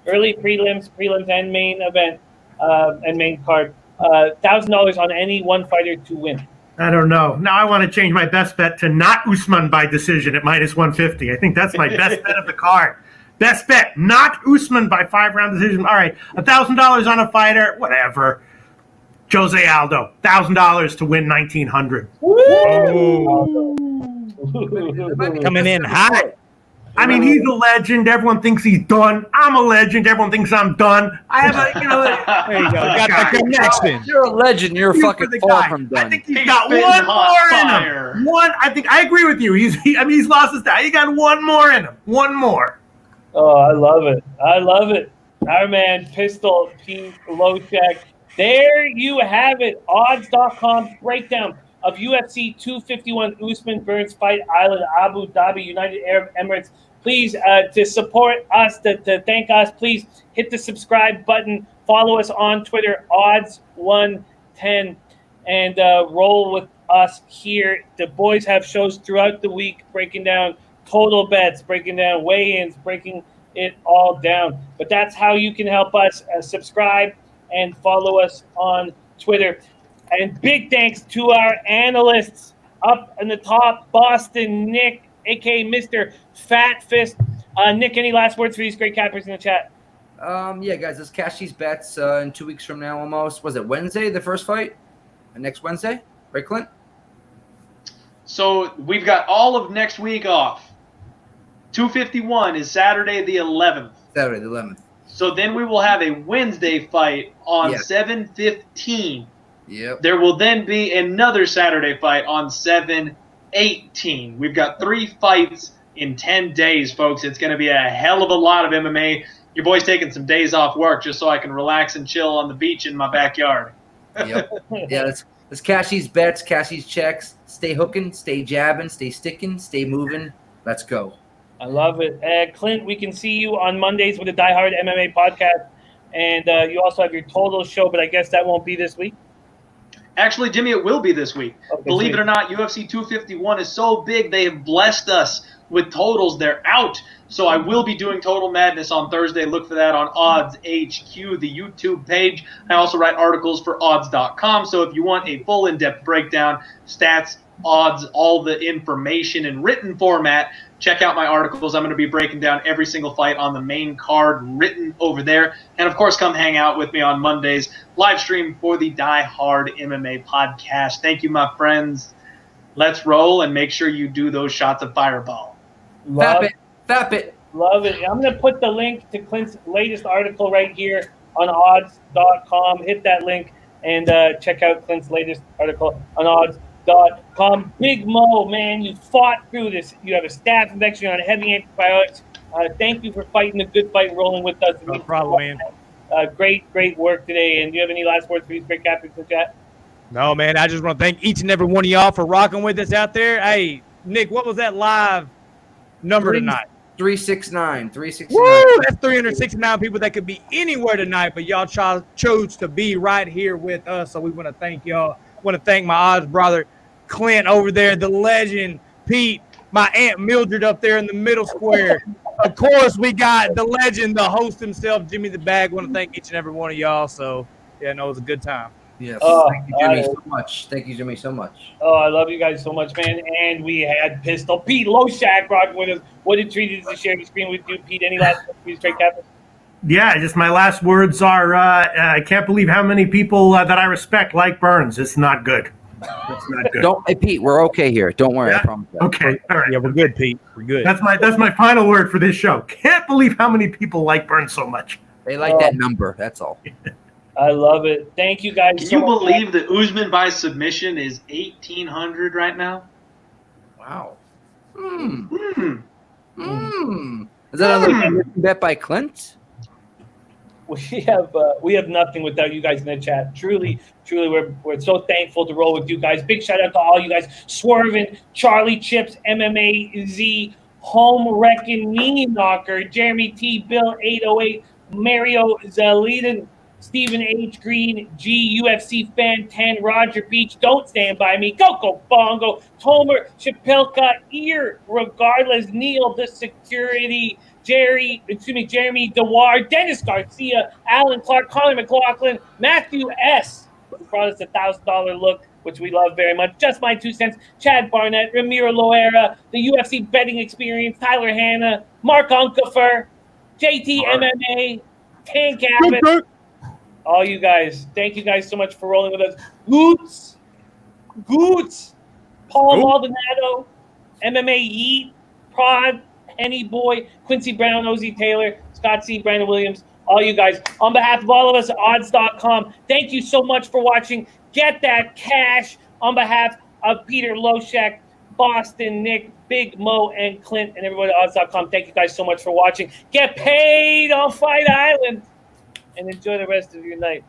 early prelims, and main event, and main card. $1,000 on any one fighter to win.
I don't know. Now I want to change my best bet to not Usman by decision at minus 150. I think that's my best bet of the card. Best bet, not Usman by 5-round decision. All right, $1,000 on a fighter, whatever. José Aldo, $1,000 to win 1,900.
Coming in hot.
I mean, he's a legend. Everyone thinks he's done. I'm a legend. Everyone thinks I'm done. I have a,
There you go. Got the connection.
You're a legend. You're fucking far from done.
I think he's got one more in him. I agree with you. He's lost his style. He got one more in him. One more.
Oh, I love it. Our man, Pistol Pete Loshak. There you have it. Odds.com breakdown of UFC 251 Usman Burns Fight Island, Abu Dhabi, United Arab Emirates. Please, to support us, to thank us, please hit the subscribe button. Follow us on Twitter, Odds110, and roll with us here. The boys have shows throughout the week breaking down total bets, breaking down weigh-ins, breaking it all down. But that's how you can help us. Subscribe and follow us on Twitter. And big thanks to our analysts up in the top, Boston Nick, a.k.a. Mr. Fat Fist. Nick, any last words for these great cappers in the chat?
Yeah, guys, let's cash these bets in 2 weeks from now almost. Was it Wednesday, the first fight? Next Wednesday? Right, Clint?
So we've got all of next week off. 251 is Saturday the 11th.
Saturday the 11th.
So then we will have a Wednesday fight on
Yeah.
7/15.
Yep.
There will then be another Saturday fight on 7/18. We've got 3 fights in 10 days, folks. It's going to be a hell of a lot of MMA. Your boy's taking some days off work just so I can relax and chill on the beach in my backyard.
Yep. Yeah, let's cash these bets, cash these checks. Stay hooking, stay jabbing, stay sticking, stay moving. Let's go.
I love it. Clint, we can see you on Mondays with the Die Hard MMA podcast. And you also have your total show, but I guess that won't be this week.
Actually, Jimmy, it will be this week.
Okay,
Believe
sweet.
it or not, UFC 251 is so big, they have blessed us with totals. They're out. So I will be doing Total Madness on Thursday. Look for that on Odds HQ, the YouTube page. I also write articles for odds.com. So if you want a full in-depth breakdown, stats, odds, all the information in written format, check out my articles. I'm going to be breaking down every single fight on the main card written over there. And, of course, come hang out with me on Mondays, live stream for the Die Hard MMA podcast. Thank you, my friends. Let's roll, and make sure you do those shots of Fireball.
Fap it.
Love it. I'm going to put the link to Clint's latest article right here on odds.com. Hit that link and check out Clint's latest article on odds.com. Big Mo, man, you fought through this. You have a staph infection on heavy antibiotics. Thank you for fighting a good fight and rolling with us.
No problem, man.
Great work today. And do you have any last words for these great captains in the chat?
No, man, I just want to thank each and every one of y'all for rocking with us out there. Hey, Nick, what was that live number tonight?
369.
Woo! That's 369 people that could be anywhere tonight, but y'all chose to be right here with us. So we want to thank y'all. I want to thank my odds brother, Clint over there, the legend, Pete, my Aunt Mildred up there in the middle square. Of course, we got the legend, the host himself, Jimmy the Bag. I want to thank each and every one of y'all. So, yeah, no, it was a good time.
Yes.
Oh,
Thank you, Jimmy, so much. Thank you, Jimmy, so much.
Oh, I love you guys so much, man. And we had Pistol Pete Loshak rocking with us. What a treat it is to share the screen with you, Pete. Any last words for these great captains?
Yeah, just my last words are I can't believe how many people that I respect like Burns. It's not good. It's not good.
Hey, Pete, we're okay here. Don't worry.
Yeah?
I promise.
Okay, all right.
Yeah, we're good, Pete. We're good.
That's my final word for this show. Can't believe how many people like Burns so much.
They like that number. That's all.
I love it. Thank you guys
Can
so
you
much.
believe that Usman by submission is 1,800 right now?
Wow.
Hmm.
Is that another bet by Clint?
We have nothing without you guys in the chat. Truly, we're so thankful to roll with you guys. Big shout out to all you guys. Swervin, Charlie Chips, MMA Z, Home Wrecking, Knee Knocker, Jeremy T, Bill 808, Mario Zalidin, Stephen H. Green, G, UFC Fan 10, Roger Beach, Don't Stand By Me, Coco Bongo, Tomer, Chapelka, Ear, Regardless, Neil, The Security, Jeremy Dewar, Dennis Garcia, Alan Clark, Connor McLaughlin, Matthew S., who brought us a $1,000 look, which we love very much. Just My 2 cents, Chad Barnett, Ramiro Loera, the UFC Betting Experience, Tyler Hanna, Mark Unkefer, JT MMA, Tank Abbott. All you guys, thank you guys so much for rolling with us. Goots, Paul Maldonado, MMA Yeet, Prod, Henny Boy, Quincy Brown, Ozzy Taylor, Scott C., Brandon Williams, all you guys. On behalf of all of us at odds.com, thank you so much for watching. Get that cash. On behalf of Peter Loshak, Boston, Nick, Big Mo, and Clint, and everybody at odds.com, thank you guys so much for watching. Get paid on Fight Island. And enjoy the rest of your night.